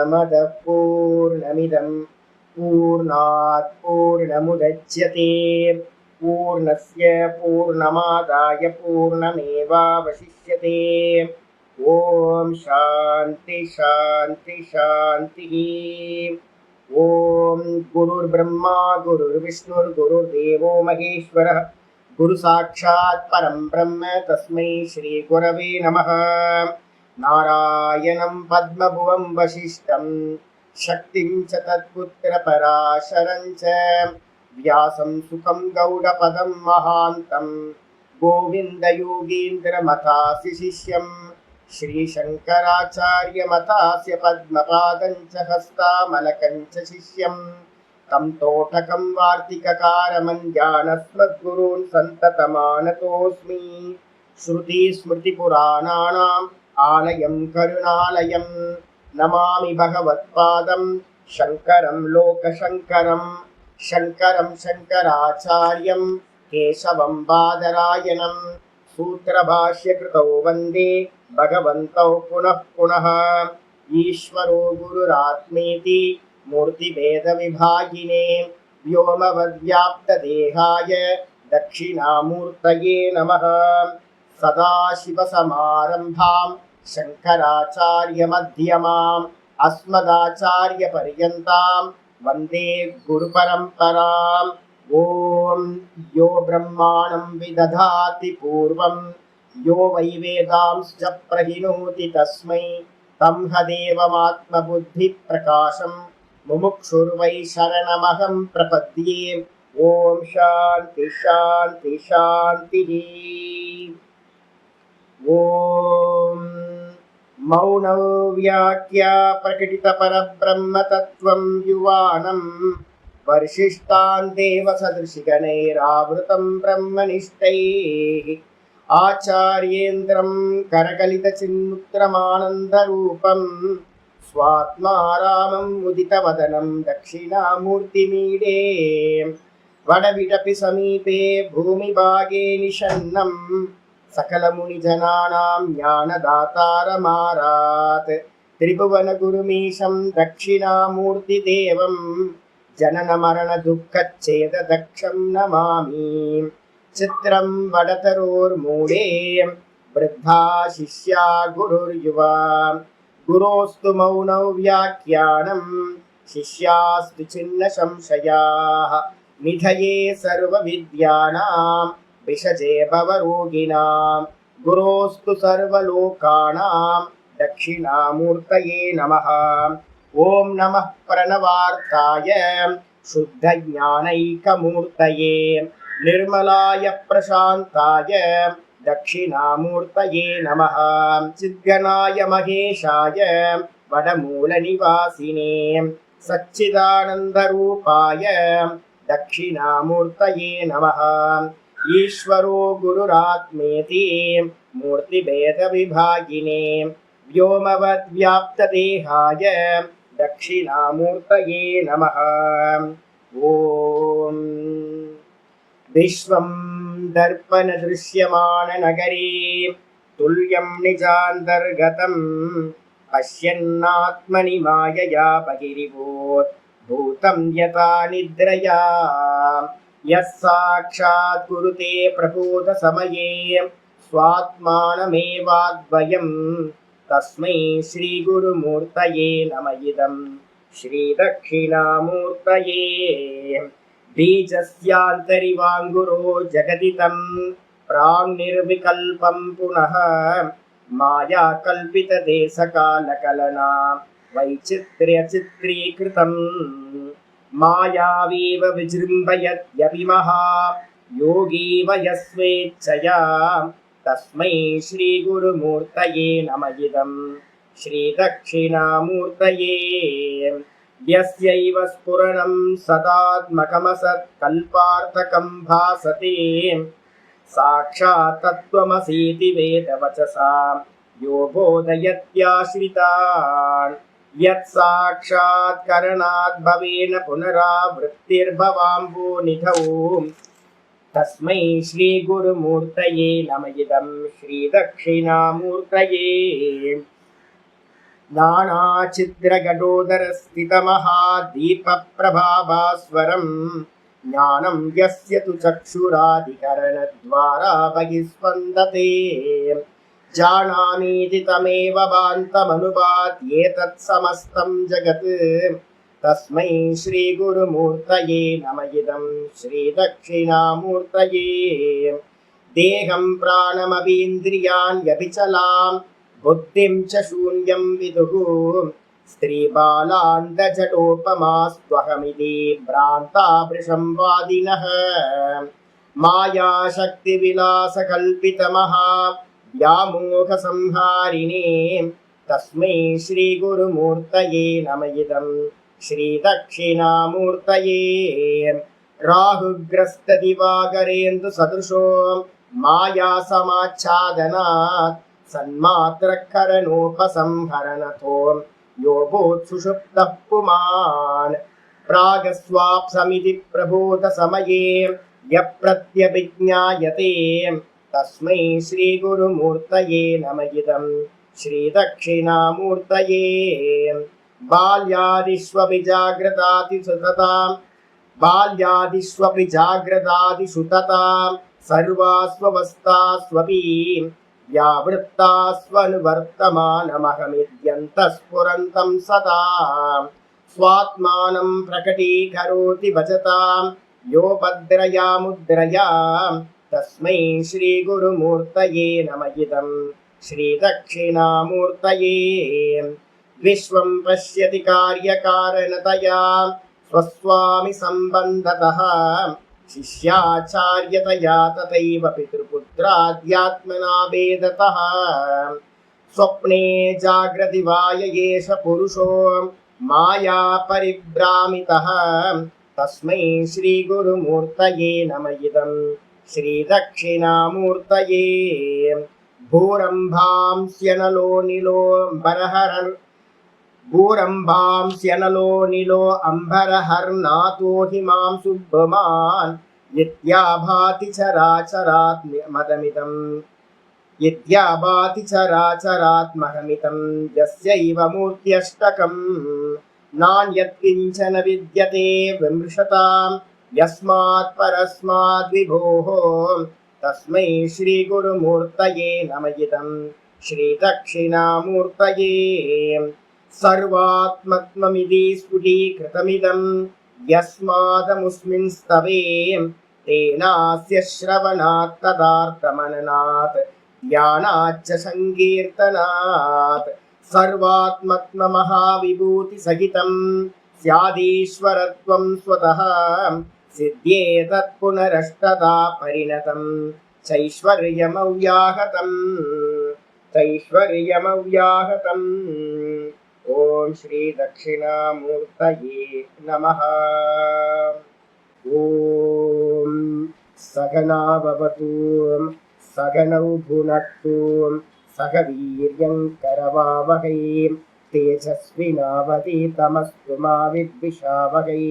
पूर्णमदः पूर्णमिदं पूर्णात् पूर्णमुदच्यते पूर्णस्य पूर्णमादाय पूर्णमेवावशिष्यते। ओम शांति शांति शांति। ओम गुरुर्ब्रह्मा गुरुर्विष्णुर्गुरुर्देवो महेश्वरः गुरु साक्षात् परं ब्रह्म तस्मै श्री गुरवे नमः। नारायणं पद्मभुवं वसिष्ठं शक्तिं च तत्पुत्रपराशरं च व्यासं सुखं गौडपदं महान्तं गोविन्दयोगीन्द्रमथास्य शिष्यं श्रीशङ्कराचार्यमथास्य पद्मपादं च हस्तामलकं च शिष्यं तं तोटकं वार्तिककारमञ्जानस्मद्गुरून् सन्ततमानतोऽस्मि। श्रुतिस्मृतिपुराणानाम् आलयं करुणालयं नमामि भगवत्पादं शङ्करं लोकशङ्करं शङ्करं शङ्कराचार्यं केशवं बादरायणं सूत्रभाष्यकृतौ वन्दे भगवन्तौ पुनः पुनः। ईश्वरो गुरुरात्मेति मूर्तिभेदविभागिने व्योमवद्व्याप्तदेहाय दक्षिणामूर्तये नमः। सदाशिवसमारम्भां शङ्कराचार्यमध्यमाम् अस्मदाचार्यपर्यन्तां वन्दे गुरुपरम्पराम्। ॐ यो ब्रह्माणं विदधाति पूर्वं यो वै वेदांश्च प्रहिणोति तस्मै तं हदेवमात्मबुद्धिप्रकाशं मुमुक्षुर्वै शरणमहं प्रपद्ये। ॐ शान्ति शान्ति शान्तिः। ॐ मौनव्याख्या प्रकटितपरब्रह्मतत्त्वं युवानं वर्षिष्टान् देवसदृशिगणैरावृतं ब्रह्मनिष्ठैः आचार्येन्द्रं करकलितचिन्मुद्रमानन्दरूपं स्वात्मा रामं मुदितवदनं दक्षिणामूर्तिमीडे वडविडपि समीपे भूमिभागे निषन्नं सकलमुनिजनानां ज्ञानदातारमारात् त्रिभुवनगुरुमीशं दक्षिणामूर्तिदेवं जननमरणदुःखच्छेददक्षं नमामि। चित्रं वडतरोर्मूले वृद्धा शिष्या गुरुर्युवा गुरोस्तु मौनौ व्याख्यानं शिष्यास्तु छिन्न संशयाः निधये सर्वविद्यानां विषजे भवरोगिणां गुरोस्तु सर्वलोकानां दक्षिणामूर्तये नमः। ॐ नमः प्रणवार्ताय शुद्धज्ञानैकमूर्तये निर्मलाय प्रशान्ताय दक्षिणामूर्तये नमः। चिद्गणाय महेशाय वडमूलनिवासिने सच्चिदानन्दरूपाय दक्षिणामूर्तये नमः। ईश्वरो गुरुरात्मेति मूर्तिभेदविभागिने व्योमवद्व्याप्तदेहाय दक्षिणामूर्तये नमः। ॐ विश्वं दर्पणदृश्यमाननगरे तुल्यं निजान्तर्गतं पश्यन्नात्मनि मायया बहिरिभूत् भूतं यथा निद्रया यः साक्षात् कुरुते प्रबोधसमये स्वात्मानमेवाद्वयं तस्मै श्रीगुरुमूर्तये नम इदं श्रीदक्षिणामूर्तये। बीजस्यान्तरिवाङ्गुरो जगदितं प्राङ्निर्विकल्पं पुनः मायाकल्पितदेशकालकलना वैचित्र्यचित्रीकृतं मायावीव विजृम्भयत्यपि योगी वयस्वेच्छया तस्मै श्रीगुरुमूर्तये नम इदं श्रीदक्षिणामूर्तये। यस्यैव स्फुरणं सदात्मकमसत्कल्पार्थकं भासते साक्षात् तत्त्वमसीति वेदवचसा यो बोधयत्याश्रितान् यत् साक्षात् करणात् भवेन पुनरावृत्तिर्भवाम्भोनिधौ तस्मै श्रीगुरुमूर्तये नम इदं श्रीदक्षिणामूर्तये। नानाचिद्रघटोदरस्थितमहादीपप्रभाभास्वरम् ज्ञानं यस्य तु चक्षुरादिकरणद्वारा बहिस्पन्दते जानामीति तमेव भान्तमनुपात्येतत् समस्तं जगत् तस्मै श्रीगुरुमूर्तये नम इदं श्रीदक्षिणामूर्तये देहं प्राणमपीन्द्रियान् व्यभिचलां बुद्धिं च शून्यं विदुः स्त्रीबालान्दजटोपमास्त्वहमिति भ्रान्ता वृषंवादिनः मायाशक्तिविलासकल्पितमहा व्यामोहसंहारिणे तस्मै श्रीगुरुमूर्तये नम इदं श्रीदक्षिणामूर्तये राहुग्रस्तदिवाकरेन्दुसदृशो मायासमाच्छादनात् सन्मात्रकरणोपसंहरणतो योगोत्सुषुप्तः पुमान् प्रागस्वाप्समिति प्रबोधसमये यप्रत्यभिज्ञायते तस्मै श्रीगुरुमूर्तये नम इदं श्रीदक्षिणामूर्तये बाल्यादिष्वपि जाग्रदादिषु तथा सर्वास्वस्थास्वपि व्यावृत्तास्वनुवर्तमानमहमिद्यन्तः सदा स्वात्मानं प्रकटीकरोति भजतां यो भद्रया मुद्रया तस्मै श्रीगुरुमूर्तये नम इदं श्रीदक्षिणामूर्तये विश्वं पश्यति कार्यकारणतया स्वस्वामि सम्बन्धतः शिष्याचार्यतया तथैव पितृपुत्राद्यात्मना भेदतः स्वप्ने जाग्रति वाय एष पुरुषो माया परिभ्रामितः तस्मै श्रीगुरुमूर्तये नम इदं श्रीदक्षिणामूर्तये भूरम्भांस्यनलो निलो अम्बरहर्नाथो हिमां सुब्रह्मान् यद्याभाति चराचरात्महमितं यस्यैव मूर्त्यष्टकं नान्यत्किञ्चन विद्यते विमृशतां यस्मात् परस्माद् विभोः तस्मै श्रीगुरुमूर्तये नम इदं श्रीदक्षिणामूर्तये सर्वात्मत्वमिति स्फुटीकृतमिदं यस्मादमुस्मिन् स्तवे तेनास्य श्रवणात् तदार्थमननात् ध्यानाच्च संकीर्तनात् सर्वात्मत्वमहाविभूतिसहितं स्यादीश्वरत्वं स्वतः सिद्ध्येतत् पुनरष्टदा परिणतं चैश्वर्यमव्याहतम् ॐ श्री दक्षिणामूर्तये नमः। ॐ सहना भवतु सहनौ भुनक्तु सह वीर्यं करवावहै तेजस्विनावधीतमस्तु मा विद्विषावहै।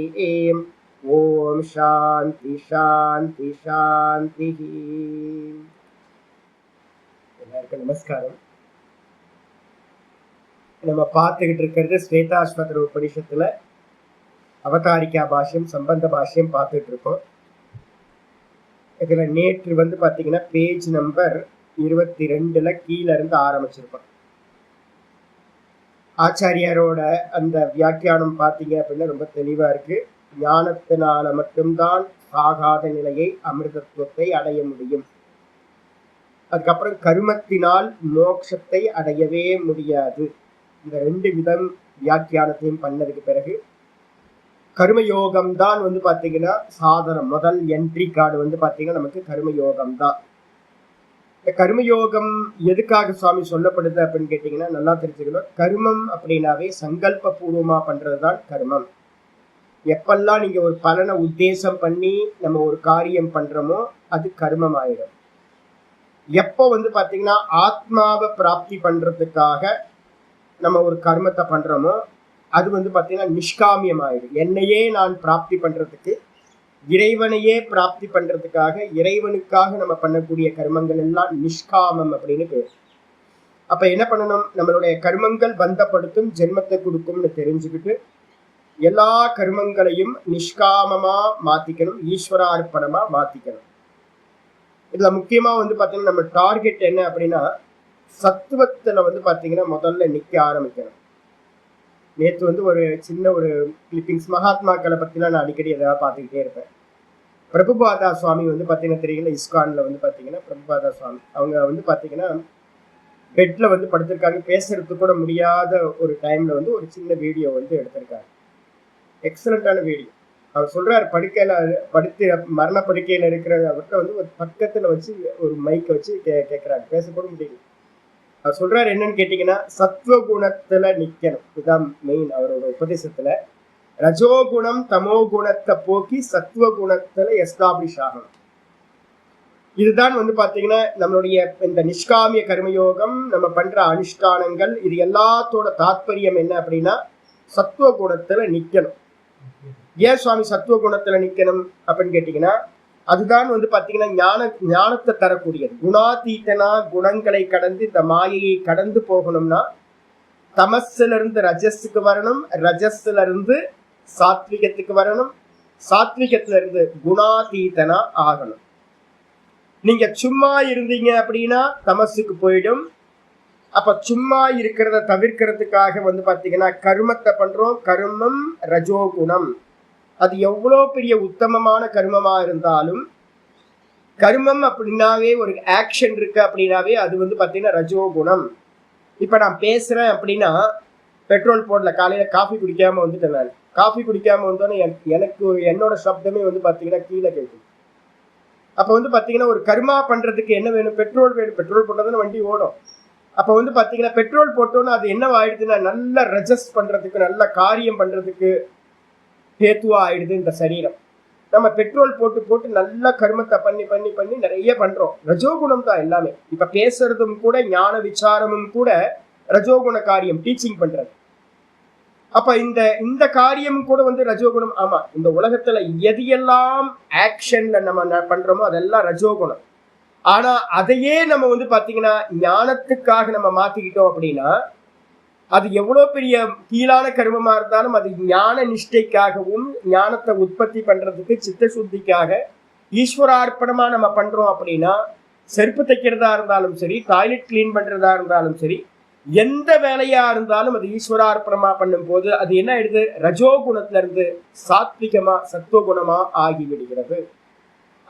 ஓம் சாந்தி சாந்தி சாந்தி. எல்லாருக்கும் நமஸ்காரம். நம்ம பார்த்துக்கிட்டு இருக்கிறது ஸ்வேதாஸ்வதர உபனிஷத்துல அவதாரிக்கா பாஷ்யம் சம்பந்த பாஷ்யம் பார்த்துட்டு இருக்கோம். இதுல நேற்று பார்த்தீங்கன்னா பேஜ் நம்பர் 22 கீழே இருந்து ஆரம்பிச்சிருக்கோம். ஆச்சாரியாரோட அந்த வியாக்கியானம் பார்த்தீங்க அப்படின்னா ரொம்ப தெளிவா இருக்கு. ஞானத்தினால மட்டும்தான் சாகாத நிலையை அமிர்தத்துவத்தை அடைய முடியும். அதுக்கப்புறம் கருமத்தினால் மோட்சத்தை அடையவே முடியாது. இந்த 2 விதம் வியாக்கியானத்தையும் பண்ணதுக்கு பிறகு கர்மயோகம் தான் பார்த்தீங்கன்னா சாதனம். முதல் என்ட்ரி கார்டு பார்த்தீங்கன்னா நமக்கு கர்மயோகம் தான். இந்த கர்மயோகம் எதுக்காக சுவாமி சொல்லப்படுது அப்படின்னு கேட்டீங்கன்னா நல்லா தெரிஞ்சுக்கணும். கர்மம் அப்படின்னாவே சங்கல்ப பூர்வமா பண்றதுதான் கர்மம். எப்பெல்லாம் நீங்க ஒரு பலனை உத்தேசம் பண்ணி நம்ம ஒரு காரியம் பண்றோமோ அது கர்மம் ஆயிடும். எப்போ பாத்தீங்கன்னா ஆத்மாவை பிராப்தி பண்றதுக்காக நம்ம ஒரு கர்மத்தை பண்றோமோ அது பாத்தீங்கன்னா நிஷ்காமியம் ஆயிடும். என்னையே நான் பிராப்தி பண்றதுக்கு, இறைவனையே பிராப்தி பண்றதுக்காக, இறைவனுக்காக நம்ம பண்ணக்கூடிய கர்மங்கள் எல்லாம் நிஷ்காமம் அப்படின்னு பேர். அப்ப என்ன பண்ணணும், நம்மளுடைய கர்மங்கள் பந்தப்படுத்தும், ஜென்மத்தை கொடுக்கும்னு தெரிஞ்சுக்கிட்டு எல்லா கர்மங்களையும் நிஷ்காமமா மாத்திக்கணும், ஈஸ்வரார்ப்பணமா மாத்திக்கணும். இதுல முக்கியமா பாத்தீங்கன்னா நம்ம டார்கெட் என்ன அப்படின்னா, சத்துவத்துல பாத்தீங்கன்னா முதல்ல நிக்க ஆரம்பிக்கணும். நேற்று ஒரு சின்ன ஒரு கிளிப்பிங்ஸ் மகாத்மாக்களை பத்திலாம் நான் அடிக்கடி எதாவது பார்த்துக்கிட்டே இருப்பேன். பிரபுபாதா சுவாமி பாத்தீங்கன்னா தெரியல, இஸ்கான்ல பாத்தீங்கன்னா பிரபுபாதா சுவாமி அவங்க பாத்தீங்கன்னா பெட்ல படுத்திருக்காங்க, பேசுறதுக்கு கூட முடியாத ஒரு டைம்ல ஒரு சின்ன வீடியோ எடுத்திருக்காங்க. எக்ஸலண்டான வீடியோ. அவர் சொல்றாரு, படுக்கையில படுத்து மரண படுக்கையில இருக்கிற அவர்கிட்ட ஒரு பக்கத்துல வச்சு ஒரு மைக்க வச்சு கேட்கிறாங்க, பேசக்கூட முடியல. அவர் சொல்றாரு என்னன்னு கேட்டீங்கன்னா, சத்துவ குணத்துல நிக்கணும். இதுதான் மெயின் அவரோட உபதேசத்துல. ரஜோகுணம் தமோ குணத்தை போக்கி சத்துவ குணத்துல எஸ்டாப்ளிஷ் ஆகணும். இதுதான் பாத்தீங்கன்னா நம்மளுடைய இந்த நிஷ்காமிய கர்மயோகம், நம்ம பண்ற அனுஷ்டானங்கள், இது எல்லாத்தோட தாத்பரியம் என்ன அப்படின்னா சத்துவ குணத்துல நிக்கணும். ஏன் சுவாமி சத்துவ குணத்துல நிக்கணும் அப்படின்னு கேட்டீங்கன்னா, அதுதான் பாத்தீங்கன்னா ஞானத்தை தரக்கூடியது. குணாதீத்தனா குணங்களை கடந்து இந்த மாயையை கடந்து போகணும்னா தமஸ்ல இருந்து ரஜஸுக்கு வரணும், ரஜஸ்ல இருந்து சாத்விகத்துக்கு வரணும், சாத்விகத்துல இருந்து குணாதீத்தனா ஆகணும். நீங்க சும்மா இருந்தீங்க அப்படின்னா தமசுக்கு போயிடும். அப்ப சும்மா இருக்கிறத தவிர்க்கிறதுக்காக பாத்தீங்கன்னா கர்மத்தை பண்றோம். கர்மம் ரஜோகுணம். அது எவ்வளோ பெரிய உத்தமமான கர்மமா இருந்தாலும், கர்மம் அப்படின்னாவே ஒரு ஆக்ஷன் இருக்கு அப்படின்னாவே அது பாத்தீங்கன்னா ரஜோகுணம். இப்ப நான் பேசுறேன் அப்படின்னா, பெட்ரோல் போடல, காலையில காஃபி குடிக்காம வந்துட்டேன். நான் காஃபி குடிக்காம வந்தோன்னே எனக்கு என்னோட சப்தமே பாத்தீங்கன்னா கீழே கேட்கும். அப்ப பாத்தீங்கன்னா ஒரு கர்மா பண்றதுக்கு என்ன வேணும், பெட்ரோல் வேணும். பெட்ரோல் போட்டதானே வண்டி ஓடும். அப்ப பாத்தீங்கன்னா பெட்ரோல் போட்டோன்னு அது என்ன ஆயிடுதுன்னா நல்ல ரஜஸ் பண்றதுக்கு, நல்ல காரியம் பண்றதுக்கு ஹேத்துவா ஆயிடுது இந்த சரீரம். நம்ம பெட்ரோல் போட்டு போட்டு நல்ல கர்மத்தை பண்ணி பண்ணி பண்ணி நிறைய பண்றோம். ரஜோகுணம் தான் எல்லாமே. இப்ப பேசுறதும் கூட, ஞான விசாரமும் கூட ரஜோகுண காரியம், டீச்சிங் பண்றது. அப்ப இந்த காரியம் கூட ரஜோகுணம். ஆமா, இந்த உலகத்துல எது எல்லாம் ஆக்ஷன்ல நம்ம பண்றோமோ அதெல்லாம் ரஜோகுணம். ஆனா அதையே நம்ம பாத்தீங்கன்னா ஞானத்துக்காக நம்ம மாத்திக்கிட்டோம் அப்படின்னா, அது எவ்வளவு பெரிய கீழான கர்மமா இருந்தாலும் அது ஞான நிஷ்டைக்காகவும் ஞானத்தை உற்பத்தி பண்றதுக்கு, சித்த சுத்திக்காக ஈஸ்வரார்ப்பணமா நம்ம பண்றோம் அப்படின்னா, செருப்பு தைக்கிறதா இருந்தாலும் சரி, டாய்லெட் கிளீன் பண்றதா இருந்தாலும் சரி, எந்த வேலையா இருந்தாலும் அது ஈஸ்வரார்ப்பணமா பண்ணும் போது அது என்ன ஆயிடுது, ரஜோகுணத்துல இருந்து சாத்விகமா சத்துவகுணமா ஆகிவிடுகிறது.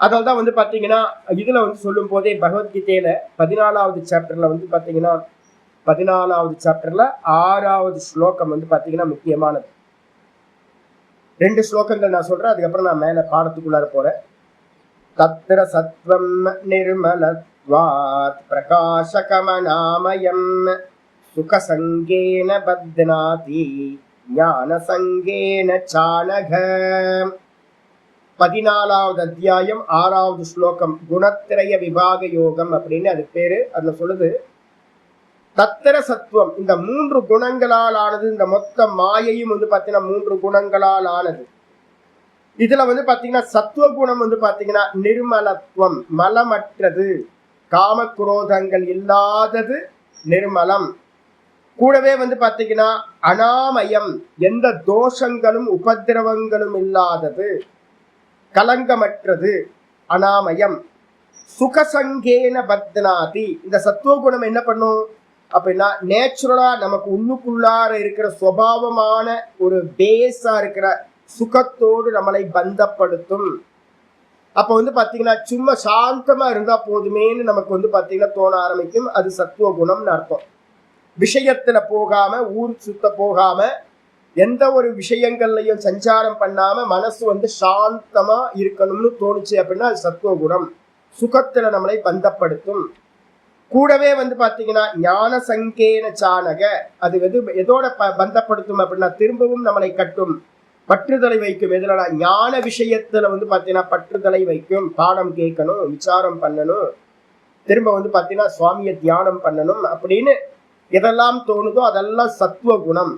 அதனால்தான் பாத்தீங்கன்னா இதுல சொல்லும் போதே பகவத்கீதையில 14வது சாப்டர்ல பாத்தீங்கன்னா 14வது சாப்டர்ல 6வது ஸ்லோகம் பாத்தீங்கன்னா முக்கியமானது. 2 ஸ்லோகங்கள் நான் சொல்றேன், அதுக்கப்புறம் நான் மேல பாடத்துக்குள்ளார போறேன். தத்ர சத்வம் நிர்மலத்வாத் பிரகாசகமநாமயம் சுகசங்கேன பத்னாதி ஞானசங்கேன சானக. 14வது அத்தியாயம் 6வது ஸ்லோகம் குணத்திரய விபாக யோகம் அப்படின்னு அது பேரு. அதுல சொல்லுது, தத்திர சத்துவம் இந்த 3 குணங்களால் ஆனது. இந்த மொத்த மாயையும் பாத்தீங்கன்னா 3 குணங்களால் ஆனது. இதுல பாத்தீங்கன்னா சத்துவ குணம் பாத்தீங்கன்னா நிர்மலத்துவம், மலமற்றது, காம குரோதங்கள் இல்லாதது நிர்மலம். கூடவே பாத்தீங்கன்னா அனாமயம், எந்த தோஷங்களும் உபதிரவங்களும் இல்லாதது, கலங்கமற்றது அனாமயம். சுகசங்கேன பத்னாதி, இந்த சத்துவ குணம் என்ன பண்ணும் அப்படின்னா நேச்சுரலா நமக்கு உள்ளுக்குள்ளார இருக்கிற சுபாவமான ஒரு பேஸா இருக்கிற சுகத்தோடு நம்மளை பந்தப்படுத்தும். அப்ப பாத்தீங்கன்னா சும்மா சாந்தமா இருந்தா போதுமேன்னு நமக்கு பாத்தீங்கன்னா தோண ஆரம்பிக்கும். அது சத்துவ குணம்னு அர்த்தம். விஷயத்துல போகாம, ஊர் சுத்த போகாம, எந்த ஒரு விஷயங்கள்லையும் சஞ்சாரம் பண்ணாம மனசு சாந்தமா இருக்கணும்னு தோணுச்சு அப்படின்னா அது சத்துவ குணம். சுகத்துல நம்மளை பந்தப்படுத்தும். கூடவே பாத்தீங்கன்னா ஞான சங்கேன சானக, அது எதோட பந்தப்படுத்தும் அப்படின்னா திரும்பவும் நம்மளை கட்டும், பற்றுதலை வைக்கும். எதுனா ஞான விஷயத்துல பாத்தீங்கன்னா பற்றுதலை வைக்கும். பாடம் கேட்கணும், விசாரம் பண்ணணும், திரும்ப பாத்தீங்கன்னா சுவாமியை தியானம் பண்ணணும் அப்படின்னு எதெல்லாம் தோணுதோ அதெல்லாம் சத்துவ குணம்.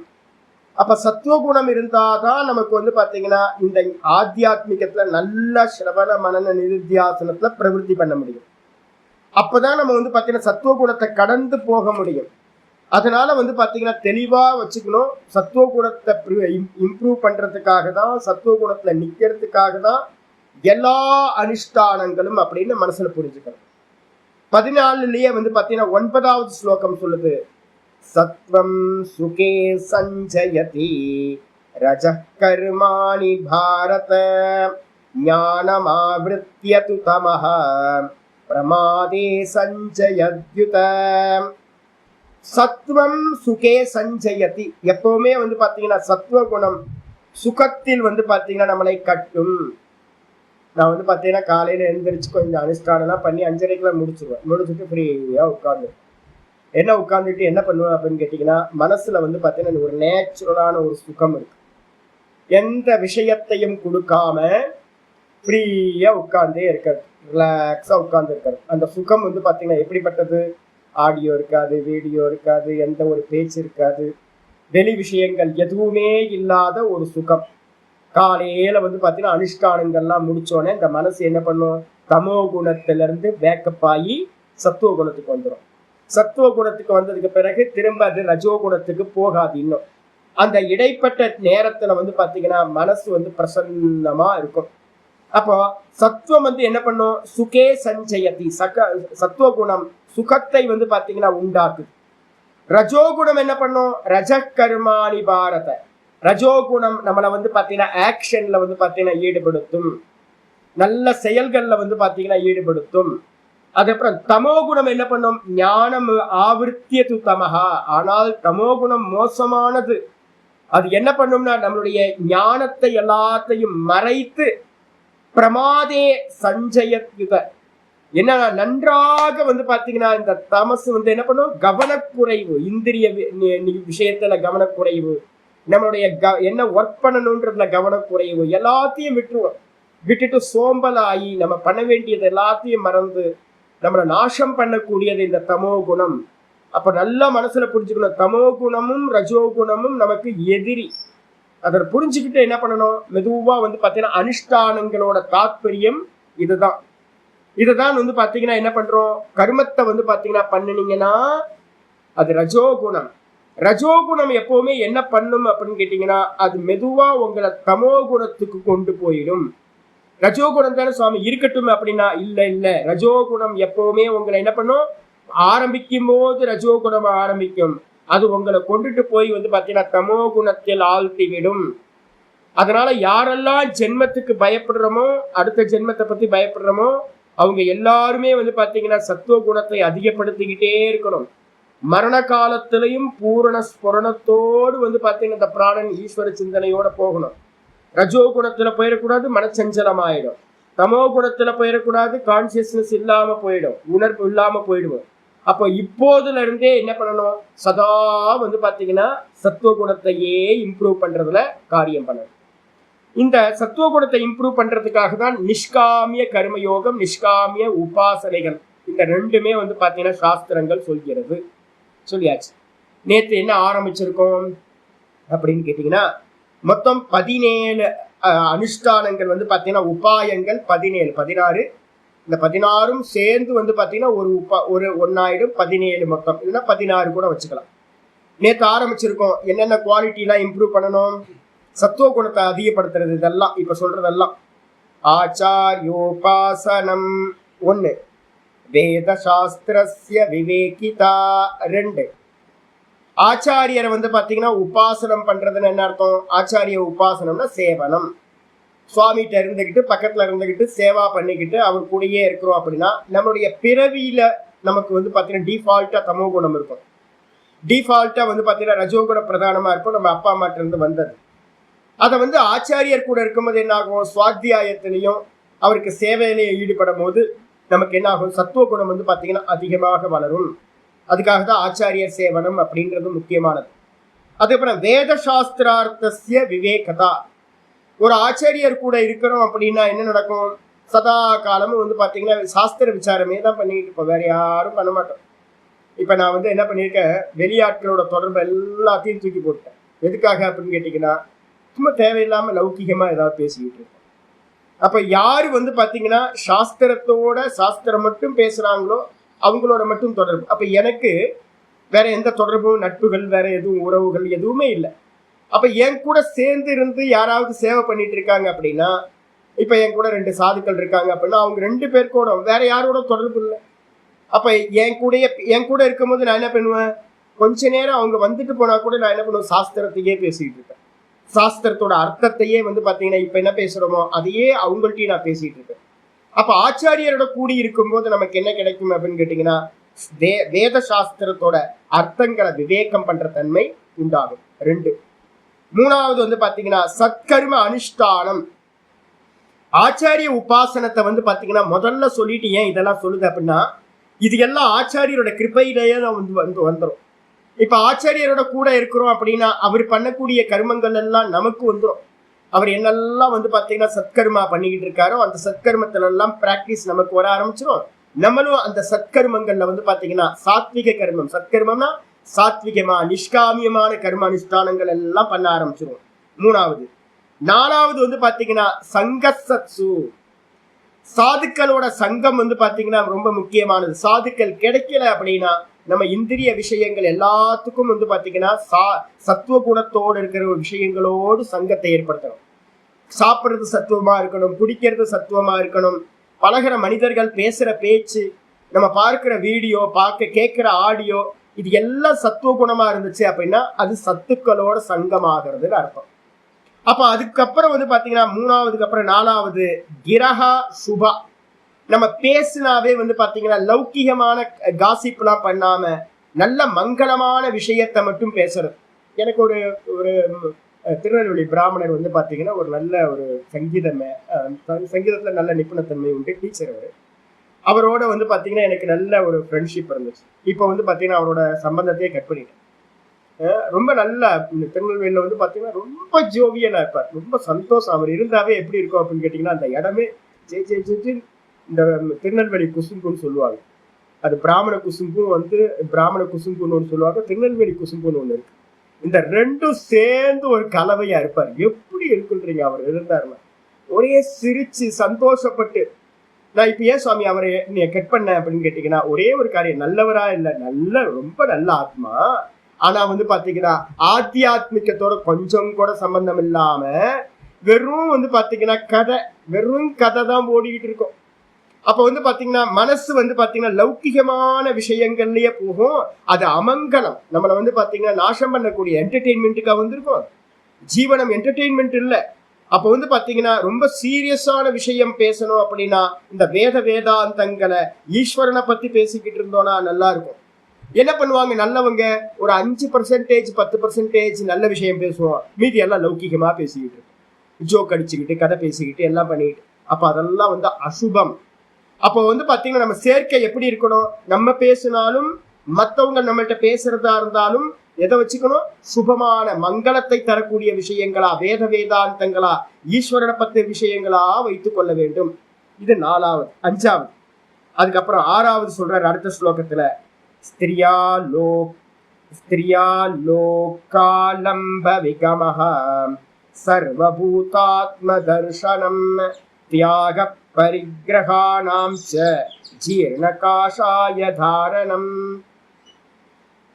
அப்ப சத்துவ குணம் இருந்தாதான் நமக்கு பாத்தீங்கன்னா இந்த ஆத்தியாத்மிகத்துல நல்ல சிரவண மனன நிதித்தியாசனத்துல பிரவருத்தி பண்ண முடியும். அப்பதான் நம்ம வந்து பாத்தீங்கன்னா சத்துவ குணத்தை கடந்து போக முடியும். அதனால வந்து பாத்தீங்கன்னா தெளிவா வச்சுக்கணும். சத்துவ குணத்தை இம்ப்ரூவ் பண்றதுக்காக தான், சத்துவ குணத்துல நிக்கிறதுக்காக தான் எல்லா அனுஷ்டானங்களும் அப்படின்னு மனசுல புரிஞ்சுக்கணும். 14லயே வந்து பாத்தீங்கன்னா 9வது ஸ்லோகம் சொல்லுது, சத்வம் சுகே சஞ்சயதி ரஜः கர்மாணி பாரத ஞானமாவ்ருத்ய து தமஹ பிரமாதே சஞ்சயத்யுத. சத்வம் சுகே சஞ்சயதி, எப்பவுமே வந்து பாத்தீங்கன்னா சத்துவ குணம் சுகத்தில் வந்து பாத்தீங்கன்னா நம்மளை கட்டும். நான் வந்து பாத்தீங்கன்னா காலையில எழுந்திரிச்சு கொஞ்சம் அனுஷ்டானம்லாம் பண்ணி 5:30 முடிச்சிருவேன். முடிச்சுட்டு ஃப்ரீயா உட்காந்துட்டு என்ன பண்ணுவேன் அப்படின்னு கேட்டீங்கன்னா, மனசுல வந்து பாத்தீங்கன்னா ஒரு நேச்சுரலான ஒரு சுகம் இருக்கு. எந்த விஷயத்தையும் கொடுக்காம ஃப்ரீயா உட்கார்ந்தே இருக்கிறது, ரிலாக்ஸா உட்கார்ந்து இருக்கிறது. அந்த சுகம் வந்து பாத்தீங்கன்னா எப்படிப்பட்டது? ஆடியோ இருக்காது, வீடியோ இருக்காது, எந்த ஒரு பேச்சு இருக்காது, வெளி விஷயங்கள் எதுவுமே இல்லாத ஒரு சுகம். காலையில வந்து பாத்தீங்கன்னா அனுஷ்டானங்கள்லாம் முடிச்சோடனே இந்த மனசு என்ன பண்ணும்? தமோ குணத்திலிருந்து பேக்கப் ஆகி சத்துவ குணத்துக்கு வந்துடும். சத்துவ குணத்துக்கு வந்ததுக்கு பிறகு திரும்ப அது ரஜோ குணத்துக்கு போகாது. இன்னும் அந்த இடைப்பட்ட நேரத்துல வந்து பாத்தீங்கன்னா மனசு வந்து பிரசன்னமா இருக்கும். அப்போ சத்துவம் வந்து என்ன பண்ணும்? சுகே சஞ்சயதி, சத்துவ குணம் சுகத்தை வந்து பாத்தீங்கன்னா உண்டாக்குது. ரஜோகுணம் என்ன பண்ணும்? ரஜ கர்மாணி பாரத, ரஜோகுணம் நம்மளை வந்து பாத்தீங்கன்னா ஆக்ஷன்ல வந்து பாத்தீங்கன்னா ஈடுபடுத்தும், நல்ல செயல்கள்ல வந்து பாத்தீங்கன்னா ஈடுபடுத்தும். அதுக்கப்புறம் தமோகுணம் என்ன பண்ணும்? ஞானம் ஆவர்த்திய து தமஹா, ஆனால் தமோகுணம் மோசமானது. அது என்ன பண்ணும்னா நம்மளுடைய ஞானத்தை எல்லாத்தையும் மறைத்து பிரமாதே சஞ்சயத்யுத, என்ன நன்றாக வந்து பாத்தீங்கன்னா இந்த தமசு வந்து என்ன பண்ணும்? கவனக்குறைவு, இந்திரிய விஷயத்துல கவனக்குறைவு, நம்மளுடைய என்ன ஒர்க் பண்ணணும்ன்றதுல கவனக்குறைவு, எல்லாத்தையும் விட்டுட்டு சோம்பல் ஆகி நம்ம பண்ண வேண்டியது எல்லாத்தையும் மறந்து நம்மளை நாசம் பண்ணக்கூடியது இந்த தமோ குணம். அப்ப நல்லா மனசுல புரிஞ்சுக்கணும், தமோ குணமும் ரஜோ குணமும் நமக்கு எதிரி. அதை புரிஞ்சுக்கிட்டு என்ன பண்ணணும்? மெதுவா வந்து பாத்தீங்கன்னா அனுஷ்டானங்களோட தாற்பயம் இதுதான். இதுதான் வந்து பாத்தீங்கன்னா என்ன பண்றோம்? கர்மத்தை வந்து பாத்தீங்கன்னா பண்ணினீங்கன்னா அது ரஜோகுணம். ரஜோகுணம் எப்பவுமே என்ன பண்ணும் அப்படின்னு கேட்டீங்கன்னா, அது மெதுவா உங்களை தமோ குணத்துக்கு கொண்டு போயிடும். ரஜோகுணம் தானே சுவாமி இருக்கட்டும் அப்படின்னா, இல்ல ரஜோகுணம் எப்பவுமே உங்களை என்ன பண்ணும்? ஆரம்பிக்கும் போது ரஜோகுணம் ஆரம்பிக்கும், அது உங்களை கொண்டுட்டு போய் வந்து பாத்தீங்கன்னா தமோ குணத்தில் ஆழ்த்தி விடும். அதனால யாரெல்லாம் ஜென்மத்துக்கு பயப்படுறோமோ, அடுத்த ஜென்மத்தை பத்தி பயப்படுறோமோ, அவங்க எல்லாருமே வந்து பாத்தீங்கன்னா சத்துவ குணத்தை அதிகப்படுத்திக்கிட்டே இருக்கணும். மரண காலத்திலையும் பூரண ஸ்புரணத்தோடு வந்து பாத்தீங்கன்னா இந்த பிராணன் ஈஸ்வர சிந்தனையோட போகணும். ரஜோ குணத்துல போயிடக்கூடாது, மனச்சஞ்சலம் ஆயிடும். தமோ குணத்துல போயிடக்கூடாது, கான்சியஸ்னஸ் இல்லாம போயிடும், உணர்வு இல்லாம போயிடுவோம். அப்போ இப்போதுல இருந்தே என்ன பண்ணணும்? சதா வந்து பாத்தீங்கன்னா சத்துவ குணத்தையே இம்ப்ரூவ் பண்றதுல காரியம் பண்ணணும். இந்த சத்துவ குணத்தை இம்ப்ரூவ் பண்றதுக்காக தான் நிஷ்காமிய கர்மயோகம், நிஷ்காமிய உபாசனைகள், இந்த ரெண்டுமே வந்து பாத்தீங்கன்னா சாஸ்திரங்கள் சொல்கிறது. சொல்லியாச்சு. நேற்று என்ன ஆரம்பிச்சிருக்கோம் அப்படின்னு கேட்டீங்கன்னா, மொத்தம் 17 அனுஷ்டானங்கள் வந்து பாத்தீங்கன்னா உபாயங்கள் 17, 16. இந்த 16ம் சேர்ந்து வந்து பாத்தீங்கன்னா ஒரு ஒன்னாயிடும் 17 மொத்தம், இல்லைன்னா 16 கூட வச்சுக்கலாம். நேற்று ஆரம்பிச்சிருக்கோம் என்னென்ன குவாலிட்டி எல்லாம் இம்ப்ரூவ் பண்ணணும், சத்துவ குணத்தை அதிகப்படுத்துறது. இதெல்லாம் இப்ப சொல்றதெல்லாம் ஆச்சாரியோபாசனம் 1, வேத சாஸ்திரஸ்ய விவேகிதா 2. ஆச்சாரியரை வந்து பாத்தீங்கன்னா உபாசனம் பண்றதுன்னு என்ன அர்த்தம்? ஆச்சாரிய உபாசனம்னா சேவனம். சுவாமிகிட்ட இருந்துகிட்டு பக்கத்துல இருந்துகிட்டு சேவா பண்ணிக்கிட்டு அவர் கூடயே இருக்கிறோம் அப்படின்னா, நம்மளுடைய பிறவியில நமக்கு வந்து பாத்தீங்கன்னா டிஃபால்ட்டா தமோ குணம் இருக்கும். டிஃபால்ட்டா வந்து பாத்தீங்கன்னா ரஜோகுண பிரதானமா இருக்கும், நம்ம அப்பா அம்மாட்ட இருந்து வந்தது. அதை வந்து ஆச்சாரியர் கூட இருக்கும்போது என்ன ஆகும்? சுவாத்தியாயத்திலையும் அவருக்கு சேவையிலேயே ஈடுபடும் போது நமக்கு என்ன ஆகும்? சத்துவ குணம் வந்து பாத்தீங்கன்னா அதிகமாக வளரும். அதுக்காக தான் ஆச்சாரியர் சேவனம் அப்படின்றது முக்கியமானது. அதுக்கப்புறம் வேத சாஸ்திரார்த்தசிய விவேகதா. ஒரு ஆச்சாரியர் கூட இருக்கிறோம் அப்படின்னா என்ன நடக்கும்? சதா காலமும் வந்து பாத்தீங்கன்னா சாஸ்திர விசாரமே தான் பண்ணிக்கிட்டு இருப்போம், வேற யாரும் பண்ண மாட்டோம். இப்ப நான் வந்து என்ன பண்ணியிருக்கேன், வெளியாட்களோட தொடர்பு எல்லாத்தையும் தூக்கி போட்டேன். எதுக்காக அப்படின்னு கேட்டீங்கன்னா, சும்மா தேவையில்லாம லௌகிகமா ஏதாவது பேசிக்கிட்டு இருக்கோம். அப்ப யாரு வந்து பாத்தீங்கன்னா சாஸ்திரத்தோட சாஸ்திரம் மட்டும் பேசுறாங்களோ அவங்களோட மட்டும் தொடர்பு. அப்ப எனக்கு வேற எந்த தொடர்பும், நட்புகள், வேற எதுவும் உறவுகள் எதுவுமே இல்லை. அப்ப என் கூட சேர்ந்து இருந்து யாராவது சேவை பண்ணிட்டு இருக்காங்க அப்படின்னா, இப்ப என் கூட 2 சாதுக்கள் இருக்காங்க அப்படின்னா அவங்க 2 பேர் கூட வேற யாரோட தொடர்பு இல்லை. அப்ப என் கூட இருக்கும்போது நான் என்ன பண்ணுவேன், கொஞ்ச நேரம் அவங்க வந்துட்டு போனா கூட நான் என்ன பண்ணுவேன், சாஸ்திரத்தையே பேசிட்டு இருக்கேன். சாஸ்திரத்தோட அர்த்தத்தையே பாத்தீங்கன்னா இப்ப என்ன பேசுறோமோ அதையே அவங்கள்ட்டையும் நான் பேசிட்டு இருக்கேன். அப்ப ஆச்சாரியரோட கூடி இருக்கும்போது நமக்கு என்ன கிடைக்கும் அப்படின்னு கேட்டீங்கன்னா, வேத சாஸ்திரத்தோட அர்த்தங்களை விவேகம் பண்ற தன்மை உண்டாகும். 2. 3வது பாத்தீங்கன்னா சத்கர்ம அனுஷ்டானம். ஆச்சாரிய உபாசனத்தை பாத்தீங்கன்னா முதல்ல சொல்லிட்டு ஏன் இதெல்லாம் சொல்லுது அப்படின்னா, இது எல்லாம் ஆச்சாரியரோட கிருபையிலேயே வந்துடும். இப்ப ஆச்சாரியரோட கூட இருக்கிறோம் அப்படின்னா அவர் பண்ணக்கூடிய கர்மங்கள் எல்லாம் நமக்கு வந்துடும். அவர் என்னெல்லாம் பாத்தீங்கன்னா சத்கர்மா பண்ணிக்கிட்டு இருக்காரோ அந்த சத்கர்மத்துல எல்லாம் பிராக்டிஸ் நமக்கு வர ஆரம்பிச்சிடும். நம்மளும் அந்த சத்கர்மங்கள்ல பாத்தீங்கன்னா சாத்விக கர்மம், சத்கர்மம்னா சாத்விகமா நிஷ்காமியமான கர்ம அனுஷ்டானங்கள் எல்லாம் பண்ண ஆரம்பிச்சிடும். 3வது. 4வது பாத்தீங்கன்னா சங்கசத்சு. சாதுக்களோட சங்கம் பாத்தீங்கன்னா ரொம்ப முக்கியமானது. சாதுக்கள் கிடைக்கல அப்படின்னா நம்ம இந்திரிய விஷயங்கள் எல்லாத்துக்கும் பாத்தீங்கன்னா சத்துவ குணத்தோடு இருக்கிற ஒரு விஷயங்களோடு சங்கத்தை ஏற்படுத்தணும். சாப்பிட்றது சத்துவமா இருக்கணும், குடிக்கிறது சத்துவமா இருக்கணும், பழகிற மனிதர்கள் பேசுற பேச்சு, நம்ம பார்க்கிற வீடியோ, கேட்கிற ஆடியோ, இது எல்லாம் சத்துவ குணமா இருந்துச்சு அப்படின்னா அது சத்துக்களோட சங்கமாகிறதுன்னு அர்த்தம். அப்ப அதுக்கப்புறம் பாத்தீங்கன்னா 3வதுக்கு அப்புறம் 4வது கிரகா சுபா. நம்ம பேசினாவே பாத்தீங்கன்னா லௌகிகமான காசிப்லாம் பண்ணாம நல்ல மங்களமான விஷயத்தை மட்டும் பேசுறது. எனக்கு ஒரு ஒரு திருநெல்வேலி பிராமணர் பாத்தீங்கன்னா ஒரு நல்ல ஒரு சங்கீதத்துல நல்ல நிபுணத்தன்மை உண்டு, டீச்சர். அவரோட பாத்தீங்கன்னா எனக்கு நல்ல ஒரு ஃப்ரெண்ட்ஷிப் இருந்துச்சு. இப்போ பாத்தீங்கன்னா அவரோட சம்பந்தத்தையே கட் பண்ணிட்டேன். ரொம்ப நல்ல திருநெல்வேலியில பாத்தீங்கன்னா ரொம்ப ஜோவியலா இருப்பார், ரொம்ப சந்தோஷம். அவர் இருந்தாவே எப்படி இருக்கும் அப்படின்னு கேட்டீங்கன்னா அந்த இடமே இந்த திருநெல்வேலி குசும்புன்னு சொல்லுவாங்க. அது பிராமண குசும்பும் பிராமண குசும்புன்னு ஒன்று சொல்லுவாங்க, திருநெல்வேலி குசும்புன்னு ஒண்ணு இருக்கு. இந்த 2ம் சேர்ந்து ஒரு கலவையா இருப்பார். எப்படி இருக்குன்றீங்க அவர் இருந்தாருன்னா, ஒரே சிரிச்சு சந்தோஷப்பட்டு. நான் இப்ப ஏன் சுவாமி அவரை நீ கட் பண்ண அப்படின்னு கேட்டீங்கன்னா, ஒரே ஒரு காரியம், நல்லவரா இல்ல, ரொம்ப நல்ல ஆத்மா. ஆனா பாத்தீங்கன்னா ஆத்தியாத்மிகத்தோட கொஞ்சம் கூட சம்பந்தம் இல்லாம வெறும் பாத்தீங்கன்னா வெறும் கதை தான் ஓடிக்கிட்டு இருக்கும். அப்ப பாத்தீங்கன்னா மனசு பாத்தீங்கன்னா லௌகிகமான விஷயங்கள்லயே போகும். அது அமங்கலம். நம்மள பாத்தீங்கன்னா நாசம் பண்ணக்கூடிய என்டர்டெயின்மெண்ட்டுக்காக வந்திருக்கும். ஜீவனம் என்டர்டெயின்மெண்ட் இல்ல. அப்ப பாத்தீங்கன்னா ரொம்ப சீரியஸான விஷயம் பேசணும் அப்படின்னா இந்த வேதாந்தங்களை ஈஸ்வரனை பத்தி பேசிக்கிட்டு இருந்தோம்னா நல்லா இருக்கும். என்ன பண்ணுவாங்க நல்லவங்க, ஒரு 5% 10% நல்ல விஷயம் பேசுவோம், மீதி எல்லாம் லௌகிகமா பேசிக்கிட்டு இருக்கும், ஜோக் அடிச்சுக்கிட்டு கதை பேசிக்கிட்டு எல்லாம் பண்ணிக்கிட்டு. அப்ப அதெல்லாம் அசுபம். அப்போ பாத்தீங்கன்னா நம்ம சேர்க்கை எப்படி இருக்கணும், நம்ம பேசினாலும் மற்றவங்க நம்மள்கிட்ட பேசுறதா இருந்தாலும் எதை வச்சுக்கணும், சுபமான மங்களத்தை தரக்கூடிய விஷயங்களா, வேதாந்தங்களா, ஈஸ்வரனை பத்திய விஷயங்களா வைத்துக் கொள்ள வேண்டும். இது 4வது. 5வது. அதுக்கப்புறம் 6வது சொல்றாரு அடுத்த ஸ்லோகத்துல, ஸ்திரியா லோகாலம்ப விகமஹ சர்வபூதாத்ம தர்சனம் தியாக பரிகிரகாணாம் ச ஜீர்ணகாஷாய தாரணம்.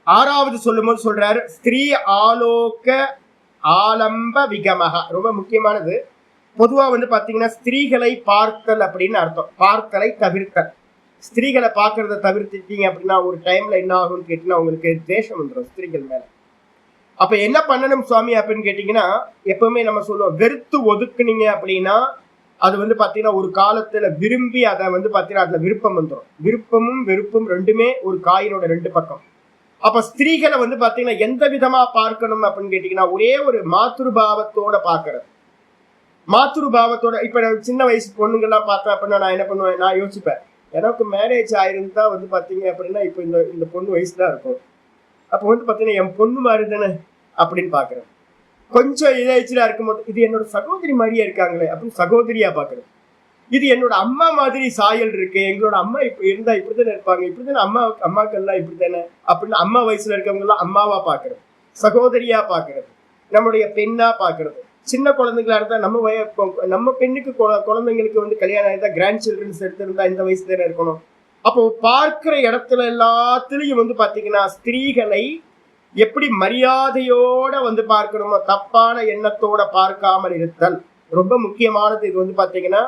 6வது சொல்லும்போது சொல்றாரு ஸ்திரீ ஆலோக ஆலம்ப விகமஹ. ரொம்ப முக்கியமானது. பொதுவா பாத்தீங்கன்னா ஸ்திரீகளை பார்த்தல் அப்படின்னு அர்த்தம், பார்த்தலை தவிர்த்தல். ஸ்திரீகளை பார்க்கறத தவிர்த்துட்டீங்க அப்படின்னா ஒரு டைம்ல என்ன ஆகும்னு கேட்டீங்கன்னா உங்களுக்கு தேசம் வந்துடும் ஸ்திரீகள் மேல. அப்ப என்ன பண்ணணும் சுவாமி அப்படின்னு கேட்டீங்கன்னா, எப்பவுமே நம்ம சொல்லுவோம் வெறுத்து ஒதுக்குனீங்க அப்படின்னா அது பாத்தீங்கன்னா ஒரு காலத்துல விரும்பி அதை பாத்தீங்கன்னா அதுல விருப்பம் வந்துடும். விருப்பமும் வெறுப்பும் ரெண்டுமே ஒரு காயினோட 2 பக்கம். அப்ப ஸ்திரீகளை பாத்தீங்கன்னா எந்த விதமா பார்க்கணும் அப்படின்னு கேட்டீங்கன்னா, ஒரே ஒரு மாத்ருபாவத்தோட பாக்குறது. மாத்ருபாவத்தோட இப்ப சின்ன வயசு பொண்ணுங்கெல்லாம் பார்த்தேன் அப்படின்னா நான் என்ன பண்ணுவேன், நான் யோசிப்பேன், எனக்கு மேரேஜ் ஆயிருந்தா பாத்தீங்க அப்படின்னா இப்ப இந்த பொண்ணு வயசுதான் இருக்கும். அப்ப பாத்தீங்கன்னா என் பொண்ணு மாதிரி தானே அப்படின்னு பாக்குறேன். கொஞ்சம் இதாச்சுலாம் இருக்கும்போது இது என்னோட சகோதரி மாதிரியே இருக்காங்களே அப்படின்னு சகோதரியா பாக்குறது. இது என்னோட அம்மா மாதிரி சாயல் இருக்கு, எங்களோட அம்மா இப்ப இருந்தா இப்படித்தானே இருப்பாங்க, இப்படித்தானே அம்மாக்கள் எல்லாம் இப்படித்தானே அப்படின்னு அம்மா வயசுல இருக்கவங்க எல்லாம் அம்மாவா பாக்குறது, சகோதரியா பாக்குறது, நம்முடைய பெண்ணா பாக்குறது. சின்ன குழந்தைங்களா இருந்தா நம்ம பெண்ணுக்கு குழந்தைங்களுக்கு கல்யாணம் ஆயிருந்தா கிராண்ட் சில்ட்ரன்ஸ் எடுத்திருந்தா இந்த வயசு தானே இருக்கணும், அப்போ பார்க்கிற இடத்துல எல்லாத்துலயும் வந்து பாத்தீங்கன்னா ஸ்திரீகளை எப்படி மரியாதையோட வந்து பார்க்கணுமோ, தப்பான எண்ணத்தோட பார்க்காமல் இருத்தல் ரொம்ப முக்கியமானது. இது வந்து பாத்தீங்கன்னா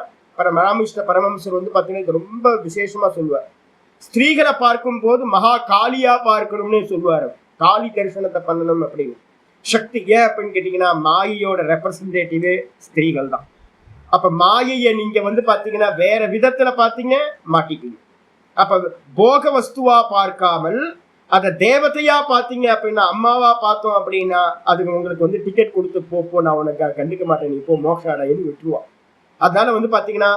ராமகிருஷ்ண பரமஹம்சர் வந்து பாத்தீங்கன்னா இது ரொம்ப விசேஷமா சொல்லுவார். ஸ்திரீகளை பார்க்கும் போது மகா காளியா பார்க்கணும்னு சொல்லுவாரு. காளி தரிசனத்தை பண்ணணும் அப்படின்னு. சக்தி ஏன் அப்படின்னு கேட்டீங்கன்னா மாயையோட ரெப்ரசன்டேட்டிவே ஸ்திரீகள் தான். அப்ப மாயையை நீங்க வந்து பாத்தீங்கன்னா வேற விதத்துல பாத்தீங்க மாட்டிக்கீங்க. அப்ப போக வஸ்துவா பார்க்காமல் அதை தேவதையா பாத்தீங்க அப்படின்னா, அம்மாவா பார்த்தோம் அப்படின்னா அதுக்கு உங்களுக்கு வந்து டிக்கெட் கொடுத்து போ, நான் உனக்கு கண்டுக்க மாட்டேன், நீ இப்போ மோட்ச அடையன்னு விட்டுருவான். அதனால வந்து பாத்தீங்கன்னா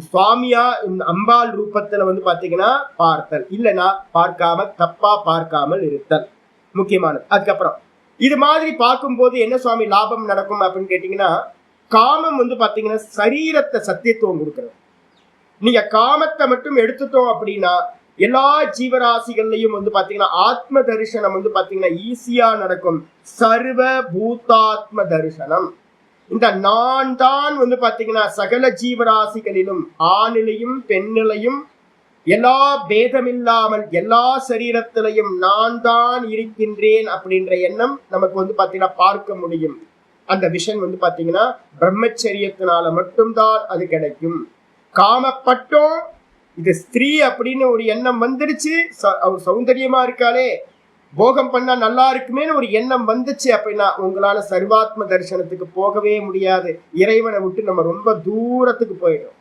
சுவாமியா அம்பாள் ரூபத்துல வந்து பாத்தீங்கன்னா பார்த்தல், இல்லைன்னா பார்க்காம தப்பா பார்க்காமல் இருத்தல் முக்கியமானது. அதுக்கப்புறம் இது மாதிரி பார்க்கும்போது என்ன சுவாமி லாபம் நடக்கும் அப்படின்னு கேட்டீங்கன்னா, காமம் வந்து பாத்தீங்கன்னா சரீரத்தை சத்தியத்துவம் கொடுக்கிறது. நீங்க காமத்தை மட்டும் எடுத்துட்டோம் அப்படின்னா எல்லா ஜீவராசிகள்லையும் வந்து பாத்தீங்கன்னா ஆத்ம தரிசனம் வந்து பாத்தீங்கன்னா ஈஸியா நடக்கும். சர்வ பூதாத்ம தரிசனம். இந்த நான் தான் வந்து பாத்தீங்கன்னா சகல ஜீவராசிகளிலும் ஆணிலையும் பெண்ணிலையும் எல்லா பேதமில்லாமல் எல்லா சரீரத்திலையும் நான் தான் இருக்கின்றேன் அப்படின்ற எண்ணம் நமக்கு வந்து பாத்தீங்கன்னா பார்க்க முடியும். அந்த விஷன் வந்து பாத்தீங்கன்னா பிரம்மச்சரியத்தினால மட்டும்தான் அது கிடைக்கும். காமப்பட்டோம் இது ஸ்திரீ அப்படின்னு ஒரு எண்ணம் வந்துருச்சு, அவர் சௌந்தரியமா இருக்காளே, போகம் பண்ணா நல்லா இருக்குமேன்னு ஒரு எண்ணம் வந்துச்சு அப்படின்னா உங்களால சர்வாத்ம தரிசனத்துக்கு போகவே முடியாது. இறைவனை விட்டு நம்ம ரொம்ப தூரத்துக்கு போயிடும்.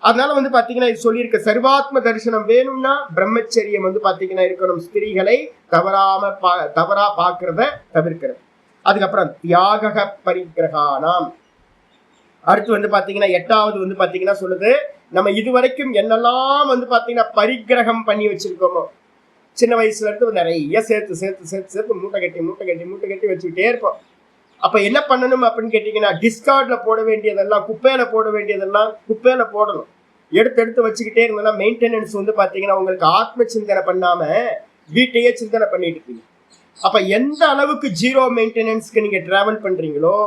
அதனால வந்து பாத்தீங்கன்னா இது சொல்லியிருக்க சர்வாத்ம தரிசனம் வேணும்னா பிரம்மச்சரியம் வந்து பாத்தீங்கன்னா இருக்கணும். ஸ்திரீகளை தவறா பாக்குறத தவிர்க்கிறது. அதுக்கப்புறம் தியாக பரிகிரகானாம். அடுத்து வந்து பாத்தீங்கன்னா 8வது வந்து பாத்தீங்கன்னா சொல்லுது, நம்ம இதுவரைக்கும் என்னெல்லாம் வந்து பாத்தீங்கன்னா பரிகிரகம் பண்ணி வச்சிருக்கோமோ, சின்ன வயசுல இருந்து நிறைய சேர்த்து மூட்டை கட்டி வச்சுக்கிட்டே இருப்போம். அப்ப என்ன பண்ணணும் அப்படின்னு கேட்டீங்கன்னா, டிஸ்கார்ட்ல போட வேண்டியதெல்லாம் குப்பையில போட வேண்டியதெல்லாம் குப்பையில போடணும். எடுத்து வச்சுக்கிட்டே இருந்தோம்னா மெயின்டெனன்ஸ் வந்து பாத்தீங்கன்னா உங்களுக்கு ஆத்ம சிந்தனை பண்ணாம வீட்டையே சிந்தனை பண்ணிட்டு இருக்கீங்க. அப்ப எந்த அளவுக்கு ஜீரோ மெயின்டெனன்ஸ்க்கு நீங்க டிராவல் பண்றீங்களோ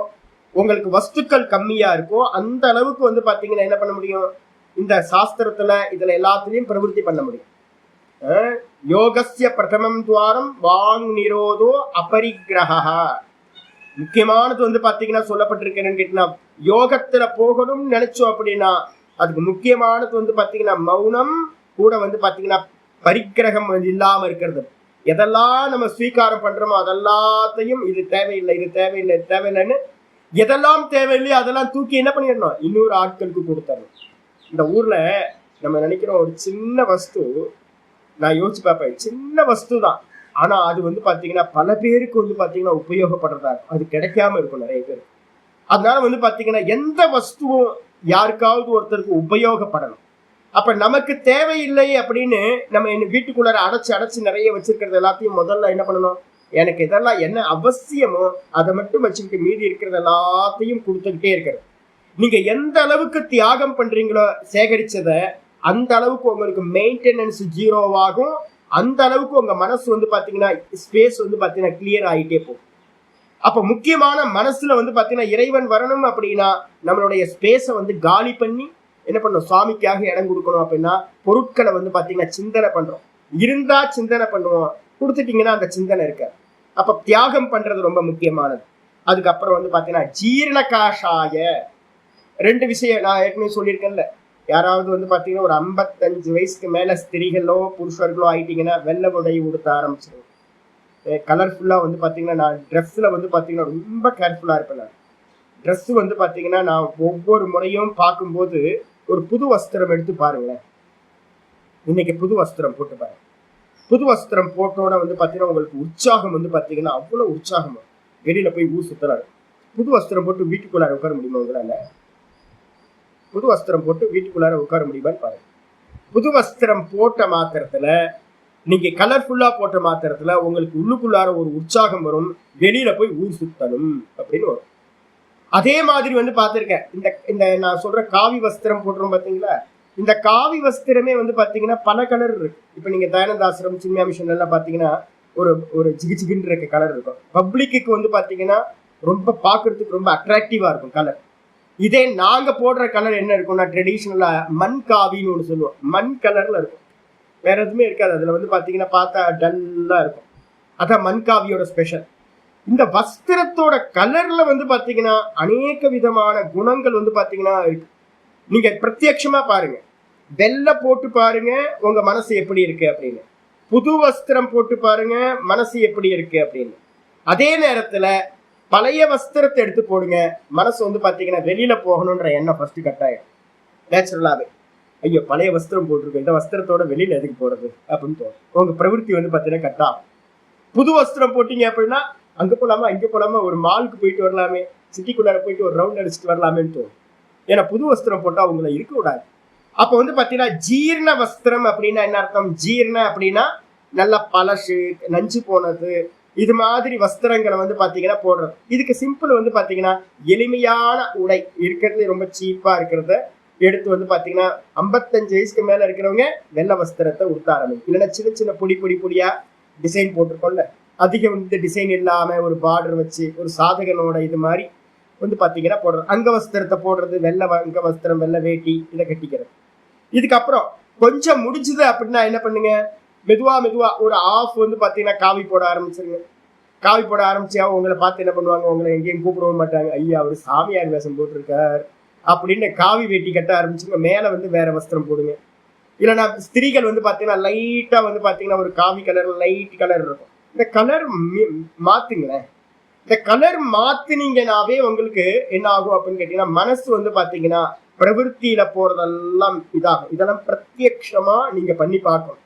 உங்களுக்கு வஸ்துக்கள் கம்மியா இருக்கும். அந்த அளவுக்கு வந்து பாத்தீங்கன்னா என்ன பண்ண முடியும், இந்த சாஸ்திரத்துல இதுல எல்லாத்துலயும் பிரவருத்தி பண்ண முடியும். யோகஸ்ய பிரதமம் துவாரம் வாங் நிரோதோ அபரிகிரஹா. முக்கியமானது வந்து பாத்தீங்கன்னா சொல்லப்பட்டிருக்கேன்னு கேட்டீங்கன்னா, யோகத்துல போகணும்னு நினைச்சோம் அப்படின்னா அதுக்கு முக்கியமானது வந்து பாத்தீங்கன்னா மௌனம் கூட வந்து பாத்தீங்கன்னா பரிகிரகம் இல்லாம இருக்கிறது. எதெல்லாம் நம்ம ஸ்வீகாரம் பண்றோமோ அதெல்லாத்தையும் இது தேவையில்லைன்னு எதெல்லாம் தேவையில்லையோ அதெல்லாம் தூக்கி என்ன பண்ணிடணும், இன்னொரு ஆட்களுக்கு கொடுத்தரணும். இந்த ஊர்ல நம்ம நினைக்கிறோம் ஒரு சின்ன வஸ்து, நான் யோசிச்சு பார்ப்பேன், சின்ன வஸ்து தான், ஆனா அது வந்து பாத்தீங்கன்னா பல பேருக்கு வந்து பாத்தீங்கன்னா உபயோகப்படுறதா அது கிடைக்காம இருக்கும் நிறைய பேர். அதனால வந்து பாத்தீங்கன்னா எந்த வஸ்துவும் யாருக்காவது ஒருத்தருக்கு உபயோகப்படணும். அப்ப நமக்கு தேவையில்லை அப்படின்னு நம்ம வீட்டுக்குள்ளார அடைச்சு நிறைய வச்சிருக்கிறது எல்லாத்தையும் முதல்ல என்ன பண்ணணும், எனக்கு இதெல்லாம் என்ன அவசியமோ அதை மட்டும் வச்சுக்கிட்டு மீதி இருக்கிறது எல்லாத்தையும் கொடுத்துக்கிட்டே இருக்கிறது. நீங்க எந்த அளவுக்கு தியாகம் பண்றீங்களோ சேகரிச்சத அந்த அளவுக்கு உங்களுக்கு மெயின்டெனன்ஸ் ஜீரோவாகும். அந்த அளவுக்கு உங்க மனசு வந்து பாத்தீங்கன்னா ஸ்பேஸ் வந்து பாத்தீங்கன்னா கிளியர் ஆகிட்டே போகும். அப்ப முக்கியமான மனசுல வந்து பாத்தீங்கன்னா இறைவன் வரணும் அப்படின்னா நம்மளுடைய ஸ்பேஸை வந்து காலி பண்ணி என்ன பண்ணணும், சுவாமிக்காக இடம் கொடுக்கணும். அப்படின்னா பொருட்களை வந்து பாத்தீங்கன்னா சிந்தனை பண்றோம், இருந்தா சிந்தனை பண்ணுவோம், கொடுத்துட்டீங்கன்னா அந்த சிந்தனை இருக்காது. அப்ப தியாகம் பண்றது ரொம்ப முக்கியமானது. அதுக்கப்புறம் வந்து பாத்தீங்கன்னா ஜீரண காஷாய 2 விஷயம் நான் ஏற்கனவே சொல்லியிருக்கேன்ல. யாராவது வந்து பாத்தீங்கன்னா ஒரு 55 வயசுக்கு மேல ஸ்திரீகளோ புருஷர்களோ ஆயிட்டீங்கன்னா வெள்ளை உடை உடுத்த ஆரம்பிச்சிருவோம். கலர்ஃபுல்லா வந்து பாத்தீங்கன்னா நான் ட்ரெஸ்ல வந்து பாத்தீங்கன்னா ரொம்ப கேர்ஃபுல்லா இருப்பேன். நான் ட்ரெஸ் வந்து பாத்தீங்கன்னா நான் ஒவ்வொரு முறையும் பார்க்கும்போது ஒரு புது வஸ்திரம் எடுத்து பாருங்களேன். இன்னைக்கு புது வஸ்திரம் போட்டு பாருங்க. புது வஸ்திரம் போட்டோட வந்து பாத்தீங்கன்னா உங்களுக்கு உற்சாகம் வந்து பாத்தீங்கன்னா அவ்வளவு உற்சாகம். வெளியில போய் ஊர் சுத்தறாரு. புது வஸ்திரம் போட்டு வீட்டுக்குள்ளார உட்கார முடியுமா உங்களால? புது வஸ்திரம் போட்டு வீட்டுக்குள்ளார உட்கார முடியுமான்னு பாருங்க. புது வஸ்திரம் போட்ட மாத்திரத்துல, நீங்க கலர்ஃபுல்லா போட்ட மாத்திரத்துல உங்களுக்கு உள்ளுக்குள்ளார ஒரு உற்சாகம் வரும். வெளியில போய் ஊர் சுத்தணும் அப்படின்னு வரும். அதே மாதிரி வந்து பார்த்திருக்கேன், இந்த நான் சொல்ற காவி வஸ்திரம் போட்டுரும் பாத்தீங்களா, இந்த காவி வஸ்திரமே வந்து பாத்தீங்கன்னா பல கலர் இருக்கு. இப்ப நீங்க தயானந்தாசிரம் சின்மியா மிஷன் எல்லாம் பாத்தீங்கன்னா ஒரு ஜிகின்னு இருக்க கலர் இருக்கும். பப்ளிக்கு வந்து பாத்தீங்கன்னா ரொம்ப பாக்குறதுக்கு ரொம்ப அட்ராக்டிவா இருக்கும் கலர். இதே நாங்க போடுற கலர் என்ன இருக்கும்னா ட்ரெடிஷனலா மண் காவின்னு ஒண்ணு சொல்லுவோம், மண் கலர்ல இருக்கும். வேற எதுவுமே இருக்காது. அதுல வந்து பாத்தீங்கன்னா பார்த்தா டல்லா இருக்கும். அதான் மண்காவியோட ஸ்பெஷல். இந்த வஸ்திரத்தோட கலர்ல வந்து பாத்தீங்கன்னா அநேக விதமான குணங்கள் வந்து பாத்தீங்கன்னா இருக்கு. நீங்க பிரத்யட்சமா பாருங்க, வெள்ளை போட்டு பாருங்க உங்க மனசு எப்படி இருக்கு அப்படின்னு, புது வஸ்திரம் போட்டு பாருங்க மனசு எப்படி இருக்கு அப்படின்னு. அதே நேரத்துல பழைய வஸ்திரத்தை எடுத்து போடுங்க, மனசு வந்து பாத்தீங்கன்னா வெளியில போகணுன்ற எண்ணம் ஃபர்ஸ்ட் கட்டாயம் நேச்சுரலாவே. ஐயோ பழைய வஸ்திரம் போட்டிருக்கோம், இந்த வஸ்திரத்தோட வெளியில எதுக்கு போறது அப்படின்னு தோணும். உங்க பிரவருத்தி வந்து பாத்தீங்கன்னா கட்டாகும். புது வஸ்திரம் போட்டீங்க அப்படின்னா அங்க போலாமா இங்க போலாமா, ஒரு மாலுக்கு போயிட்டு வரலாமே, சிட்டிக்குள்ளார போயிட்டு ஒரு ரவுண்ட் அடிச்சுட்டு வரலாமேன்னு தோணும். ஏன்னா புது வஸ்திரம் போட்டா உங்களை இருக்க விடாது. அப்ப வந்து பாத்தீங்கன்னா ஜீர்ண வஸ்திரம் அப்படின்னா என்ன அர்த்தம்? ஜீர்ண அப்படின்னா நல்ல பழசு, நஞ்சு போனது, இது மாதிரி வஸ்திரங்களை வந்து பாத்தீங்கன்னா போடுறது. இதுக்கு சிம்பிள் வந்து பாத்தீங்கன்னா எளிமையான உடை இருக்கிறது, ரொம்ப சீப்பா இருக்கிறத எடுத்து வந்து பாத்தீங்கன்னா 55 வயசுக்கு மேல இருக்கிறவங்க வெள்ளை வஸ்திரத்தை உடுத்த ஆரம்பிக்கும். இல்லைன்னா சின்ன சின்ன பொடியா டிசைன் போட்டிருக்கோம்ல, அதிகம் வந்து டிசைன் இல்லாம ஒரு பார்டர் வச்சு ஒரு சாதகனோட இது மாதிரி வந்து பாத்தீங்கன்னா போடுறது. அங்க வஸ்திரத்தை போடுறது, வெள்ளை அங்க வஸ்திரம், வெள்ளை வேட்டி, இதை கட்டிக்கிறது. இதுக்கப்புறம் கொஞ்சம் முடிஞ்சுது அப்படின்னா என்ன பண்ணுங்க, மெதுவா ஒரு ஆஃப் வந்து பாத்தீங்கன்னா காவி போட ஆரம்பிச்சிருங்க. காவி போட ஆரம்பிச்சா உங்களை பார்த்து என்ன பண்ணுவாங்க, உங்களை எங்கேயும் கூப்பிடவும் மாட்டாங்க. ஐயா அவரு சாமியார் வேஷம் போட்டிருக்கார் அப்படின்னு காவி வேட்டி கட்ட ஆரம்பிச்சுங்க. மேல வந்து வேற வஸ்திரம் போடுங்க. இல்லைன்னா ஸ்திரீகள் வந்து பாத்தீங்கன்னா லைட்டா வந்து பாத்தீங்கன்னா ஒரு காவி கலர், லைட் கலர் இருக்கும். இந்த கலர் மாத்துங்களேன். இந்த கலர் மாத்தினீங்கன்னாவே உங்களுக்கு என்ன ஆகும் அப்படின்னு கேட்டீங்கன்னா, மனசு வந்து பாத்தீங்கன்னா பிரவருத்தியில போறதெல்லாம் இதாகும். இதெல்லாம் பிரத்யக்ஷமா நீங்க பண்ணி பார்க்கணும்.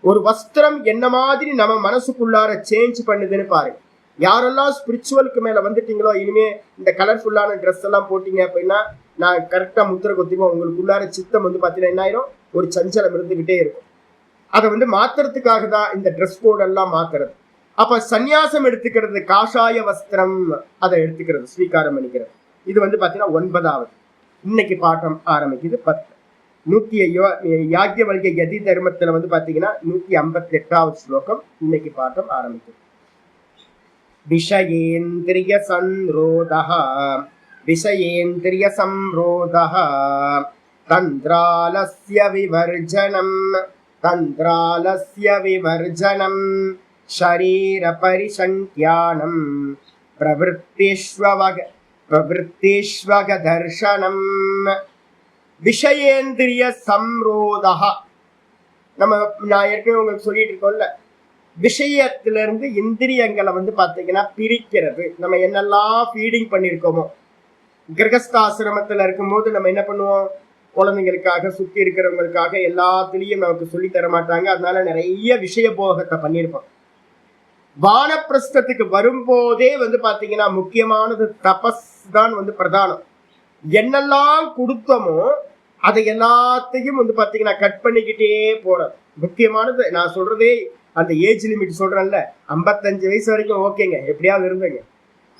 ஒரு வஸ்திரம் என்ன மாதிரி நம்ம மனசுக்குள்ளார சேஞ்ச் பண்ணுதுன்னு பாருங்க. யாரெல்லாம் ஸ்பிரிச்சுவலுக்கு மேல வந்துட்டீங்களோ, இனிமே இந்த கலர்ஃபுல்லான ட்ரெஸ் எல்லாம் போட்டீங்க அப்படின்னா நான் கரெக்டா முத்திரை கொத்திப்போம். உங்களுக்குள்ளார சித்தம் வந்து பாத்தீங்கன்னா என்ன ஆயிரும், ஒரு சஞ்சலம் இருந்துகிட்டே இருக்கும். அதை வந்து மாத்துறதுக்காக தான் இந்த ட்ரெஸ் கோட் எல்லாம் மாத்துறது. அப்ப சந்நியாசம் எடுத்துக்கிறது, காஷாய வஸ்திரம் அதை எடுத்துக்கிறது, ஸ்வீகாரம் பண்ணிக்கிறது. இது வந்து பாத்தீங்கன்னா 9வது. இன்னைக்கு பாட்டம் ஆரம்பிக்குது 10. 100 யாக்ஞவல்க்ய யதி தர்மத்துல வந்து பாத்தீங்கன்னா 158வது ஸ்லோகம் இன்னைக்கு பாட்டம் ஆரம்பிக்குது. விஷயேந்திரிய சம்ரோதஹ விஷயேந்திரிய சம்ரோதஹ தந்திராலஸ்ய விவர்ஜனம் தந்திராலஸ்ய விவர்ஜனம் ஷரீர பரிசங்கியானம் பிரவருத்தீஸ்வக தர்ஷனம். விஷயேந்திரிய சம்ரோதஹ, நான் ஏற்கனவே உங்களுக்கு சொல்லிட்டு இருக்கோம்ல, விஷயத்திலிருந்து இந்திரியங்களை வந்து பாத்தீங்கன்னா பிரிக்கிறது. நம்ம என்னெல்லாம் ஃபீடிங் பண்ணிருக்கோமோ, கிரகஸ்தாசிரமத்துல இருக்கும் போது நம்ம என்ன பண்ணுவோம், குழந்தைங்களுக்காக சுத்தி இருக்கிறவங்களுக்காக எல்லாத்துலயும் நமக்கு சொல்லி தர மாட்டாங்க. அதனால நிறைய விஷய போகத்தை பண்ணியிருப்போம். வானப்பிரஸ்தத்துக்கு வரும்போதே வந்து பாத்தீங்கன்னா முக்கியமானது தபஸ் தான் வந்து பிரதானம். என்னெல்லாம் கொடுத்தோமோ அதை எல்லாத்தையும் வந்து பாத்தீங்கன்னா கட் பண்ணிக்கிட்டே போறது முக்கியமானது. நான் சொல்றதே அந்த ஏஜ் லிமிட் சொல்றேன்ல, 55 வயசு வரைக்கும் ஓகேங்க, எப்படியாவது இருந்தேங்க.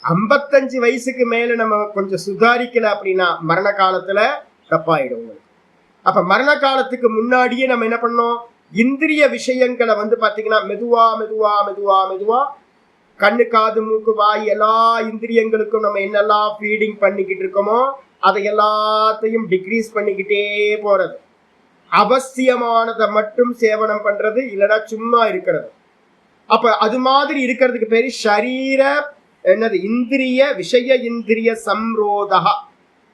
55 வயசுக்கு மேல நம்ம கொஞ்சம் சுதாரிக்கல அப்படின்னா மரண காலத்துல தப்பாயிடும். அப்ப மரண காலத்துக்கு முன்னாடியே நம்ம என்ன பண்ணோம், இந்திரிய விஷயங்களை வந்து பாத்தீங்கன்னா மெதுவா கண்ணு, காது, மூக்கு, வாய் எல்லா இந்திரியங்களுக்கும் நம்ம என்னெல்லாம் ஃபீடிங் பண்ணிக்கிட்டு இருக்கோமோ அதை எல்லாத்தையும் டிக்ரீஸ் பண்ணிக்கிட்டே போறது. அவசியமானதை மட்டும் சேவனம் பண்றது, இல்லைன்னா சும்மா இருக்கிறது. அப்ப அது மாதிரி இருக்கிறதுக்கு பேரு ஷரீர என்னது, இந்திரிய விஷய இந்திரிய சம்ரோதா.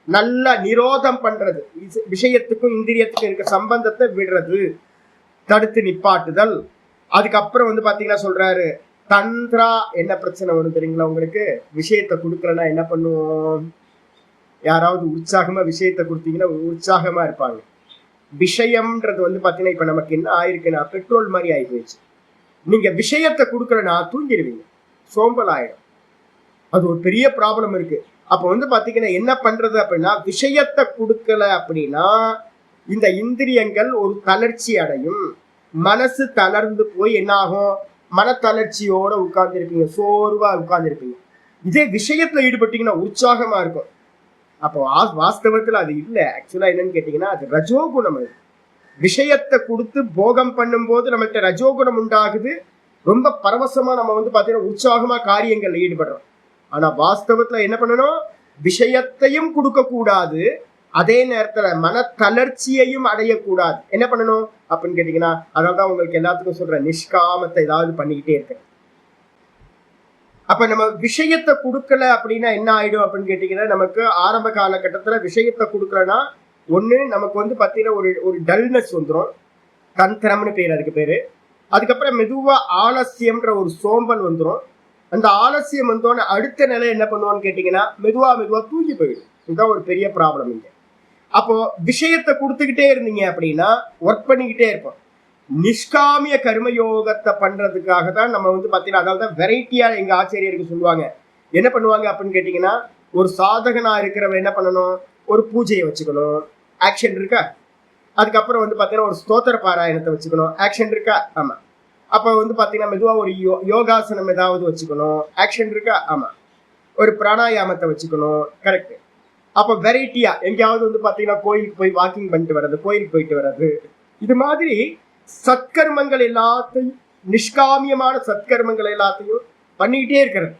நல்ல நிரோதம் பண்றது, விஷயத்துக்கும் இந்திரியத்துக்கும் இருக்க சம்பந்தத்தை விடுறது, தடுத்து நிப்பாட்டுதல். அதுக்கப்புறம் வந்து பாத்தீங்கன்னா சொல்றாரு தந்திரா. என்ன பிரச்சனை வரும் தெரியுங்களா உங்களுக்கு, விஷயத்தை கொடுக்கலன்னா என்ன பண்ணுவோம், யாராவது உற்சாகமா விஷயத்தை கொடுத்தீங்கன்னா உற்சாகமா இருப்பாங்க. விஷயம்ன்றது வந்து பாத்தீங்கன்னா இப்ப நமக்கு என்ன ஆயிருக்குன்னா பெட்ரோல் மாதிரி ஆகி போயிடுச்சு. நீங்க விஷயத்தை கொடுக்கலன்னா தூங்கிடுவீங்க, சோம்பல் ஆயிடும். அது ஒரு பெரிய ப்ராப்ளம் இருக்கு. அப்ப வந்து பாத்தீங்கன்னா என்ன பண்றது அப்படின்னா, விஷயத்தை கொடுக்கல அப்படின்னா இந்த இந்திரியங்கள் ஒரு தளர்ச்சி அடையும், மனசு தளர்ந்து போய் என்ன ஆகும், மனத்தளர்ச்சியோட உட்கார்ந்து இருப்பீங்க, சோர்வா உட்கார்ந்து இருப்பீங்க. இதே விஷயத்துல ஈடுபட்டீங்கன்னா உற்சாகமா இருக்கும். அப்போ வாஸ்தவத்துல அது இல்லை. ஆக்சுவலா என்னன்னு கேட்டீங்கன்னா அது ரஜோகுணம். அது விஷயத்தை கொடுத்து போகம் பண்ணும் போது நம்மகிட்ட ரஜோகுணம் உண்டாகுது. ரொம்ப பரவசமா நம்ம வந்து பாத்தீங்கன்னா உற்சாகமா காரியங்கள்ல ஈடுபடுறோம். ஆனா வாஸ்தவத்துல என்ன பண்ணணும், விஷயத்தையும் கொடுக்க கூடாது, அதே நேரத்துல மன தளர்ச்சியையும் அடையக்கூடாது. என்ன பண்ணணும் அப்படின்னு கேட்டீங்கன்னா, அதான் உங்களுக்கு எல்லாத்துக்கும் சொல்றேன், நிஷ்காமத்தை ஏதாவது பண்ணிக்கிட்டே இருக்க. அப்ப நம்ம விஷயத்தை கொடுக்கல அப்படின்னா என்ன ஆயிடும் அப்படின்னு கேட்டீங்கன்னா, நமக்கு ஆரம்ப காலகட்டத்துல விஷயத்தை கொடுக்கலன்னா ஒண்ணு நமக்கு வந்து பாத்தீங்கன்னா ஒரு டல்னஸ் வந்துடும், தந்திரம்னு பேர் அதுக்கு பேரு. அதுக்கப்புறம் மெதுவா ஆலசியம்ன்ற ஒரு சோம்பல் வந்துடும். அந்த ஆலசியம் வந்தோன்னு அடுத்த நிலை என்ன பண்ணுவான்னு கேட்டீங்கன்னா, மெதுவா தூக்கி போயிடும். இதுதான் ஒரு பெரிய ப்ராப்ளம் இங்க. அப்போ விஷயத்தை கொடுத்துக்கிட்டே இருந்தீங்க அப்படின்னா ஒர்க் பண்ணிக்கிட்டே இருப்போம். நிஷ்காமிய கர்மயோகத்தை பண்றதுக்காக தான் நம்ம வந்து பாத்தீங்கன்னா, அதாவது வெரைட்டியா எங்க ஆச்சரியருக்கு சொல்லுவாங்க. என்ன பண்ணுவாங்க அப்படின்னு கேட்டீங்கன்னா, ஒரு சாதகனா இருக்கிறவன் என்ன பண்ணணும், ஒரு பூஜையை வச்சுக்கணும், ஆக்ஷன் இருக்கா. அதுக்கப்புறம் வந்து பாத்தீங்கன்னா ஒரு ஸ்தோத்திர பாராயணத்தை வச்சுக்கணும், ஆக்ஷன் இருக்கா. ஆமா. அப்ப வந்து பாத்தீங்கன்னா மெதுவா ஒரு யோகாசனம் ஏதாவது வச்சுக்கணும், ஆக்ஷன் இருக்கா. ஆமா. ஒரு பிராணாயாமத்தை வச்சுக்கணும், கரெக்ட். அப்ப வெரைட்டியா எங்கேயாவது வந்து பாத்தீங்கன்னா கோயிலுக்கு போய் வாக்கிங் பண்ணிட்டு வர்றது, கோயிலுக்கு போயிட்டு வர்றது, இது மாதிரி சத்கர்மங்கள் எல்லாத்தையும், நிஷ்காமியமான சத்கர்மங்கள் எல்லாத்தையும் பண்ணிக்கிட்டே இருக்கிறது.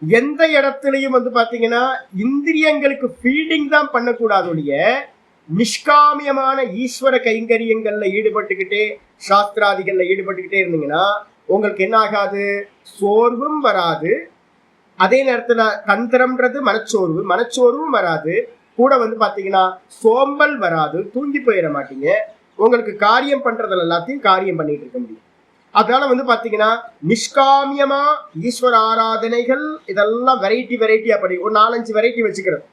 எந்த இடத்துலையும் வந்து பாத்தீங்கன்னா இந்திரியங்களுக்கு ஃபீடிங் தான் பண்ணக்கூடாது ஒழிய, நிஷ்காமியமான ஈஸ்வர கைங்கரியங்கள்ல ஈடுபட்டுக்கிட்டே, சாஸ்திராதிகள்ல ஈடுபட்டுக்கிட்டே இருந்தீங்கன்னா உங்களுக்கு என்ன ஆகாது, சோர்வும் வராது. அதே நேரத்துல தந்திரம்ன்றது மனச்சோர்வும் வராது. கூட வந்து பாத்தீங்கன்னா சோம்பல் வராது, தூங்கி போயிட மாட்டீங்க. உங்களுக்கு காரியம் பண்றதுல எல்லாத்தையும் காரியம் பண்ணிட்டு இருக்க முடியும். அதனால வந்து பாத்தீங்கன்னா நிஷ்காமியமா ஈஸ்வர ஆராதனைகள் இதெல்லாம் வெரைட்டியா பண்ணி ஒரு 4-5 வெரைட்டி வச்சுக்கிறது.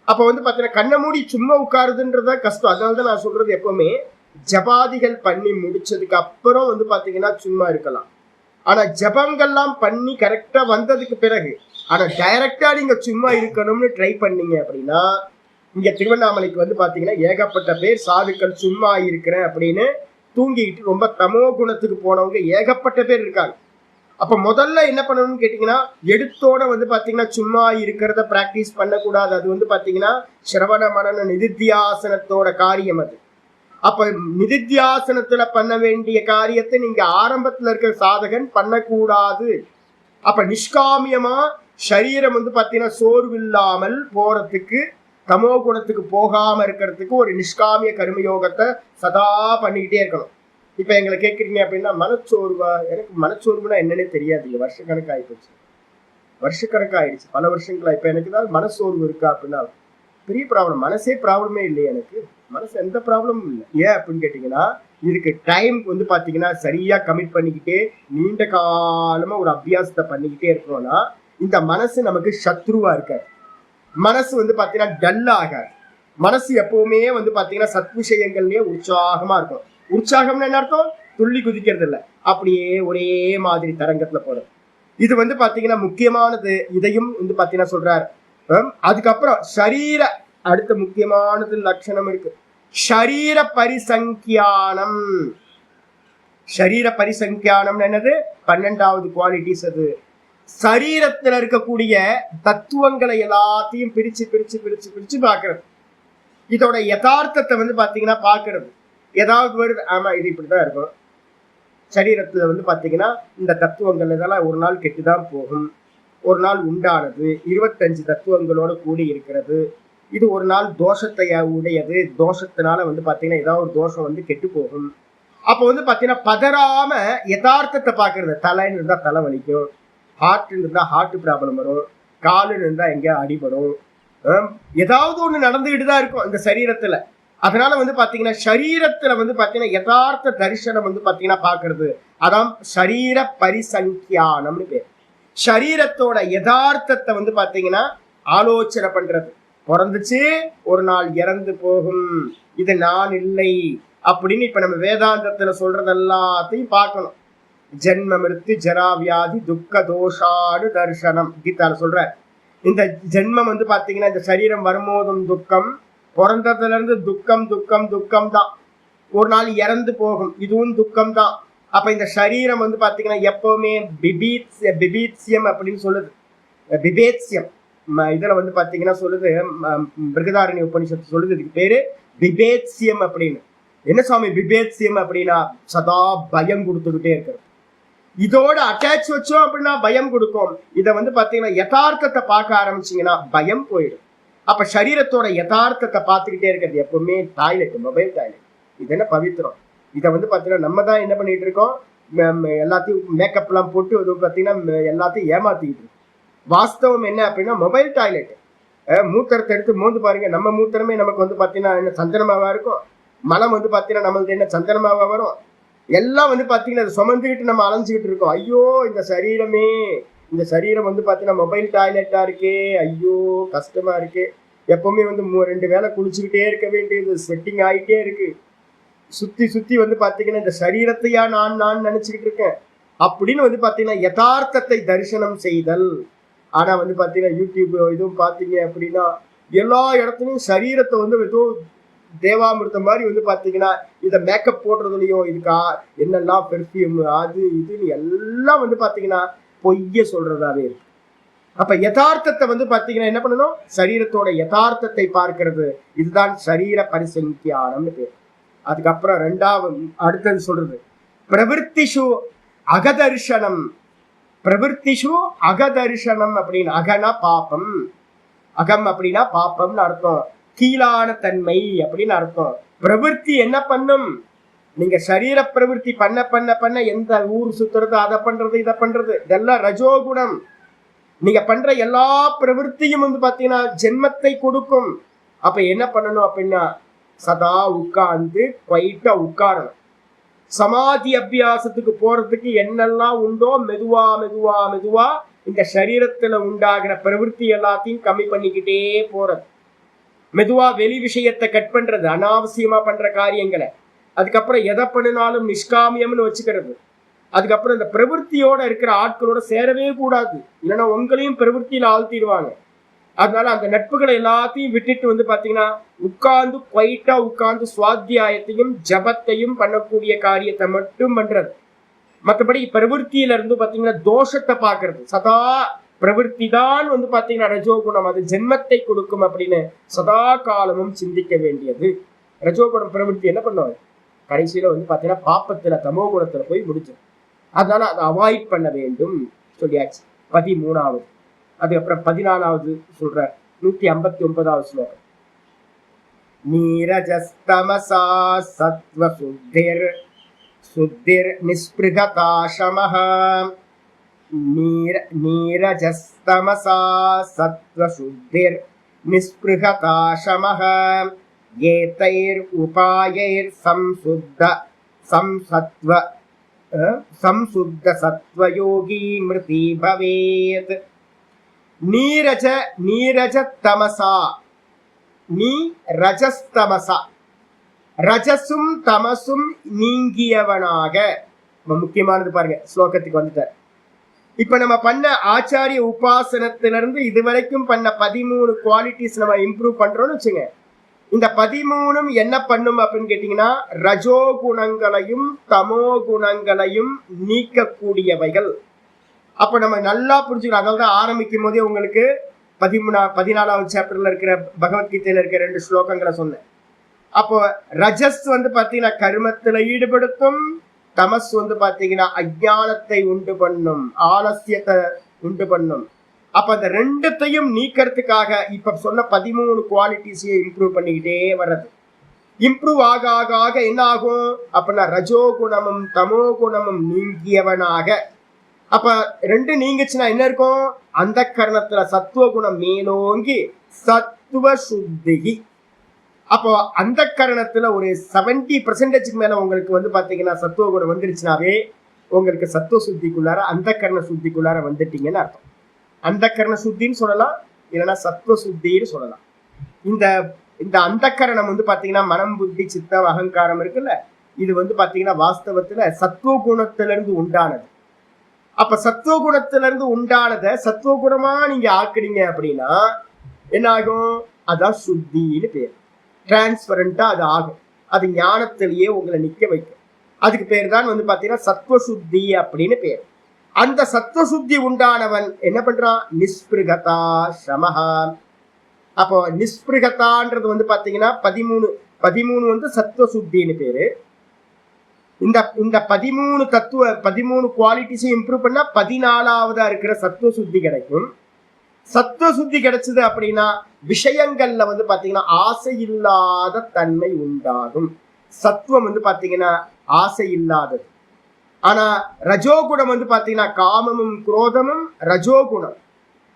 அப்ப வந்து பாத்தீங்கன்னா கண்ணை மூடி சும்மா உட்காருதுன்றத கஷ்டம். அதனாலதான் நான் சொல்றது, எப்பவுமே ஜபாதிகள் பண்ணி முடிச்சதுக்கு அப்புறம் வந்து பாத்தீங்கன்னா சும்மா இருக்கலாம். ஆனா ஜபங்கள்லாம் பண்ணி கரெக்டா வந்ததுக்கு பிறகு, ஆனா டைரக்டா நீங்க சும்மா இருக்கணும்னு ட்ரை பண்ணீங்க அப்படின்னா, இங்க திருவண்ணாமலைக்கு வந்து பாத்தீங்கன்னா ஏகப்பட்ட பேர் சாதுக்கள் சும்மா இருக்கிறேன் அப்படின்னு தூங்கிட்டு ரொம்ப தமோ குணத்துக்கு போனவங்க ஏகப்பட்ட பேர் இருக்காங்க. அப்ப முதல்ல என்ன பண்ணணும்னு கேட்டீங்கன்னா, எடுத்தோட வந்து பாத்தீங்கன்னா சும்மா இருக்கிறத பிராக்டிஸ் பண்ணக்கூடாது. அது வந்து பாத்தீங்கன்னா சிரவண மனன நிதித்தியாசனத்தோட காரியம் அது. அப்ப நிதித்தியாசனத்துல பண்ண வேண்டிய காரியத்தை நீங்க ஆரம்பத்துல இருக்கிற சாதகன் பண்ணக்கூடாது. அப்ப நிஷ்காமியமா சரீரம் வந்து பாத்தீங்கன்னா சோர்வில்லாமல் போறதுக்கு, தமோ குணத்துக்கு போகாம இருக்கிறதுக்கு ஒரு நிஷ்காமிய கர்மயோகத்தை சதா பண்ணிக்கிட்டே இருக்கணும். இப்ப எங்களை கேட்குறீங்க அப்படின்னா, மனச்சோர்வா, எனக்கு மனச்சோர்வுனா என்னன்னே தெரியாது. வருஷக்கணக்காயிடுச்சு, பல வருஷங்களா. இப்ப எனக்கு தான் மனசோர்வு இருக்கா அப்படின்னா பெரிய ப்ராப்ளம். மனசே ப்ராப்ளமே இல்லையே எனக்கு, மனசு எந்த ப்ராப்ளமும் இல்லை. ஏன் அப்படின்னு கேட்டீங்கன்னா, இதுக்கு டைம் வந்து பாத்தீங்கன்னா சரியா கமிட் பண்ணிக்கிட்டே நீண்ட காலமா ஒரு அபியாசத்தை பண்ணிக்கிட்டே இருக்கிறோம்னா இந்த மனசு நமக்கு சத்ருவா இருக்காது. மனசு வந்து பாத்தீங்கன்னா டல் ஆகாது. மனசு எப்பவுமே வந்து பாத்தீங்கன்னா சத் விஷயங்கள்லயே உற்சாகமா இருக்கும். உற்சாகம்னு என்ன அர்த்தம், துள்ளி குதிக்கிறது இல்லை, அப்படியே ஒரே மாதிரி தரங்கத்துல போறது. இது வந்து பாத்தீங்கன்னா முக்கியமானது. இதையும் வந்து பாத்தீங்கன்னா சொல்றாரு. அதுக்கப்புறம் சரீர அடுத்த முக்கியமானது லட்சணம் இருக்கு, ஷரீர பரிசங்கியானம். ஷரீர பரிசங்கியானம் என்னது, 12வது குவாலிட்டிஸ். அது சரீரத்துல இருக்கக்கூடிய தத்துவங்களை எல்லாத்தையும் பிரிச்சு பிரிச்சு பிரிச்சு பிரிச்சு பாக்குறது. இதோட யதார்த்தத்தை வந்து பாத்தீங்கன்னா பாக்குறது. ஏதாவது வருது, ஆமா இது இப்படிதான் இருக்கும். சரீரத்துல வந்து பாத்தீங்கன்னா இந்த தத்துவங்கள் இதெல்லாம் ஒரு நாள் கெட்டுதான் போகும், ஒரு நாள் உண்டானது. 25 தத்துவங்களோட கூடி இருக்கிறது. இது ஒரு நாள் தோஷத்தை உடையது. தோஷத்தினால வந்து பாத்தீங்கன்னா ஏதாவது ஒரு தோஷம் வந்து கெட்டு போகும். அப்ப வந்து பாத்தீங்கன்னா பதறாம யதார்த்தத்தை பாக்குறது. தலைன்னு இருந்தா தலை வலிக்கும், ஹார்ட்னு இருந்தா ஹார்ட் ப்ராப்ளம் வரும், காலுன்னு இருந்தா எங்கேயா அடிபடும், ஏதாவது ஒண்ணு நடந்துகிட்டு தான் இருக்கும் இந்த சரீரத்துல. அதனால வந்து பாத்தீங்கன்னா சரீரத்துல வந்து பாத்தீங்கன்னா யதார்த்த தரிசனம் வந்து பாத்தீங்கன்னா பாக்குறது. அதான் சரீர பரிசங்கியானம்னு பேர். சரீரத்தோட யதார்த்தத்தை வந்து பாத்தீங்கன்னா ஆலோசனை பண்றது. பிறந்துச்சு, ஒரு நாள் இறந்து போகும், இது நான் இல்லை அப்படின்னு இப்ப நம்ம வேதாந்தத்துல சொல்றது எல்லாத்தையும் பார்க்கணும். ஜென்ம மிருத்து ஜரா வியாதி துக்க தோஷாடு தர்சனம் கீதால சொல்ற. இந்த ஜென்மம் வந்து பாத்தீங்கன்னா இந்த சரீரம் வரும்போதும் துக்கம், பிறந்ததுல இருந்து துக்கம் துக்கம் துக்கம் தான். ஒரு நாள் இறந்து போகும், இதுவும் துக்கம் தான். அப்ப இந்த சரீரம் வந்து பாத்தீங்கன்னா எப்பவுமே பிபீத்சியம் அப்படின்னு சொல்லுது. பிபேத்சியம் இதுல வந்து பாத்தீங்கன்னா சொல்லுது, பிருகதாரண்ய உபனிஷத்து சொல்லுது, இதுக்கு பேரு பிபேத்சியம் அப்படின்னு. என்ன சுவாமி பிபேத்சியம் அப்படின்னா, சதா பயம் கொடுத்துக்கிட்டே இருக்கிறது. இதோட அட்டாச் வச்சோம் அப்படின்னா பயம் கொடுக்கும். இதை வந்து பாத்தீங்கன்னா யதார்த்தத்தை பார்க்க ஆரம்பிச்சீங்கன்னா பயம் போயிடும். அப்ப சரீரத்தோட யதார்த்தத்தை பார்த்துக்கிட்டே இருக்கிறது எப்பவுமே டாய்லெட், மொபைல் டாய்லெட். இது என்ன பவித்திரம். இதை வந்து பாத்தீங்கன்னா நம்ம தான் என்ன பண்ணிட்டு இருக்கோம், எல்லாத்தையும் மேக்கப் எல்லாம் போட்டு அது பாத்தீங்கன்னா எல்லாத்தையும் ஏமாத்திக்கிட்டு இருக்கோம். வாஸ்தவம் என்ன அப்படின்னா மொபைல் டாய்லெட். மூத்திரத்தை எடுத்து மோந்து பாருங்க, நம்ம மூத்திரமே நமக்கு வந்து பாத்தீங்கன்னா என்ன சந்தனமாவா இருக்கும். மலம் வந்து பாத்தீங்கன்னா நம்மளுக்கு என்ன சந்தனமாவா வரும். எல்லாம் வந்து பாத்தீங்கன்னா அதை சுமந்துக்கிட்டு நம்ம அலைஞ்சுக்கிட்டு இருக்கோம். ஐயோ இந்த சரீரமே, இந்த சரீரம் வந்து பாத்தீங்கன்னா மொபைல் டாய்லெட்டா இருக்கே, ஐயோ கஷ்டமா இருக்கு. எப்பவுமே வந்து 2 வேளை குளிச்சுக்கிட்டே இருக்க வேண்டியது, ஸ்வெட்டிங் ஆகிட்டே இருக்கு. சுத்தி சுத்தி வந்து பாத்தீங்கன்னா இந்த சரீரத்தையா நான் நினைச்சுக்கிட்டு இருக்கேன் அப்படின்னு வந்து பாத்தீங்கன்னா யதார்த்தத்தை தரிசனம் செய்தல். ஆனா வந்து பாத்தீங்கன்னா யூடியூப் இதுவும் பாத்தீங்க அப்படின்னா எல்லா இடத்துலயும் சரீரத்தை வந்து ஏதோ தேவாமிருத்தம் மாதிரி வந்து பாத்தீங்கன்னா இதை மேக்கப் போடுறதுலயும் இதுக்கா என்னெல்லாம் பெர்ஃபியூம் அது இதுன்னு எல்லாம் வந்து பாத்தீங்கன்னா பொய்ய சொல்றதாவே இருக்கு. அப்ப யதார்த்தத்தை வந்து பாத்தீங்கன்னா என்ன பண்ணணும், சரீரத்தோட யதார்த்தத்தை பார்க்கிறது. இதுதான் சரீர பரிசங்கியானம்னு பேர். அதுக்கப்புறம் அடுத்தது சொல்றது பிரவிற்த்திஷு அகதர்ஷனம். பிரவிற்த்திஷு அகதர்ஷனம் அப்படின்னு, அகனா பாப்பம், அகம் அப்படின்னா பாப்பம்னு அர்த்தம், கீழான தன்மை அப்படின்னு அர்த்தம். பிரவிற்த்தி என்ன பண்ணும், நீங்க சரீர பிரவிற்த்தி பண்ண பண்ண பண்ண எந்த ஊர் சுத்துறது, அதை பண்றது இதை பண்றது, இதெல்லாம் ரஜோகுணம். நீங்க பண்ற எல்லா பிரவிற்த்தியும் வந்து பாத்தீங்கன்னா ஜென்மத்தை கொடுக்கும். அப்ப என்ன பண்ணணும் அப்படின்னா சதா உட்கார்ந்து குவைட்டா உட்காரணும். சமாதி அபியாசத்துக்கு போறதுக்கு என்னெல்லாம் உண்டோ மெதுவா மெதுவா மெதுவா இந்த சரீரத்துல உண்டாகிற பிரவிற்த்தி எல்லாத்தையும் கம்மி பண்ணிக்கிட்டே போறது. மெதுவா வெளி விஷயத்தை கட் பண்றது, அனாவசியமா பண்ற காரியங்களை. அதுக்கப்புறம் எதை பண்ணினாலும் நிஷ்காமியம்னு வச்சுக்கிறது. அதுக்கப்புறம் இந்த பிரவிற்த்தியோட இருக்கிற ஆட்களோட சேரவே கூடாது, இல்லைன்னா உங்களையும் பிரவிற்த்தியில ஆழ்த்திடுவாங்க. அதனால அந்த நட்புகளை எல்லாத்தையும் விட்டுட்டு வந்து பாத்தீங்கன்னா உட்கார்ந்து குவைட்டா உட்கார்ந்து சுவாத்தியாயத்தையும் ஜபத்தையும் பண்ணக்கூடிய காரியத்தை மட்டும் பண்றது. மற்றபடி பிரவிற்த்தியில இருந்து பாத்தீங்கன்னா தோஷத்தை பாக்குறது. சதா பிரவிற்த்தி தான் வந்து பாத்தீங்கன்னா ரஜோகுணம், அது ஜென்மத்தை கொடுக்கும் அப்படின்னு சதா காலமும் சிந்திக்க வேண்டியது. ரஜோகுணம் பிரவிற்த்தி என்ன பண்ணுவாங்க, கடைசியில வந்து பாத்தீங்கன்னா பாப்பத்துல தமோ குணத்துல போய் முடிச்சிடும். அதனால அதை அவாய்ட் பண்ண வேண்டும் சொல்லியாச்சு. 13வது. அதுக்கப்புறம் 14வது சொல்ற 159வது ஸ்லோகம். நீரஜஸ்தமசா சத்வ சுத்திர் நிஸ்பிருகதாசமஹ. நீரஜஸ்தமசா சத்வ சுத்திர் நிஸ்பிருகதாசமஹ. ஏதைர் உபாயைர் சம்சுத்த சத்வயோகி மிருதி பவேத். நீரஜ தமசா, நீ ரஜஸ்தமசா, ரஜசும் தமசும் நீங்கியவனாக. முக்கியமானது பாருங்க, ஸ்லோகத்துக்கு வந்துட்டார். இப்ப நம்ம பண்ண ஆச்சாரிய உபாசனத்திலிருந்து இதுவரைக்கும் பண்ண 13 குவாலிட்டிஸ் நம்ம இம்ப்ரூவ் பண்றோம்னு வச்சுங்க. இந்த 13ம் என்ன பண்ணும் அப்படின்னு கேட்டீங்கன்னா ரஜோ குணங்களையும் தமோ குணங்களையும் நீக்கக்கூடியவைகள். அப்ப நம்ம நல்லா புரிஞ்சுக்கலாம். அதனால்தான் ஆரம்பிக்கும் போதே உங்களுக்கு 14வது சாப்டர்ல இருக்கிற பகவத்கீதையில இருக்கிற 2 ஸ்லோகங்களை சொன்னேன். அப்போ ரஜஸ் வந்து பாத்தீங்கன்னா கர்மத்துல ஈடுபடுத்தும், தமஸ் வந்து பாத்தீங்கன்னா அஜானத்தை உண்டு பண்ணும், ஆலசியத்தை உண்டு பண்ணும். அப்ப அந்த 2த்தையும் நீக்கிறதுக்காக இப்ப சொன்ன 13 குவாலிட்டிஸையும் இம்ப்ரூவ் பண்ணிக்கிட்டே வர்றது. இம்ப்ரூவ் ஆக ஆக ஆக என்ன ஆகும் அப்படின்னா ரஜோ குணமும் தமோ குணமும் நீங்கியவனாக. அப்ப 2 நீங்குச்சுன்னா என்ன இருக்கும், அந்த கரணத்துல சத்துவ குணம் மேலோங்கி சத்துவ சுத்திகி. அப்போ அந்த கரணத்துல ஒரு 70% மேல உங்களுக்கு வந்து பாத்தீங்கன்னா சத்துவ குணம் வந்துருச்சுனாவே உங்களுக்கு சத்துவ சுத்திக்குள்ளார அந்த கரண சுத்திக்குள்ளார வந்துட்டீங்கன்னு அர்த்தம். அந்த கரண சுத்தின்னு சொல்லலாம், இல்லைன்னா சத்துவ சுத்தின்னு சொல்லலாம். இந்த அந்த கரணம் வந்து பாத்தீங்கன்னா மனம் புத்தி சித்தம் அகங்காரம் இருக்குல்ல, இது வந்து பாத்தீங்கன்னா வாஸ்தவத்துல சத்துவ குணத்திலிருந்து உண்டானது. அப்ப சத்துவ குணத்திலிருந்து உண்டானதை சத்துவ குணமா நீங்க ஆக்குறீங்க அப்படின்னா என்ன ஆகும், அதான் சுத்தின்னு பேர். டிரான்ஸ்பரண்டா அது ஆகும், அது ஞானத்திலேயே உங்களை நிக்க வைக்கும். அதுக்கு பேர் தான் வந்து பாத்தீங்கன்னா சத்துவ சுத்தி அப்படின்னு பேர். அந்த சத்துவ சுத்தி உண்டானவன் என்ன பண்றான், நிஸ்பிருகதா சமஹா. அப்போ நிஸ்பிருகதான்றது வந்து பாத்தீங்கன்னா 13 வந்து சத்துவ சுத்தின்னு பேரு. இந்த 13 குவாலிட்டிஸையும் இம்ப்ரூவ் பண்ணா 14வதா இருக்கிற சத்துவ சுத்தி கிடைக்கும். சத்துவ சுத்தி கிடைச்சது அப்படின்னா விஷயங்கள்ல வந்து பாத்தீங்கன்னா ஆசை இல்லாத தன்மை உண்டாகும். சத்துவம் வந்து பாத்தீங்கன்னா ஆசை இல்லாதது. ஆனா ரஜோகுணம் வந்து பாத்தீங்கன்னா காமமும் குரோதமும் ரஜோகுணம்.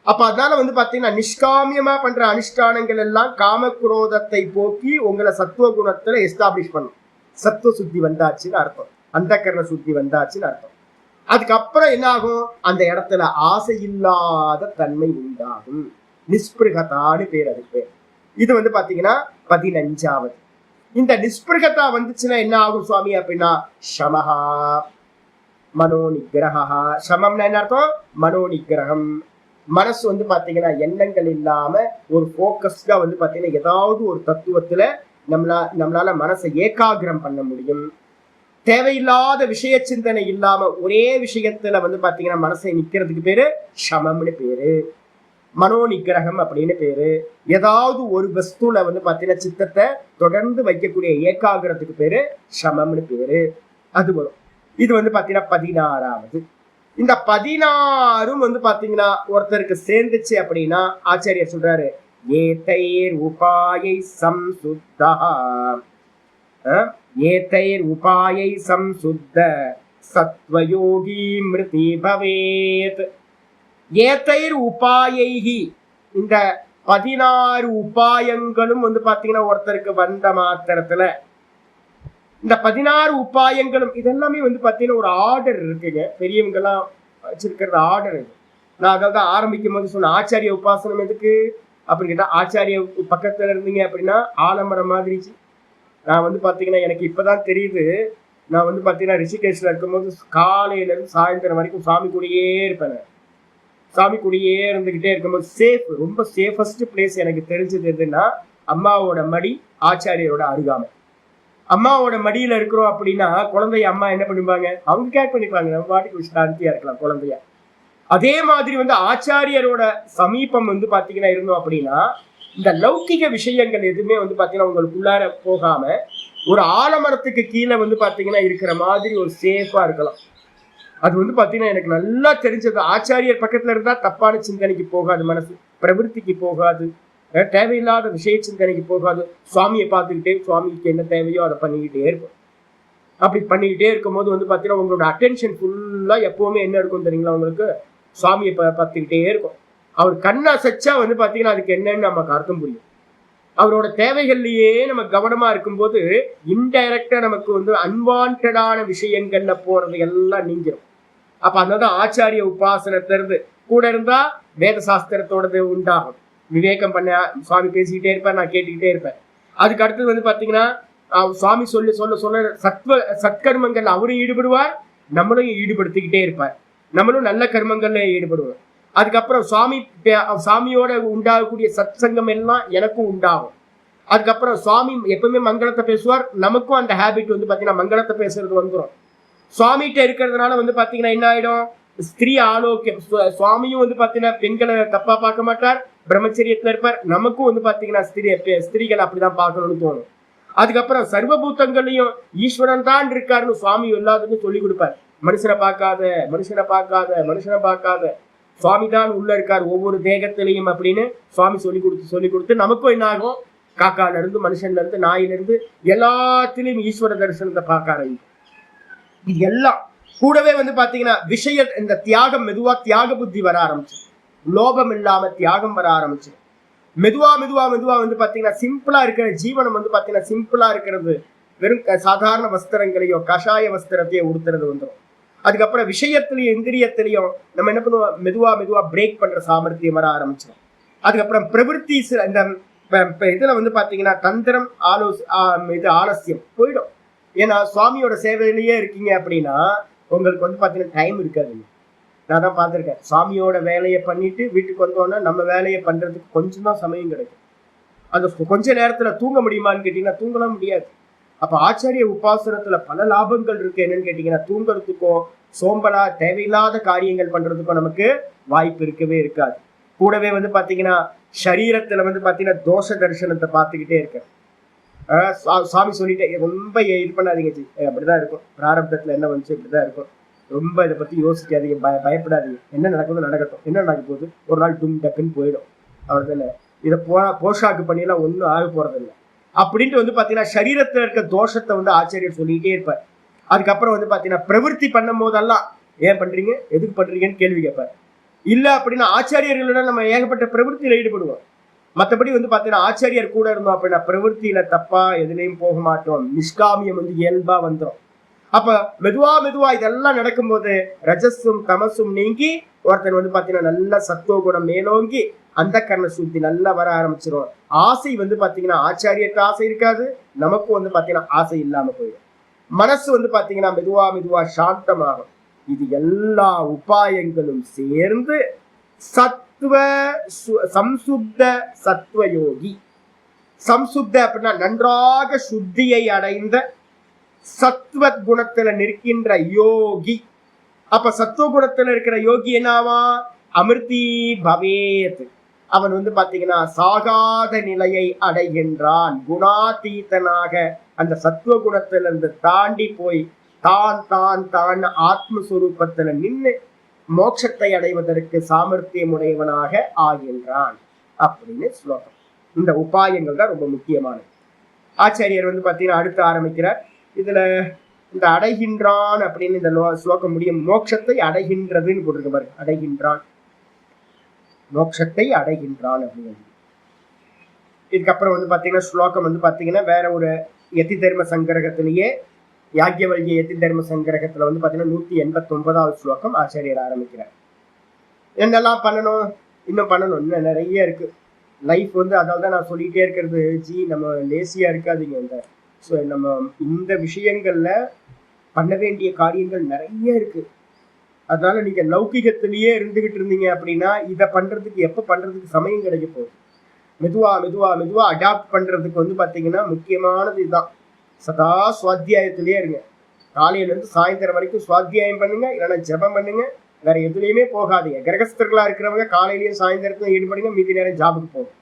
அப்ப அதனால வந்து பாத்தீங்கன்னா நிஷ்காமியமா பண்ற அனுஷ்டானங்கள் எல்லாம் காம குரோதத்தை போக்கி உங்களை சத்துவ குணத்துல எஸ்டாப்ளிஷ் பண்ணும். சத்துவ சுத்தி வந்தாச்சுன்னு அர்த்தம், அந்த கரண சுத்தி வந்தாச்சுன்னு அர்த்தம். அதுக்கப்புறம் என்ன ஆகும், அந்த இடத்துல ஆசை இல்லாத தன்மை உண்டாகும். நிஸ்பிருகதான்னு பேர், அதுக்கு பேர். இது வந்து பாத்தீங்கன்னா 15வது. இந்த நிஸ்பிருகதா வந்துச்சுன்னா என்ன ஆகும் சுவாமி அப்படின்னா சமஹா மனோ நிகிரகா. சமம்னா என்ன அர்த்தம், மனோ நிகிரகம். மனசு வந்து பாத்தீங்கன்னா எண்ணங்கள் இல்லாம ஒரு போக்கஸ்டா வந்து பாத்தீங்கன்னா ஏதாவது ஒரு தத்துவத்துல நம்மளால மனசை ஏகாகிரம் பண்ண முடியும். தேவையில்லாத விஷய சிந்தனை இல்லாம ஒரே விஷயத்துல வந்து பாத்தீங்கன்னா மனசை நிக்கிறதுக்கு பேரு சமம்னு பேரு, மனோ நிகிரகம் அப்படின்னு பேரு. ஏதாவது ஒரு வஸ்துல வந்து பாத்தீங்கன்னா சித்தத்தை தொடர்ந்து வைக்கக்கூடிய ஏகாகிரத்துக்கு பேரு சமம்னு பேரு. அது வரும். இது வந்து பாத்தீங்கன்னா 16வது. இந்த 16ம் வந்து பாத்தீங்கன்னா ஒருத்தருக்கு சேர்ந்துச்சு அப்படின்னா ஆச்சாரியர் சொல்றாரு, ஏதைர் உபாயை சம்சுத்தா, ஏதைர் உபாயை சம்சுத்த சத்வயோகி மிருதி பவேத். ஏதைர் உபாயைஹி, இந்த 16 உபாயங்களும் வந்து பாத்தீங்கன்னா ஒருத்தருக்கு வந்த மாத்திரத்துல இந்த 16 உபாயங்களும் இதெல்லாமே வந்து பாத்தீங்கன்னா ஒரு ஆர்டர் இருக்குங்க. பெரியவங்க எல்லாம் வச்சிருக்கிறது ஆர்டர் இது. நான் அதாவது ஆரம்பிக்கும் போது சொன்ன ஆச்சாரிய உபாசனம் எதுக்கு அப்படின்னு கேட்டா, ஆச்சாரிய பக்கத்துல இருந்தீங்க அப்படின்னா ஆலமரம் மாதிரி. நான் வந்து பாத்தீங்கன்னா எனக்கு இப்பதான் தெரியுது, நான் வந்து பாத்தீங்கன்னா ரிஷிகேஷ்ல இருக்கும்போது காலையில இருந்து சாயந்தரம் வரைக்கும் சாமி கூடயே இருப்பேன். சாமி கூடயே இருந்துகிட்டே இருக்கும்போது சேஃப், ரொம்ப சேஃபஸ்ட் பிளேஸ் எனக்கு தெரிஞ்சது எதுன்னா அம்மாவோட மடி, ஆச்சாரியரோட அருகாமை. அம்மாவோட மடியில இருக்கிறோம் அப்படின்னா குழந்தைய அம்மா என்ன பண்ணுவாங்க, அவங்க கேர் பண்ணிப்பாங்க, நம்ம பாட்டுக்கு சாந்தியா இருக்கலாம் குழந்தைய. அதே மாதிரி வந்து ஆச்சாரியரோட சமீபம் வந்து பாத்தீங்கன்னா இருந்தோம் அப்படின்னா இந்த லௌகிக விஷயங்கள் எதுவுமே வந்து பாத்தீங்கன்னா உங்களுக்குள்ளார போகாம ஒரு ஆலமரத்துக்கு கீழே வந்து பாத்தீங்கன்னா இருக்கிற மாதிரி ஒரு சேஃபா இருக்கலாம். அது வந்து பாத்தீங்கன்னா எனக்கு நல்லா தெரிஞ்சது. ஆச்சாரியர் பக்கத்துல இருந்தா தப்பான சிந்தனைக்கு போகாது, மனசு பிரவருத்திக்கு போகாது, தேவையில்லாத விஷய சிந்தனைக்கு போகாது. சுவாமியை பார்த்துக்கிட்டே சுவாமிக்கு என்ன தேவையோ அதை பண்ணிக்கிட்டே இருக்கும். அப்படி பண்ணிக்கிட்டே இருக்கும் போது வந்து பாத்தீங்கன்னா உங்களோட அட்டென்ஷன் ஃபுல்லா எப்பவுமே என்ன இருக்கும் தெரியுங்களா, உங்களுக்கு சுவாமியை பார்த்துக்கிட்டே இருக்கும். அவர் கண்ணை அசைச்சா வந்து பாத்தீங்கன்னா அதுக்கு என்னன்னு நமக்கு அர்த்தம் புரியும். அவரோட தேவைகள்லயே நம்ம கவனமா இருக்கும்போது இன்டைரக்டா நமக்கு வந்து அன்வான்டான விஷயங்கள்ல போறது எல்லாம் நீங்கிரும். அப்ப அதனால ஆச்சாரிய உபாசனத்திலிருந்து கூட இருந்தா வேத சாஸ்திரத்தோடது உண்டாகும். விவேகம் பண்ண சுவாமி பேசிக்கிட்டே இருப்பேன், நான் கேட்டுக்கிட்டே இருப்பேன். அதுக்கு அடுத்தது வந்து பாத்தீங்கன்னா சுவாமி சொல்ல சத்கர்மங்கள் அவரும் ஈடுபடுவார், நம்மளும் ஈடுபடுத்திக்கிட்டே இருப்பார். நம்மளும் நல்ல கர்மங்கள்ல ஈடுபடுவோம். அதுக்கப்புறம் சுவாமியோட உண்டாகக்கூடிய சத் சங்கம் எல்லாம் எனக்கும் உண்டாகும். அதுக்கப்புறம் சுவாமி எப்பவுமே மங்களத்தை பேசுவார், நமக்கும் அந்த ஹேபிட் வந்து பாத்தீங்கன்னா மங்களத்தை பேசுறது வந்துடும். சுவாமிகிட்ட இருக்கிறதுனால வந்து பாத்தீங்கன்னா என்ன ஆயிடும், ஸ்திரீ ஆலோக்கியம். சுவாமியும் வந்து பாத்தீங்கன்னா பெண்களை தப்பா பார்க்க மாட்டார், பிரம்மச்சரியத்துல இருப்பார். நமக்கும் வந்து பாத்தீங்கன்னா ஸ்திரீகள் அப்படிதான் பார்க்கணும்னு தோணும். அதுக்கப்புறம் சர்வபூத்தங்களையும் ஈஸ்வரன் தான் இருக்காருன்னு சுவாமி எல்லாத்துக்கும் சொல்லி கொடுப்பார். மனுஷனை பார்க்காத, மனுஷனை பார்க்காத, மனுஷனை பார்க்காத, சுவாமி தான் உள்ள இருக்கார் ஒவ்வொரு தேகத்திலையும் அப்படின்னு சுவாமி சொல்லி கொடுத்து நமக்கும் என்ன ஆகும், காக்கால இருந்து மனுஷன்ல இருந்து நாயில இருந்து எல்லாத்திலையும் ஈஸ்வர தரிசனத்தை பார்க்க ஆரம்பிக்கும். இது எல்லாம் கூடவே வந்து பாத்தீங்கன்னா விஷய இந்த தியாகம் மெதுவா தியாக புத்தி வர ஆரம்பிச்சு, லோபம் இல்லாம தியாகம் வர ஆரம்பிச்சு. மெதுவா மெதுவா மெதுவா வந்து பாத்தீங்கன்னா சிம்பிளா இருக்கிற ஜீவனம் வந்து பாத்தீங்கன்னா சிம்பிளா இருக்கிறது, வெறும் சாதாரண வஸ்திரங்களையோ கஷாய வஸ்திரத்தையோ உடுத்துறது வந்துடும். அதுக்கப்புறம் விஷயத்திலையும் இந்திரியத்திலையும் நம்ம என்ன பண்ணுவோம், மெதுவா மெதுவா பிரேக் பண்ற சாமர்த்தியம் வர ஆரம்பிச்சிடும். அதுக்கப்புறம் பிரவருத்தி இந்த இதுல வந்து பாத்தீங்கன்னா தந்திரம் ஆலசியம் போயிடும். ஏன்னா சுவாமியோட சேவையிலேயே இருக்கீங்க அப்படின்னா உங்களுக்கு வந்து பாத்தீங்கன்னா டைம் இருக்காது. நான் தான் பார்த்துருக்கேன், சுவாமியோட வேலையை பண்ணிட்டு வீட்டுக்கு வந்தோன்னா நம்ம வேலையை பண்றதுக்கு கொஞ்சம் தான் சமயம் கிடைக்கும். அந்த கொஞ்ச நேரத்துல தூங்க முடியுமான்னு கேட்டீங்கன்னா தூங்கலாம் முடியாது. அப்ப ஆச்சாரிய உபாசனத்துல பல லாபங்கள் இருக்கு. என்னன்னு கேட்டீங்கன்னா தூங்குறதுக்கும் சோம்பலா தேவையில்லாத காரியங்கள் பண்றதுக்கும் நமக்கு வாய்ப்பு இருக்கவே இருக்காது. கூடவே வந்து பாத்தீங்கன்னா சரீரத்துல வந்து பாத்தீங்கன்னா தோஷ தரிசனத்தை பார்த்துக்கிட்டே இருக்கேன். சுவாமி சொல்லிட்டு ரொம்ப இது பண்ணாதீங்க, அப்படிதான் இருக்கும், பிராரப்தத்துல என்ன வந்துச்சு இப்படிதான் இருக்கும். ரொம்ப இதை பத்தி யோசிக்காதீங்க, பயப்படாதீங்க. என்ன நடக்குது நடக்கட்டும், என்ன நடக்க போகுது, ஒரு நாள் டும் டக்குன்னு போயிடும், அவ்வளவுதானே. இதை போஷாக்கு பண்ணியெல்லாம் ஒன்றும் ஆக போறதில்லை அப்படின்ட்டு வந்து பாத்தீங்கன்னா சரீரத்துல இருக்க தோஷத்தை வந்து ஆச்சாரியர் சொல்லிக்கிட்டே இருப்பார். அதுக்கப்புறம் வந்து பாத்தீங்கன்னா பிரவருத்தி பண்ணும் போதெல்லாம் ஏன் பண்றீங்க, எதுக்கு பண்றீங்கன்னு கேள்வி கேட்பார். இல்ல அப்படின்னா ஆச்சாரியர்களோட நம்ம ஏகப்பட்ட பிரவருத்தியில ஈடுபடுவோம். மற்றபடி வந்து பாத்தீங்கன்னா ஆச்சாரியர் கூட இருந்தோம் அப்படின்னா பிரவருத்தியில தப்பா எதுலையும் போக மாட்டோம், நிஷ்காமியம் வந்து இயல்பா வந்துடும். அப்ப மெதுவா மெதுவா இதெல்லாம் நடக்கும்போது ரஜஸும் தமசும் நீங்கி ஒருத்தன் வந்து பாத்தீங்கன்னா நல்ல சத்துவ குணம் மேலோங்கி அந்த கர்ண சுத்தி நல்லா வர ஆரம்பிச்சிடும். ஆசை வந்து பாத்தீங்கன்னா ஆச்சாரியருக்கு ஆசை இருக்காது, நமக்கும் வந்து பாத்தீங்கன்னா ஆசை இல்லாம போயிடும். மனசு வந்து பாத்தீங்கன்னா மெதுவா மெதுவா சாந்தமாகும். இது எல்லா உபாயங்களும் சேர்ந்து சத்துவ சம்சுத்த சத்துவயோகி. சம்சுத்த அப்படின்னா நன்றாக சுத்தியை அடைந்த சத்துவ குணத்துல நிற்கின்ற யோகி. அப்ப சத்துவ குணத்துல இருக்கிற யோகி என்னவா, அமிர்தி பவேத். அவன் வந்து பாத்தீங்கன்னா சாகாத நிலையை அடைகின்றான். குணாதீதனாக அந்த சத்துவ குணத்திலிருந்து தாண்டி போய் தான் தான் தான் ஆத்மஸ்வரூபத்துல நின்று மோட்சத்தை அடைவதற்கு சாமர்த்தியம் உடையவனாக ஆகின்றான் அப்படின்னு ஸ்லோகம். இந்த உபாயங்கள் தான் ரொம்ப முக்கியமானது. ஆச்சாரியர் வந்து பாத்தீங்கன்னா அடுத்து ஆரம்பிக்கிறார். இதுல இந்த அடைகின்றான் அப்படின்னு இந்த ஸ்லோகம் முடியும். மோட்சத்தை அடைகின்றதுன்னு போட்டிருக்க பாருங்க, அடைகின்றான், மோட்சத்தை அடைகின்றான் அப்படிங்கிறது. இதுக்கப்புறம் வந்து பாத்தீங்கன்னா ஸ்லோகம் வந்து பாத்தீங்கன்னா வேற ஒரு யதி தர்ம சங்கிரகத்திலேயே யாக்ஞவல்கிய யதி தர்ம சங்கிரகத்துல வந்து பாத்தீங்கன்னா 189வது ஸ்லோகம் ஆச்சாரியர் ஆரம்பிக்கிறார். என்னெல்லாம் பண்ணணும், இன்னும் பண்ணணும், இன்னும் நிறைய இருக்கு. லைஃப் வந்து அதாவது தான் நான் சொல்லிட்டே இருக்கிறது, நம்ம லேசியா இருக்காதீங்க. நம்ம இந்த விஷயங்கள்ல பண்ண வேண்டிய காரியங்கள் நிறைய இருக்கு. அதனால நீங்க லௌகிகத்திலேயே இருந்துகிட்டு இருந்தீங்க அப்படின்னா இதை பண்றதுக்கு எப்ப பண்றதுக்கு சமயம் கிடைக்க போகுது. மெதுவா மெதுவா மெதுவா அடாப்ட் பண்றதுக்கு வந்து பாத்தீங்கன்னா முக்கியமானது இதுதான். சதா சுவாத்தியாயத்திலேயே இருங்க. காலையில இருந்து சாயந்தரம் வரைக்கும் சுவாத்தியாயம் பண்ணுங்க, இல்லைன்னா ஜபம் பண்ணுங்க. வேற எதுலையுமே போகாதீங்க. கிரகஸ்தர்களா இருக்கிறவங்க காலையிலயும் சாயந்தரத்தையும் ஈடுபடுங்க, மீதி நேரம் ஜாபுக்கு போகும்.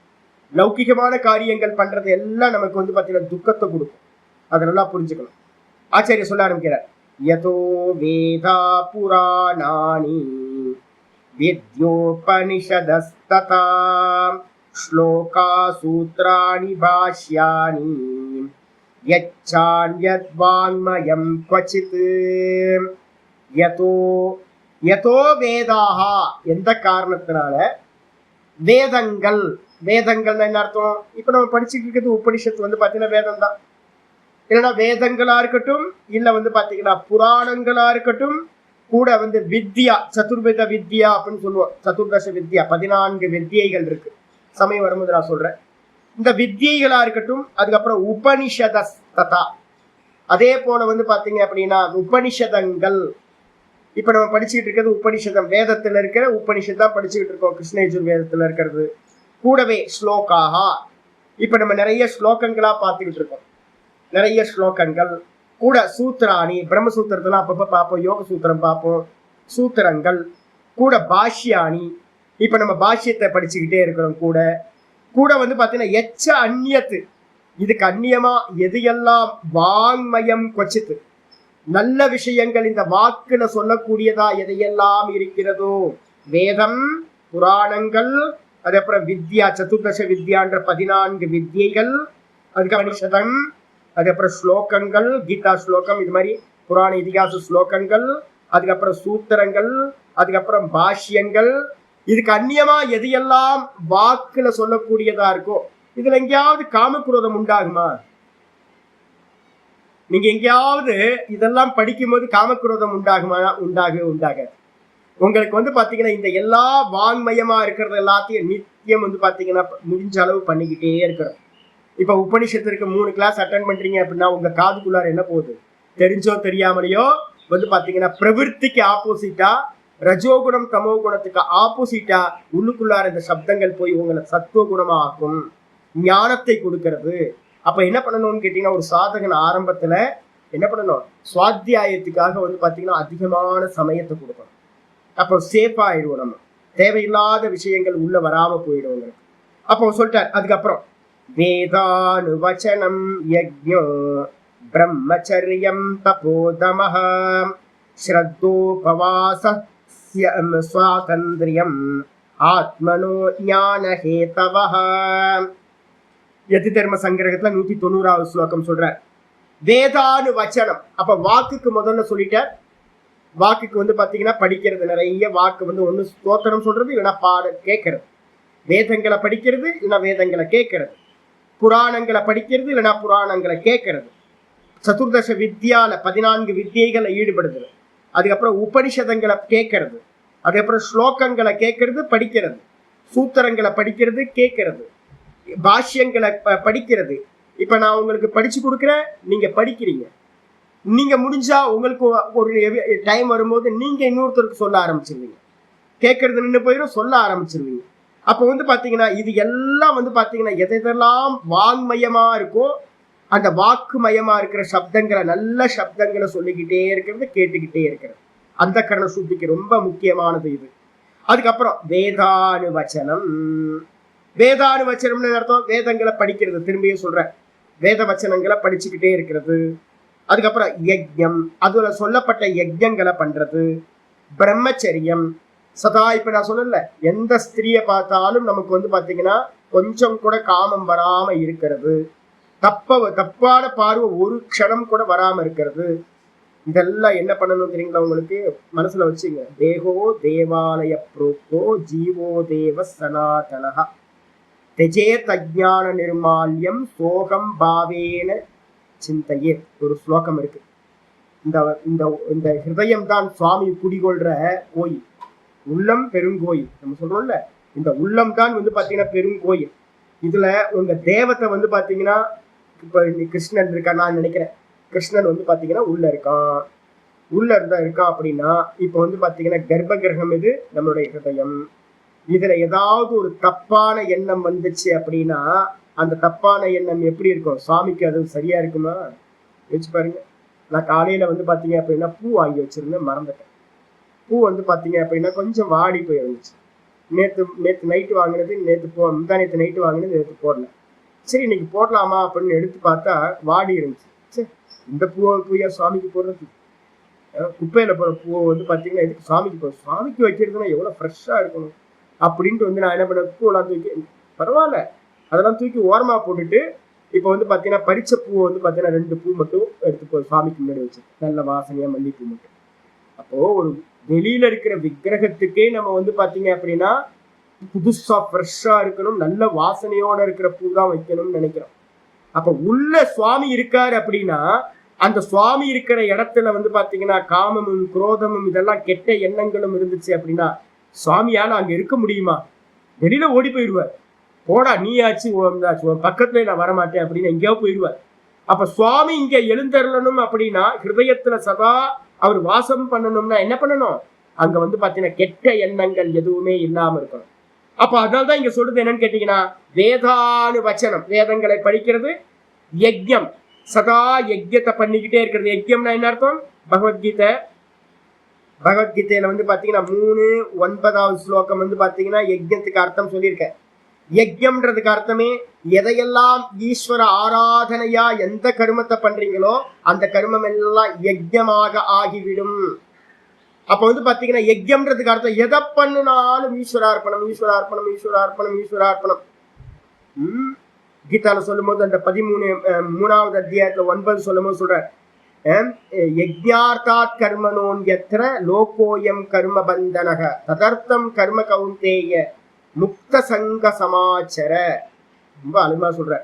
லௌகிகமான காரியங்கள் பண்றது எல்லாம் நமக்கு வந்து பாத்தீங்கன்னா துக்கத்தை கொடுக்கும். அதெல்லாம் புரிஞ்சுக்கணும். ஆச்சாரியர் சொல்ல ஆரம்பிக்கிறார். யதோ வேதா புராணானி வித்யோபனிஷதஸ்ததா ஸ்லோகா சூத்ராணி பாஷ்யானி யச்சான்யத்வாங்மயம் க்வசித். யதோ யதோ வேதாஹா, எந்த காரணத்தினால வேதங்கள். வேதங்கள் என்ன அர்த்தம், இப்ப நம்ம படிச்சுட்டு இருக்கிறது உபனிஷத்து வந்து பாத்தீங்கன்னா வேதம் தான். இல்லைன்னா வேதங்களா இருக்கட்டும், இல்ல வந்து பாத்தீங்கன்னா புராணங்களா இருக்கட்டும், கூட வந்து வித்யா, சதுர்வேத வித்யா அப்படின்னு சொல்லுவோம். சதுர்தச வித்யா, 14 வித்தியைகள் இருக்கு. சமயம் வரும்போது நான் சொல்றேன். இந்த வித்தியைகளா இருக்கட்டும், அதுக்கப்புறம் உபனிஷதஸ்ததா, அதே போல வந்து பாத்தீங்க அப்படின்னா உபனிஷதங்கள். இப்ப நம்ம படிச்சுக்கிட்டு இருக்கிறது உபனிஷதம், வேதத்துல இருக்கிற உபனிஷதான் படிச்சுக்கிட்டு இருக்கோம், கிருஷ்ணயஜுர் வேதத்துல இருக்கிறது. கூடவே ஸ்லோகாஹா, இப்ப நம்ம நிறைய ஸ்லோகங்களா பார்த்துக்கிட்டு இருக்கோம், நிறைய ஸ்லோகங்கள். கூட சூத்திராணி, பிரம்மசூத்திரத்தெல்லாம் அப்பப்போ பார்ப்போம், யோக சூத்திரம் பார்ப்போம், சூத்திரங்கள். கூட பாஷ்யாணி, இப்ப நம்ம பாஷ்யத்தை படிச்சுக்கிட்டே இருக்கிறோம். கூட கூட வந்து பாத்தீங்கன்னா எச்ச அந்நியத்து, இதுக்கு அந்நியமா எது எல்லாம் வாங்மயம் கொச்சித்து, நல்ல விஷயங்கள் இந்த வாக்குல சொல்லக்கூடியதா எதையெல்லாம் இருக்கிறதோ, வேதம், புராணங்கள், அதுக்கப்புறம் வித்யா, சதுர்தச வித்யான்ற 14 வித்தியைகள், அதுக்கப்புறம் அதுக்கப்புறம் ஸ்லோகங்கள், கீதா ஸ்லோகம், இது மாதிரி புராண இதிகாச ஸ்லோகங்கள், அதுக்கப்புறம் சூத்திரங்கள், அதுக்கப்புறம் பாஷ்யங்கள். இதுக்கு அந்நியமா எதையெல்லாம் வாக்குல சொல்லக்கூடியதா இருக்கோ, இதுல எங்கேயாவது காமக்ரோதம் உண்டாகுமா? நீங்க எங்கேயாவது இதெல்லாம் படிக்கும் போது காமக்ரோதம் உண்டாகுமா? உண்டாக உங்களுக்கு வந்து பாத்தீங்கன்னா இந்த எல்லா வாங்மயமா இருக்கிறது எல்லாத்தையும் நித்தியம் வந்து பாத்தீங்கன்னா முடிஞ்ச அளவு பண்ணிக்கிட்டே இருக்கிறோம். இப்ப உபனிஷத்திற்கு 3 கிளாஸ் அட்டன் பண்றீங்க அப்படின்னா உங்க காதுக்குள்ளார என்ன போகுது, தெரிஞ்சோ தெரியாமலையோ வந்து பாத்தீங்கன்னா பிரவிற்த்திக்கு ஆப்போசிட்டா, ரஜோகுணம் தமோ குணத்துக்கு ஆப்போசிட்டா உள்ளுக்குள்ளார இந்த சப்தங்கள் போய் உங்களை சத்துவ குணமா ஆக்கும், ஞானத்தை கொடுக்கறது. அப்ப என்ன பண்ணணும்னு கேட்டீங்கன்னா, ஒரு சாதகன் ஆரம்பத்துல என்ன பண்ணணும், சுவாத்தியாயத்துக்காக வந்து பாத்தீங்கன்னா அதிகமான சமயத்தை கொடுக்கணும். அப்போ சேஃபா ஆயிடுவோம், நம்ம தேவையில்லாத விஷயங்கள் உள்ள வராம போயிடுவோங்க. அப்போ சொல்லிட்டார். அதுக்கப்புறம் வேதானுவச்சனம் யஜ்ஞோ பிரம்மச்சரியம் தபோதமஹ ஸ்ரத்தோபவாச ஸ்வாதந்திரியம் ஆத்மனோ ஞானஹேதவஹ. யதி தர்ம சங்கிரகத்துல 190வது ஸ்லோகம் சொல்ற. வேதானு வச்சனம், அப்ப வாக்குக்கு முதல்ல சொல்லிட்டார். வாக்குக்கு பாத்தீங்கன்னா படிக்கிறது, நிறைய வாக்கு ஒண்ணு ஸ்தோத்திரம் சொல்றது, இல்லைன்னா பாட கேட்கறது. வேதங்களை படிக்கிறது, இல்லைன்னா வேதங்களை கேட்கறது. புராணங்களை படிக்கிறது, இல்லைன்னா புராணங்களை கேட்கறது. சதுர்தச வித்யால 14 வித்தியைகளை ஈடுபடுது. அதுக்கப்புறம் உபனிஷதங்களை கேட்கறது, அதுக்கப்புறம் ஸ்லோகங்களை கேட்கறது, படிக்கிறது. சூத்திரங்களை படிக்கிறது, கேட்கறது. பாஷ்யங்களை படிக்கிறது. இப்ப நான் உங்களுக்கு படிச்சு கொடுக்குறேன், நீங்க படிக்கிறீங்க. நீங்க முடிஞ்சா உங்களுக்கு ஒரு டைம் வரும்போது நீங்க இன்னொருத்தருக்கு சொல்ல ஆரம்பிச்சிருவீங்க. கேட்கறது நின்று போயிடும், சொல்ல ஆரம்பிச்சிருவீங்க. அப்ப பாத்தீங்கன்னா இது எல்லாம் பாத்தீங்கன்னா எதெல்லாம் வாங்மயமா இருக்கோ அந்த வாக்குமயமா இருக்கிற சப்தங்களை, நல்ல சப்தங்களை சொல்லிக்கிட்டே இருக்கிறது, கேட்டுக்கிட்டே இருக்கிறது. அந்த கரண சுத்திக்கு ரொம்ப முக்கியமானது இது. அதுக்கப்புறம் வேதானுவச்சனம். வேதானுவச்சனம்னு அர்த்தம் வேதங்களை படிக்கிறது. திரும்பியும் சொல்றேன், வேத வச்சனங்களை படிச்சுக்கிட்டே இருக்கிறது. அதுக்கப்புறம் யஜ்யம், அதுல சொல்லப்பட்ட யஜ்யங்களை பண்றது. பிரம்மச்சரியம், சதா இப்ப நான் சொன்னல, எந்த ஸ்திரியை பார்த்தாலும் நமக்கு பாத்தீங்கன்னா கொஞ்சம் கூட காமம் வராம இருக்கிறது. தப்பான பார்வை ஒரு க்ஷணம் கூட வராம இருக்கிறது. இதெல்லாம் என்ன பண்ணணும் தெரியுங்களா உங்களுக்கு? மனசுல வச்சுங்க. தேகோ தேவாலய புரோக்தோ ஜீவோ தேவ சனாதனஹ தெஜேத் அஜ்ஞான நிர்மால்யம் சோகம் பாவேன சிந்தையே. ஒரு ஸ்லோகம் இருக்கு. இந்த ஹிருதயம் தான் சுவாமி குடிகொள்ற கோயில், உள்ளம் பெருங்கோயில். நம்ம சொல்றோம்ல, இந்த உள்ளம் தான் பாத்தீங்கன்னா பெருங்கோயில். இதுல உங்க தேவத்தை பாத்தீங்கன்னா இப்ப கிருஷ்ணன் இருக்கா, நான் நினைக்கிறேன் கிருஷ்ணன் பாத்தீங்கன்னா உள்ள இருக்கான். உள்ள இருக்கான் அப்படின்னா இப்ப பாத்தீங்கன்னா கர்ப்ப கிரகம் இது நம்மளுடைய ஹிருதயம். இதுல ஏதாவது ஒரு தப்பான எண்ணம் வந்துச்சு அப்படின்னா அந்த தப்பான எண்ணம் எப்படி இருக்கும்? சுவாமிக்கு அது சரியா இருக்குமா? வச்சு பாருங்க. நான் காலையில பாத்தீங்க அப்படின்னா பூ வாங்கி வச்சிருந்தேன், மறந்துட்டேன். பூ பாத்தீங்க அப்படின்னா கொஞ்சம் வாடி போயிருந்துச்சு. நேத்து நைட்டு வாங்கினது, நேத்து நைட்டு வாங்கினது நேற்று போடல. சரி இன்னைக்கு போடலாமா அப்படின்னு எடுத்து பார்த்தா வாடி இருந்துச்சு. சரி இந்த பூவையா சுவாமிக்கு போடுறது? குப்பையில போற பூவை பாத்தீங்கன்னா எதுக்கு சுவாமிக்கு போடுறது? சுவாமிக்கு வைக்கிறதுனா எவ்வளவு ஃப்ரெஷ்ஷா இருக்கணும் அப்படின்ட்டு நான் என்ன பண்ண, பூவெல்லாம் தூக்கி, பரவாயில்ல அதெல்லாம் தூக்கி ஓரமா போட்டுட்டு இப்ப பாத்தீங்கன்னா பறிச்ச பூவை பாத்தீங்கன்னா 2 பூ மட்டும் எடுத்து சுவாமிக்கு முன்னாடி வச்சு, நல்ல வாசனையா மல்லிப்பூ மட்டும். அப்போ ஒரு வெளியில இருக்கிற விக்கிரகத்துக்கே நம்ம பாத்தீங்க அப்படின்னா புதுசா ஃப்ரெஷ்ஷா இருக்கணும், நல்ல வாசனையோட இருக்கிற பூ தான் வைக்கணும்னு நினைக்கிறோம். அப்ப உள்ள சுவாமி இருக்காரு அப்படின்னா அந்த சுவாமி இருக்கிற இடத்துல பாத்தீங்கன்னா காமமும் குரோதமும் இதெல்லாம் கெட்ட எண்ணங்களும் இருந்துச்சு அப்படின்னா சுவாமியால அங்க இருக்க முடியுமா? வெளியில ஓடி போயிடுவார். போடா நீயாச்சு பக்கத்துல நான் வரமாட்டேன் அப்படின்னு எங்கேயோ போயிடுவார். அப்ப சுவாமி இங்க எழுந்தருளணும் அப்படின்னா ஹிருதயத்துல சதா அவர் வாசம் பண்ணணும்னா என்ன பண்ணணும்? அங்க பாத்தீங்கன்னா கெட்ட எண்ணங்கள் எதுவுமே இல்லாம இருக்கணும். அப்ப அதனால்தான் இங்க சொல்றது என்னன்னு கேட்டீங்கன்னா வேதானு வச்சனம், வேதங்களை படிக்கிறது. யஜ்யம், சதா யஜ்யத்தை பண்ணிக்கிட்டே இருக்கிறது. யஜ்யம்னா என்ன அர்த்தம்? பகவத்கீதையில பாத்தீங்கன்னா 3:9 ஸ்லோகம் பாத்தீங்கன்னா யஜ்யத்துக்கு அர்த்தம் சொல்லியிருக்கேன். யஜ்யம்ன்றதுக்கு அர்த்தமே எதையெல்லாம் ஈஸ்வர ஆராதனையா எந்த கர்மத்தை பண்றீங்களோ அந்த கர்மம் எல்லாம் யஜ்யமாக ஆகிவிடும். அப்ப பாத்தீங்கன்னா யஜ்யம்ன்றதுக்கு அர்த்தம் எதை பண்ணினாலும் ஈஸ்வரார்ப்பணம், ஈஸ்வரார்ப்பணம், ஈஸ்வரார்ப்பணம், ஈஸ்வரார்ப்பணம். கீதால சொல்லும் போது அந்த 13வது அத்தியாயத்துல 9 சொல்லும் போது சொல்ற, யஜ்ஞார்த்தாத் கர்மணோன்யத்ர லோகோயம் கர்ம பந்தனக ததர்த்தம் கர்ம கௌந்தேய முக்த சங்க சமாச்சர. ரொம்ப அருமையா சொல்ற.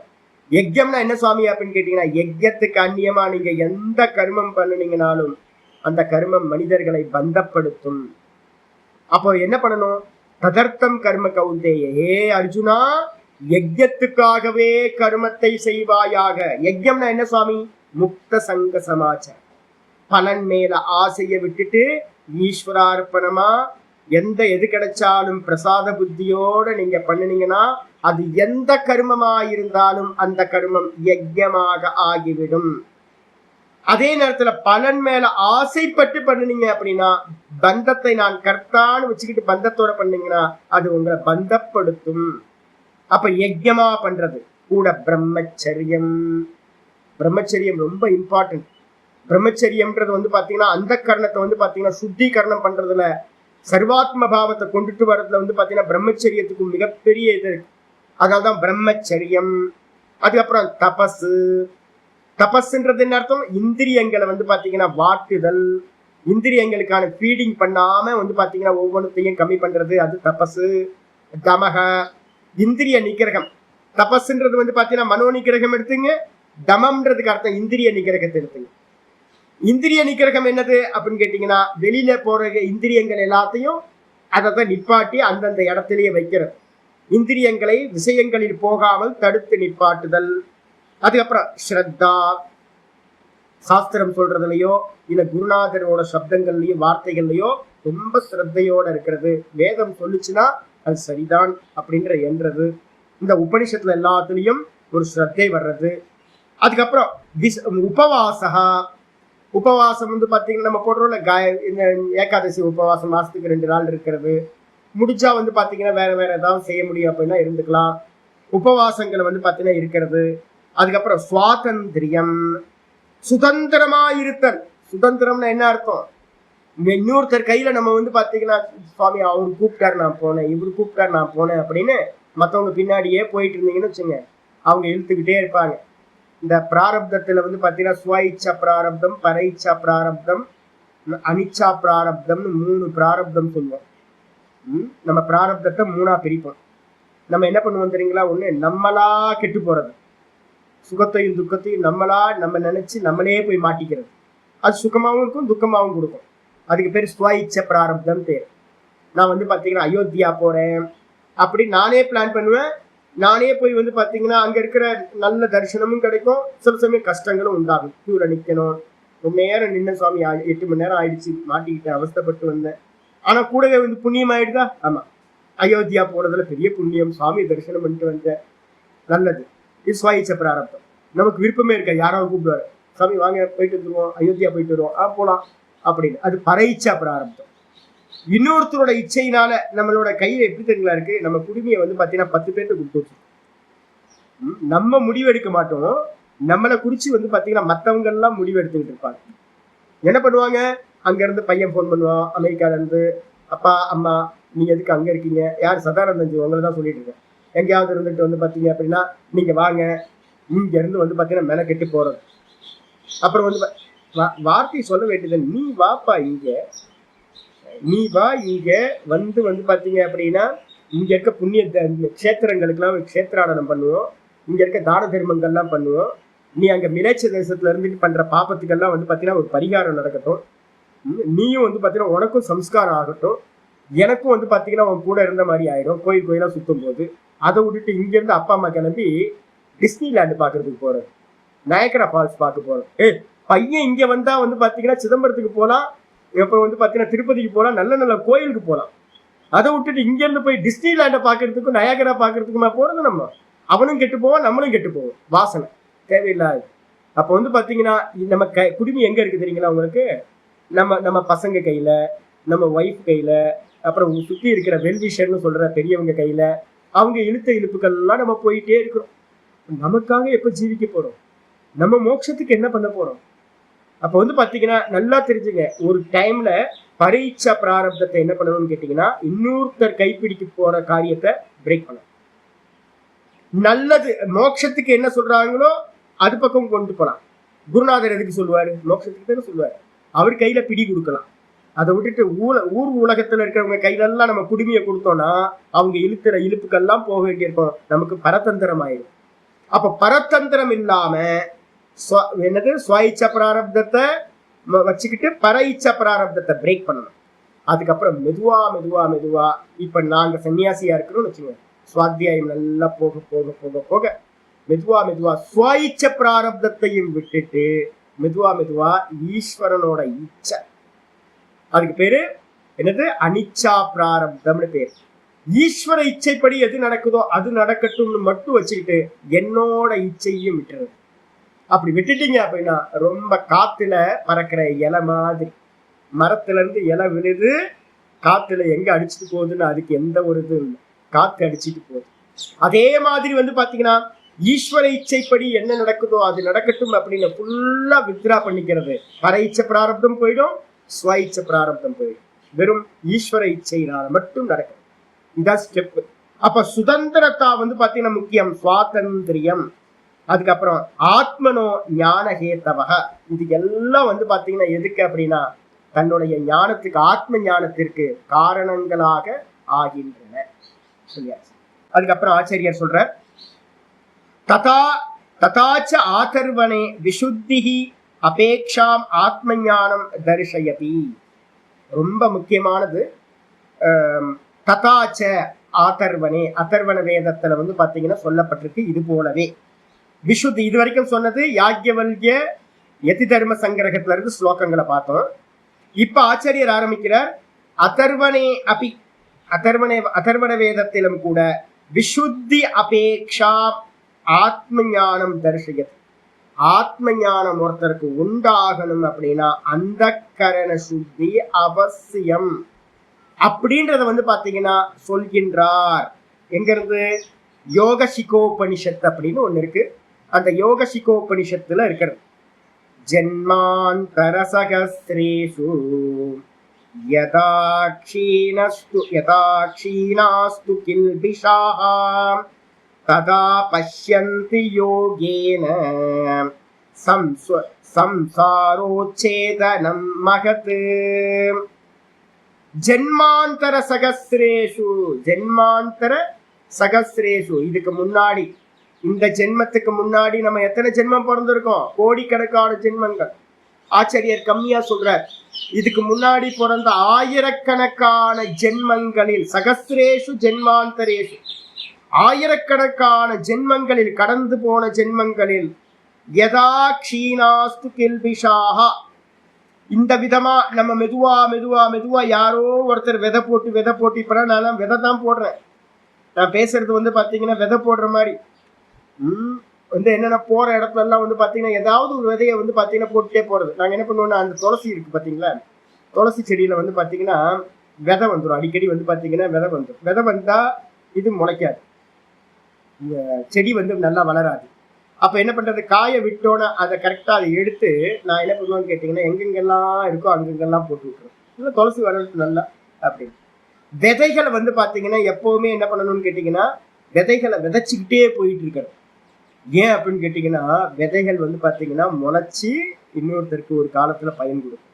யஜ்யம்னா என்ன சுவாமி அப்படின்னு கேட்டீங்கன்னா யஜ்யத்துக்கு அந்நியமா நீங்க எந்த கர்மம் பண்ணினீங்கனாலும் அந்த கர்மம் மனிதர்களை பந்தப்படுத்தும். அப்போ என்ன பண்ணணும்? ததர்த்தம் கர்ம கௌந்தேய, ஏ அர்ஜுனா யஜ்யத்துக்காகவே கர்மத்தை செய்வாயாக. யஜ்யம்னா என்ன சுவாமி? முக்த சங்க சமாச்சாரம். பலன் மேல ஆசையை விட்டுட்டு ஈஸ்வரார்ப்பணமா எது கிடைச்சாலும் பிரசாத புத்தியோட நீங்க பண்ணினீங்கன்னா அது எந்த கர்மமா இருந்தாலும் அந்த கர்மம் யஜ்யமாக ஆகிவிடும். அதே நேரத்துல பலன் மேல ஆசைப்பட்டு பண்ணினீங்க அப்படின்னா பந்தத்தை நான் கர்த்தான்னு வச்சுக்கிட்டு பந்தத்தோட பண்ணீங்கன்னா அது உங்களை பந்தப்படுத்தும். அப்ப யஜ்யமா பண்றது கூட பிரம்மச்சரியம். பிரம்மச்சரியம் ரொம்ப இம்பார்ட்டன்ட். பிரம்மச்சரியம்ன்றது வந்து பாத்தீங்கன்னா அந்த கரணத்தை வந்து பாத்தீங்கன்னா சுத்திகரணம் பண்றதுல சர்வாத்ம பாவத்தை கொண்டுட்டு வர்றதுல வந்து பாத்தீங்கன்னா பிரம்மச்சரியத்துக்கு மிகப்பெரிய இது இருக்கு. அதனால்தான் பிரம்மச்சரியம். அதுக்கப்புறம் தபசு. தபஸ்ன்றது என்ன அர்த்தம்? இந்திரியங்களை வந்து பாத்தீங்கன்னா வாட்டுதல், இந்திரியங்களுக்கான ஃபீடிங் பண்ணாம வந்து பாத்தீங்கன்னா ஒவ்வொன்றுத்தையும் கம்மி பண்றது, அது தபசு. தமக இந்திரிய நிகிரகம். தபஸ்ன்றது வந்து பாத்தீங்கன்னா மனோ நிகிரகம் எடுத்துங்க. தமம்ன்றதுக்கு அர்த்தம் இந்திரிய நிகிரகத்தை எடுத்துங்க. இந்திரிய நிகிரகம் என்னது அப்படின்னு கேட்டீங்கன்னா வெளியில போற இந்திரியங்கள் எல்லாத்தையும் அதை நிப்பாட்டி அந்தந்த இடத்திலேயே வைக்கிறது. இந்திரியங்களை விஷயங்களில் போகாமல் தடுத்து நிப்பாட்டுதல். அதுக்கப்புறம் ஸ்ரத்தா, சாஸ்திரம் சொல்றதுலயோ இல்ல குருநாதரோட சப்தங்கள்லயோ வார்த்தைகள்லயோ ரொம்ப ஸ்ரத்தையோட இருக்கிறது. வேதம் சொல்லுச்சுன்னா அது சரிதான் அப்படின்ற என்றது. இந்த உபனிஷத்துல எல்லாத்துலயும் ஒரு ஸ்ரத்தை வர்றது. அதுக்கப்புறம் உபவாசகா. உபவாசம் வந்து பாத்தீங்கன்னா நம்ம போடுறோம்ல இந்த ஏகாதசி உபவாசம் மாசத்துக்கு 2 நாள் இருக்கிறது. முடிஞ்சா வந்து பாத்தீங்கன்னா வேற வேற ஏதாவது செய்ய முடியும் அப்படின்னா இருந்துக்கலாம். உபவாசங்களை வந்து பாத்தீங்கன்னா இருக்கிறது. அதுக்கப்புறம் சுவாதந்திரியம், சுதந்திரமா இருத்தல். சுதந்திரம்னா என்ன அர்த்தம்? இன்னொருத்தர் கையில நம்ம வந்து பாத்தீங்கன்னா சுவாமி அவரு கூப்பிட்டாரு நான் போனேன், இவரு கூப்பிட்டாரு நான் போனேன் அப்படின்னு மத்தவங்க பின்னாடியே போயிட்டு இருந்தீங்கன்னு வச்சுங்க, அவங்க இழுத்துக்கிட்டே இருப்பாங்க. இந்த பிராரப்தத்துல வந்து பாத்தீங்கன்னா ஸ்வஇச்சா பிராரப்தம், பரைச்சா பிராரப்தம், அனிச்சா பிராரப்தம்னு 3 பிராரப்தம் சொல்லுவோம். நம்ம பிராரப்தத்தை 3ஆ பிரிப்போம். நம்ம என்ன பண்ணுவோம் தெரியுங்களா? ஒண்ணு நம்மளா கெட்டு போறது, சுகத்தையும் துக்கத்தையும் நம்மளா நம்ம நினைச்சு நம்மளே போய் மாட்டிக்கிறது. அது சுகமாவும் இருக்கும் துக்கமாவும் கொடுக்கும். அதுக்கு பேர் ஸ்வஇச்ச பிராரப்தம் பேர். நான் வந்து பாத்தீங்கன்னா அயோத்தியா போறேன் அப்படி நானே பிளான் பண்ணுவேன். நானே போய் வந்து பாத்தீங்கன்னா அங்க இருக்கிற நல்ல தரிசனமும் கிடைக்கும், சில சமயம் கஷ்டங்களும் உண்டாகும். கியூல நிக்கணும், ரொம்ப நேரம் நின்ன சுவாமி 8 மணி நேரம் ஆயிடுச்சு, மாட்டிக்கிட்டு அவஸ்தப்பட்டு வந்தேன். ஆனா கூடவே வந்து புண்ணியம் ஆயிடுதா? ஆமா, அயோத்தியா போறதுல பெரிய புண்ணியம், சுவாமி தரிசனம் பண்ணிட்டு வந்தேன், நல்லது. இது ஸ்வஇச்ச பிராரப்தம். நமக்கு விருப்பமே இருக்கா, யாராவது கூப்பிடுவாரு, சுவாமி வாங்க போயிட்டு வந்துருவோம், அயோத்தியா போயிட்டு வருவோம், போலாம் அப்படின்னு. அது பரைச்சா பிராரப்தம். இன்னொருத்தரோட இச்சையினால நம்மளோட கையில எப்படி தெரியுங்களா இருக்கு? நம்ம குடுமையை வந்து பாத்தீங்கன்னா 10 பேர்த்து கொடுத்து வச்சு நம்ம முடிவு எடுக்க மாட்டோம். நம்மளை குறிச்சு வந்து பாத்தீங்கன்னா மத்தவங்க எல்லாம் முடிவு எடுத்துக்கிட்டு இருப்பாங்க. என்ன பண்ணுவாங்க? அங்க இருந்து பையன் போன் பண்ணுவான், அமெரிக்கால இருந்து, அப்பா அம்மா நீங்க எதுக்கு அங்க இருக்கீங்க, யார் சதானந்தஞ்சி உங்களை தான் சொல்லிட்டு இருக்கேன், எங்கேயாவது இருந்துட்டு வந்து பாத்தீங்க அப்படின்னா நீங்க வாங்க, இங்க இருந்து வந்து பாத்தீங்கன்னா மென கெட்டு போறது. அப்புறம் வந்து வார்த்தை சொல்ல வேண்டியது, நீ வாப்பா இங்க, நீ வா இங்க வந்து வந்து பாத்தீங்க அப்படின்னா இங்க இருக்க புண்ணிய கஷேத்திரங்களுக்கெல்லாம் கஷேத்திராடனம் பண்ணுவோம், இங்க இருக்க தான தர்மங்கள்லாம் பண்ணுவோம். நீ அங்க மிலேச்ச தேசத்துல இருந்துட்டு பண்ற பாப்பத்துக்கெல்லாம் வந்து பாத்தீங்கன்னா ஒரு பரிகாரம் நடக்கட்டும், நீயும் வந்து பாத்தீங்கன்னா உனக்கும் சம்ஸ்காரம் ஆகட்டும், எனக்கும் வந்து பாத்தீங்கன்னா உன் கூட இருந்த மாதிரி ஆயிடும். கோயில் கோயிலா சுத்தும் போது அதை விட்டுட்டு இங்க இருந்து அப்பா அம்மா கிளம்பி டிஸ்னி லேண்டு பாக்குறதுக்கு போறது, நயகரா ஃபால்ஸ் பார்க்க போறது. பையன் இங்க வந்தா வந்து பாத்தீங்கன்னா சிதம்பரத்துக்கு போலாம், இப்ப வந்து பாத்தீங்கன்னா திருப்பதிக்கு போலாம், நல்ல நல்ல கோயிலுக்கு போலாம். அதை விட்டுட்டு இங்க இருந்து போய் டிஸ்னி லேண்டை பாக்குறதுக்கும் நயாகரா பாக்குறதுக்குமா போறது? நம்ம அவனும் கெட்டு போவான், நம்மளும் கெட்டு போவோம். வாசனை தேவையில்லாது. அப்ப வந்து பாத்தீங்கன்னா நம்ம குடுமி எங்க இருக்கு தெரியுங்களா உங்களுக்கு? நம்ம பசங்க கையில, நம்ம ஒய்ஃப் கையில, அப்புறம் சுத்தி இருக்கிற வெல்விஷர்னு சொல்ற பெரியவங்க கையில. அவங்க இழுத்த இழுப்புகள் எல்லாம் நம்ம போயிட்டே இருக்கிறோம். நமக்காக எப்ப ஜீவிக்க போறோம்? நம்ம மோட்சத்துக்கு என்ன பண்ண போறோம்? அப்ப வந்து பாத்தீங்கன்னா நல்லா தெரிஞ்சுங்க, ஒரு டைம்ல பரீட்சா பிராரப்தத்தை என்ன பண்ணணும்னு கேட்டீங்கன்னா இன்னொருத்தர் கைப்பிடிக்க போற காரியத்தை பிரேக் பண்ணணும். நல்லது மோட்சத்துக்கு என்ன சொல்றாங்களோ அது பக்கம் கொண்டு போலாம். குருநாதர் எதுக்கு சொல்லுவாரு? மோட்சத்துக்கு தானே சொல்லுவாரு. அவர் கையில பிடி கொடுக்கலாம். அதை விட்டுட்டு ஊர் உலகத்துல இருக்கிறவங்க கையில எல்லாம் நம்ம குடுமையை கொடுத்தோம்னா அவங்க இழுக்கிற இழுப்புக்கெல்லாம் போக வேண்டியிருக்கும், நமக்கு பரதந்திரம் ஆயிடும். அப்ப பரதந்திரம் இல்லாம என்னது ஸ்வஇச்ச பிராரப்தத்தை வச்சுக்கிட்டு பர இச்ச பிராரப்தத்தை பிரேக் பண்ணணும். அதுக்கப்புறம் மெதுவா மெதுவா மெதுவா இப்ப நாங்க சன்னியாசியா இருக்கிறோம்னு வச்சுக்கோங்க, சுவாத்தியாயம் நல்லா போக போக போக போக மெதுவா மெதுவா ஸ்வஇச்ச பிராரப்தத்தையும் விட்டுட்டு மெதுவா மெதுவா ஈஸ்வரனோட இச்சை, அதுக்கு பேரு என்னது அனிச்சா பிராரப்தம்னு பேரு. ஈஸ்வர இச்சைப்படி எது நடக்குதோ அது நடக்கட்டும்னு மட்டும் வச்சுக்கிட்டு என்னோட இச்சையும் விட்டுறது. அப்படி விட்டுட்டீங்க அப்படின்னா ரொம்ப காத்துல பறக்கிற இலை மாதிரி, மரத்துல இருந்து இலை விழுது, காத்துல எங்க அடிச்சுட்டு போகுதுன்னு அதுக்கு எந்த ஒரு இது இல்லை, காத்து அடிச்சுட்டு போகுது. அதே மாதிரி வந்து பாத்தீங்கன்னா ஈஸ்வர இச்சைப்படி என்ன நடக்குதோ அது நடக்கட்டும் அப்படின்னு ஃபுல்லா வித்ரா பண்ணிக்கிறது. பர இச்சை பிராரப்தம் போயிடும், ஸ்வ இச்சை பிராரப்தம் போயிடும். வெறும் ஈஸ்வர இச்சையினால மட்டும் நடக்கும். இதான் ஸ்டெப். அப்ப சுதந்திரத்தா வந்து பாத்தீங்கன்னா முக்கியம், சுவாதந்திரியம். அதுக்கப்புறம் ஆத்மனோ ஞானஹேதவக. இது எல்லாம் வந்து பாத்தீங்கன்னா எதுக்கு அப்படின்னா தன்னுடைய ஞானத்துக்கு, ஆத்ம ஞானத்திற்கு காரணங்களாக ஆகின்றன. சொல்லியாச்சு. அதுக்கப்புறம் ஆச்சாரியர் சொல்ற ததா ததாச்ச ஆதர்வனே விசுத்திஹி அபேக்ஷாம் ஆத்ம ஞானம் தரிசயதி. ரொம்ப முக்கியமானது. ததாச்ச ஆதர்வனே, அதர்வன வேதத்துல வந்து பாத்தீங்கன்னா சொல்லப்பட்டிருக்கு. இது போலவே விசுத்தி, இது வரைக்கும் சொன்னது யாக்ஞவல்ய யதி தர்ம சங்கிரகத்துல இருந்து ஸ்லோகங்களை பார்த்தோம். இப்ப ஆச்சாரியர் ஆரம்பிக்கிறார் அதர்வனே அபி, அதர்வன வேதத்திலும் கூட விசுத்தி அபேக்ஷா ஆத்ம ஞானம் தரிசயது. ஆத்ம ஞானம் ஒருத்தருக்கு உண்டாகணும் அப்படின்னா அந்த கரண சுத்தி அவசியம் அப்படின்றத வந்து பாத்தீங்கன்னா சொல்கின்றார். எங்க இருந்து? யோக சிகோபனிஷத் அப்படின்னு ஒண்ணு இருக்கு. அந்த யோக சிகோபனிஷத்துல இருக்கிறது. ஜன்மாந்தர சகஸ்ரேஷு யதா க்ஷீணாஸ்து கில்பிஷாஹ ததா பஷ்யந்தி யோகேன சம்சாரோச்சேதனம் மகத். ஜென்மாந்தர சகஸ்ரேஷு, ஜென்மாந்தர சகஸ்ரேஷு, இதுக்கு முன்னாடி, இந்த ஜென்மத்துக்கு முன்னாடி நம்ம எத்தனை ஜென்மம் பிறந்திருக்கோம்? கோடிக்கணக்கான ஜென்மங்கள். ஆச்சாரியர் கம்மியா சொல்றார். இதுக்கு முன்னாடி பிறந்த ஆயிரக்கணக்கான ஜென்மங்களில், சகஸ்ரேஷு ஜென்மாந்தரேஷு, ஆயிரக்கணக்கான ஜென்மங்களில், கடந்து போன ஜென்மங்களில், யதா க்ஷீணாஸ்து கில்பிஷாஹா, இந்த விதமா நம்ம மெதுவா மெதுவா மெதுவா யாரோ ஒருத்தர் விதை போட்டு இப்ப நான் விதை தான் போடுறேன். நான் பேசுறது வந்து பாத்தீங்கன்னா விதை போடுற மாதிரி. வந்து என்னென்ன போற இடத்துல எல்லாம் வந்து பாத்தீங்கன்னா ஏதாவது ஒரு விதையை வந்து பாத்தீங்கன்னா போட்டுட்டே போறது. நாங்க என்ன பண்ணுவோம்னா, அந்த துளசி இருக்கு பாத்தீங்களா, துளசி செடியில வந்து பாத்தீங்கன்னா விதை வந்துடும். அடிக்கடி வந்து பாத்தீங்கன்னா விதை வந்துடும். விதை வந்தா இது முளைக்காது, இந்த செடி வந்து நல்லா வளராது. அப்ப என்ன பண்றது, காயை விட்டோன்னா அதை கரெக்டா அதை எடுத்து நான் என்ன பண்ணுவேன்னு கேட்டீங்கன்னா எங்கெங்கெல்லாம் இருக்கோ அங்கெங்கெல்லாம் போட்டு விட்டுருவேன். இல்லை துளசி வளர்றது நல்லா அப்படின்னு. விதைகளை வந்து பாத்தீங்கன்னா எப்பவுமே என்ன பண்ணணும்னு கேட்டீங்கன்னா விதைகளை விதைச்சுக்கிட்டே போயிட்டு இருக்கிறது. ஏன் அப்படின்னு கேட்டீங்கன்னா விதைகள் வந்து பாத்தீங்கன்னா முளைச்சி இன்னொருத்தருக்கு ஒரு காலத்துல பயன் கொடுக்கும்.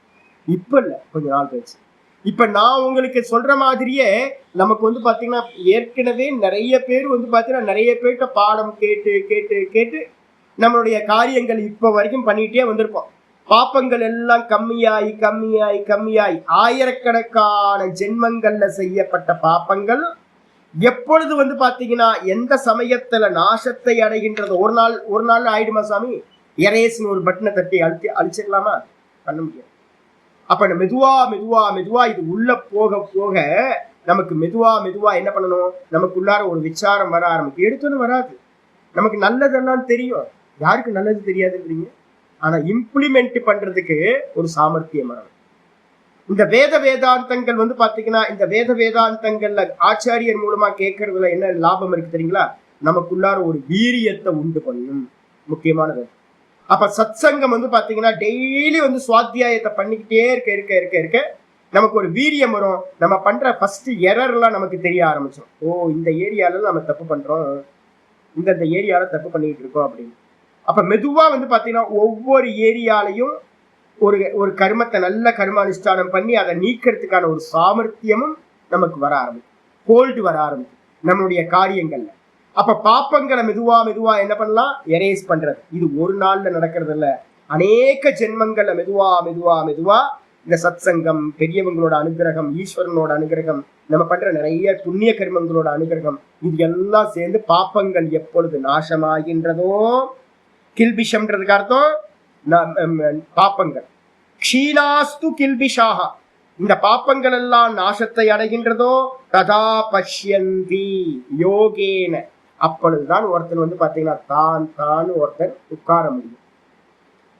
இப்ப இல்ல, கொஞ்ச நாள் கழிச்சு. இப்ப நான் உங்களுக்கு சொல்ற மாதிரியே நமக்கு வந்து பாத்தீங்கன்னா ஏற்கனவே நிறைய பேர் வந்து பாத்தீங்கன்னா நிறைய பேர்கிட்ட பாடம் கேட்டு கேட்டு கேட்டு நம்மளுடைய காரியங்கள் இப்ப வரைக்கும் பண்ணிட்டே வந்திருப்போம். பாப்பங்கள் எல்லாம் கம்மியாய் கம்மியாய் கம்மியாய் ஆயிரக்கணக்கான ஜென்மங்கள்ல செய்யப்பட்ட பாப்பங்கள் எப்பொழுது வந்து பாத்தீங்கன்னா எந்த சமயத்துல நாசத்தை அடைகின்றது? ஒரு நாள் ஆயிடுமா சாமி? எரேஸ்னு ஒரு பட்டனை தட்டி அழிச்சிடலாமா? பண்ண முடியாது. அப்ப மெதுவா மெதுவா மெதுவா இது உள்ள போக போக நமக்கு மெதுவா மெதுவா என்ன பண்ணணும், நமக்குள்ளார ஒரு விசாரம் வர ஆரம்பிக்கும். எடுத்தோன்னு வராது. நமக்கு நல்லதெல்லாம் தெரியும், யாருக்கு நல்லது தெரியாதுன்றீங்க. ஆனா இம்ப்ளிமெண்ட் பண்றதுக்கு ஒரு சாமர்த்தியம் வரணும். இந்த வேதாந்தங்கள் வந்து பாத்தீங்கன்னா இந்த வேதாந்தங்கள்ல ஆச்சாரியர் மூலமா கேட்கறதுல என்ன லாபம் இருக்கு தெரியுங்களா? நமக்குள்ளார ஒரு வீரியத்தை உண்டு பண்ணும். முக்கியமானது. அப்ப சத்சங்கம் வந்து பாத்தீங்கன்னா டெய்லி வந்து சுவாத்தியாயத்தை பண்ணிக்கிட்டே இருக்க நமக்கு ஒரு வீரியம் வரும். நம்ம பண்ற ஃபர்ஸ்ட் எரர் எல்லாம் நமக்கு தெரிய ஆரம்பிச்சோம். ஓ, இந்த ஏரியால நம்ம தப்பு பண்றோம், இந்த ஏரியால தப்பு பண்ணிட்டு இருக்கோம் அப்படின்னு. அப்ப மெதுவா வந்து பாத்தீங்கன்னா ஒவ்வொரு ஏரியாலையும் ஒரு கர்மத்தை நல்ல கர்மானுஷ்டானம் பண்ணி அதை நீக்கிறதுக்கான ஒரு சாமர்த்தியமும் நமக்கு வர ஆரம்பிக்கும். கோல்டு வர ஆரம்பிக்கும் நம்மளுடைய காரியங்கள்ல. அப்ப பாப்பங்களை மெதுவா மெதுவா என்ன பண்ணலாம், எரேஸ் பண்றது. இது ஒரு நாள்ல நடக்கிறது இல்ல, அநேக ஜென்மங்கள்ல மெதுவா மெதுவா மெதுவா இந்த சத்சங்கம், பெரியவங்களோட அனுகிரகம், ஈஸ்வரனோட அனுகிரகம், நம்ம பண்ற நிறைய புண்ணிய கர்மங்களோட அனுகிரகம், இது எல்லாம் சேர்ந்து பாப்பங்கள் எப்பொழுது நாசமாகின்றதோ, கில்பிஷம்ன்றதுக்கு அர்த்தம் பாப்பங்கள், க்ஷீணாஸ்து கில்பிஷாஹா, இந்த பாப்பங்கள் எல்லாம் நாசத்தை அடைகின்றதோ, ததா பஷ்யந்தி யோகேன, அப்பொழுதுதான் ஒருத்தன் வந்து பாத்தீங்கன்னா தான் ஒருத்தன் உட்கார முடியும்.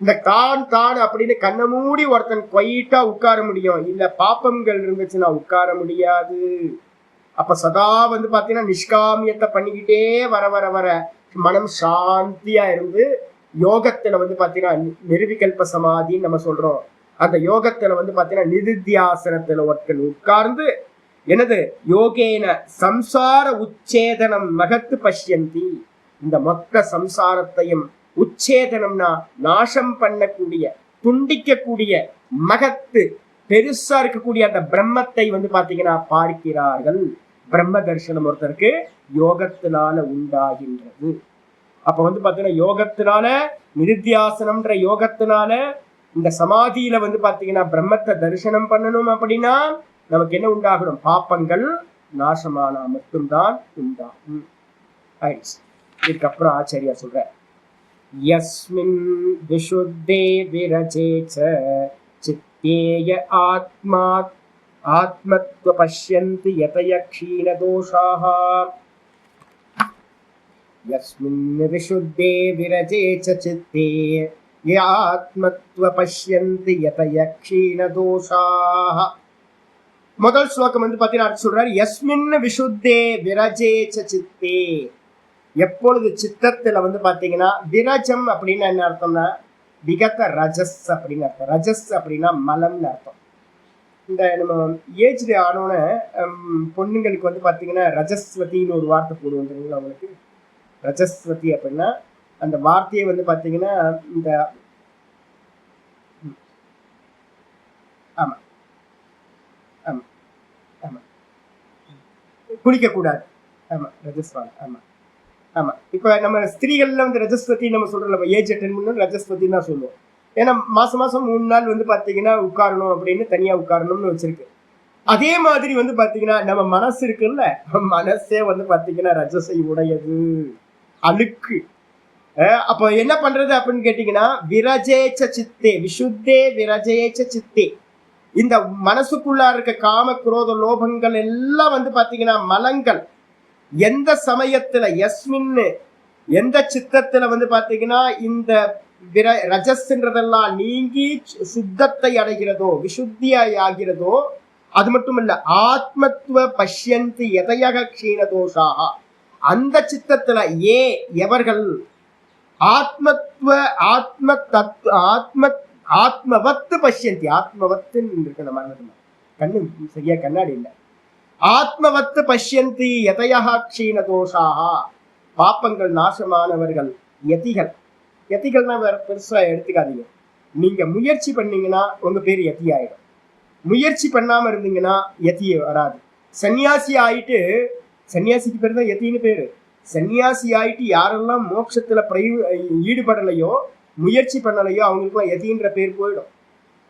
இந்த தான் அப்படின்னு கண்ண மூடி ஒருத்தன் குவைட்டா உட்கார முடியும். இல்ல பாப்பங்கள் இருந்துச்சுன்னா உட்கார முடியாது. அப்ப சதா வந்து பாத்தீங்கன்னா நிஷ்காமியத்தை பண்ணிக்கிட்டே வர வர வர மனம் சாந்தியா இருந்து யோகத்துல வந்து பாத்தீங்கன்னா நிர்விகல்ப சமாதின்னு நம்ம சொல்றோம். அந்த யோகத்துல வந்து பாத்தீங்கன்னா நிதித்தியாசனத்துல ஒருத்தன் உட்கார்ந்து எனது யோகேன சம்சார உச்சேதனம் மகத்து பஷ்யந்தி, இந்த மொத்த சம்சாரத்தையும் உச்சேதனம்னா நாசம் பண்ணக்கூடிய துண்டிக்கக்கூடிய மகத்து பெருசா இருக்கக்கூடிய அந்த பிரம்மத்தை வந்து பாத்தீங்கன்னா பார்க்கிறார்கள். பிரம்ம தரிசனம் ஒருத்தருக்கு யோகத்தினால உண்டாகின்றது. அப்ப வந்து பாத்தீங்கன்னா யோகத்தினால நிதித்தியாசனம்ன்ற யோகத்தினால இந்த சமாதியில வந்து பாத்தீங்கன்னா பிரம்மத்தை தரிசனம் பண்ணணும் அப்படின்னா நமக்கு என்ன உண்டாகணும்? பாப்பங்கள் நாசமானா மட்டும்தான் உண்டாகும். இதுக்கப்புறம் ஆச்சாரியா சொல்ற யஸ்மின் விஷுத்தே விரஜேச்ச சித்தேய ஆத்மா ஆத்மத்வ பஷ்யந்தி யதய க்ஷீணதோஷாः. யஸ்மின் விஷுத்தே விரஜேச்ச சித்தே ய ஆத்மத்வ பஷ்யந்தி யதய க்ஷீணதோஷாः. முதல் ஸ்லோகம் வந்து பாத்தீங்கன்னா சொல்றாரு யஸ்மின் விஷுத்தே விரஜேச்ச சித்தே. எப்பொழுது சித்தத்துல வந்து பாத்தீங்கன்னா விரஜம் அப்படின்னா என்ன அர்த்தம்னா விகத ரஜஸ் அப்படின்னு அர்த்தம். ரஜஸ் அப்படின்னா மலம்னு அர்த்தம். இந்த நம்ம ஏஜ்ல ஆனோட பொண்ணுங்களுக்கு வந்து பாத்தீங்கன்னா ரஜஸ்வதின்னு ஒரு வார்த்தை போடுவோம் தெரியுங்களா அவங்களுக்கு. ரஜஸ்வதி அப்படின்னா அந்த வார்த்தையை வந்து பாத்தீங்கன்னா இந்த ஆமா ஆமா ஆமா குளிக்க கூடாது. ஆமா ரஜஸ்வான். ஆமா ஆமா. இப்ப நம்ம ஸ்திரீகள்ல வந்து ரஜஸ்வதி நம்ம சொல்றோம், நம்ம ஏஜ் அட்டன் பண்ணணும் ரஜஸ்வதின்னு தான் சொல்லுவோம். ஏன்னா மாசம் 3 நாள் வந்து பாத்தீங்கன்னா உட்காரணும் அப்படின்னு தனியா உட்காரணும்னு வச்சிருக்கு. அதே மாதிரி வந்து பாத்தீங்கன்னா நம்ம மனசு இருக்குல்ல, மனசே வந்து பாத்தீங்கன்னா ரஜசை உடையது, அழுக்கு. அப்ப என்ன பண்றது அப்படின்னு கேட்டீங்கன்னா விரஜேச்ச சித்தே விஷுத்தே விரஜேச்ச சித்தே. இந்த மனசுக்குள்ளா இருக்க காம குரோத லோபங்கள் எல்லாம் வந்து பாத்தீங்கன்னா மலங்கள் எந்த சமயத்துல யஸ்மின்னு எந்த சித்தத்துல வந்து பாத்தீங்கன்னா இந்த ரஜஸ்ன்றதெல்லாம் நீங்கி சுத்தத்தை அடைகிறதோ விசுத்தியாய் ஆகிறதோ அது மட்டும் இல்ல ஆத்மத்துவ பஷ்யந்தி எதையக க்ஷீணதோஷாக, அந்த சித்தத்துல எவர்கள் ஆத்மத்துவ ஆத்ம தத்துவ ஆத்மவத்து பஷ்யந்தி, ஆத்மவத்துன்னு இருக்கு நம்ம கண்ணு சரியா கண்ணாடி இல்லை, ஆத்மவத்து பஷ்யந்தி எதையக க்ஷீணதோஷாக, பாப்பங்கள் நாசமானவர்கள் யதிகள். யதிகள்னா வேற பெருசா எடுத்துக்காதீங்க. நீங்க முயற்சி பண்ணீங்கன்னா உங்க பேர் யதி ஆயிடும். முயற்சி பண்ணாம இருந்தீங்கன்னா யதி வராது. சன்னியாசி ஆயிட்டு, சன்னியாசிக்கு பேர் தான் யத்தின்னு பேரு. சன்னியாசி ஆயிட்டு யாரெல்லாம் மோட்சத்துல ஈடுபடலையோ முயற்சி பண்ணலையோ அவங்களுக்குலாம் யதின்ற பேர் போயிடும்.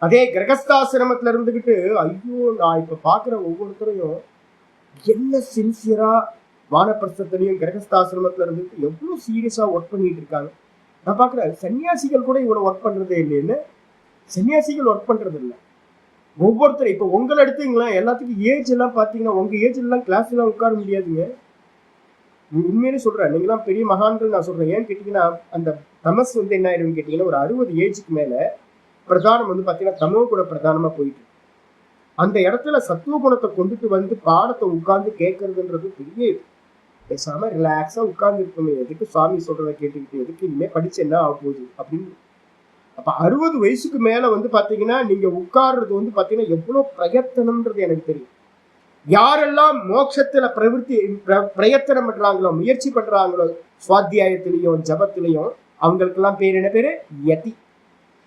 அதே கிரகஸ்தாசிரமத்துல இருந்துகிட்டு ஐயோ நான் இப்ப பாக்குற ஒவ்வொருத்தரையும் என்ன சின்சியரா வானப்பிரஸ்தத்திலையும் கிரகஸ்தாசிரமத்துல இருந்துட்டு எவ்வளவு சீரியஸா ஒர்க் பண்ணிட்டு இருக்காங்க. நான் பாக்குறேன் சன்னியாசிகள் கூட இவ்வளவு ஒர்க் பண்றதே இல்லைன்னு. சன்னியாசிகள் ஒர்க் பண்றது இல்லை. ஒவ்வொருத்தரும் இப்ப உங்களை எடுத்தீங்களா எல்லாத்துக்கும் ஏஜ் எல்லாம் பாத்தீங்கன்னா உங்க ஏஜ் எல்லாம் கிளாஸ் எல்லாம் உட்கார முடியாதுங்க. உண்மையிலே சொல்றேன், நீங்களாம் பெரிய மகான்கள் நான் சொல்றேன். ஏன்னு கேட்டீங்கன்னா அந்த தமஸ் வந்து என்ன ஆயிடும்னு கேட்டீங்கன்னா ஒரு 60 ஏஜுக்கு மேல பிரதானம் வந்து பாத்தீங்கன்னா தமோ குண பிரதானமா போயிட்டு அந்த இடத்துல சத்துவ குணத்தை கொண்டுட்டு வந்து பாடத்தை உட்கார்ந்து கேட்கறதுன்றது பெரிய பேசாம ரிலாக்ஸா உட்கார்ந்து இருக்கணும். எதுக்கு சுவாமி சொல்றதை கேட்டுக்கிட்டு எதுக்கு இனிமே படிச்சு என்ன ஆக போகுது அப்படின்னு. அப்ப 60 வயசுக்கு மேல வந்து பாத்தீங்கன்னா நீங்க உட்கார்றது வந்து பாத்தீங்கன்னா எவ்வளவு பிரயத்தனம்ன்றது எனக்கு தெரியும். யாரெல்லாம் மோட்சத்துல பிரயத்தனம் பண்றாங்களோ முயற்சி பண்றாங்களோ சுவாத்தியாயத்திலையும் ஜபத்திலையும் அவங்களுக்கெல்லாம் பேர் என்ன பேரு? யதி.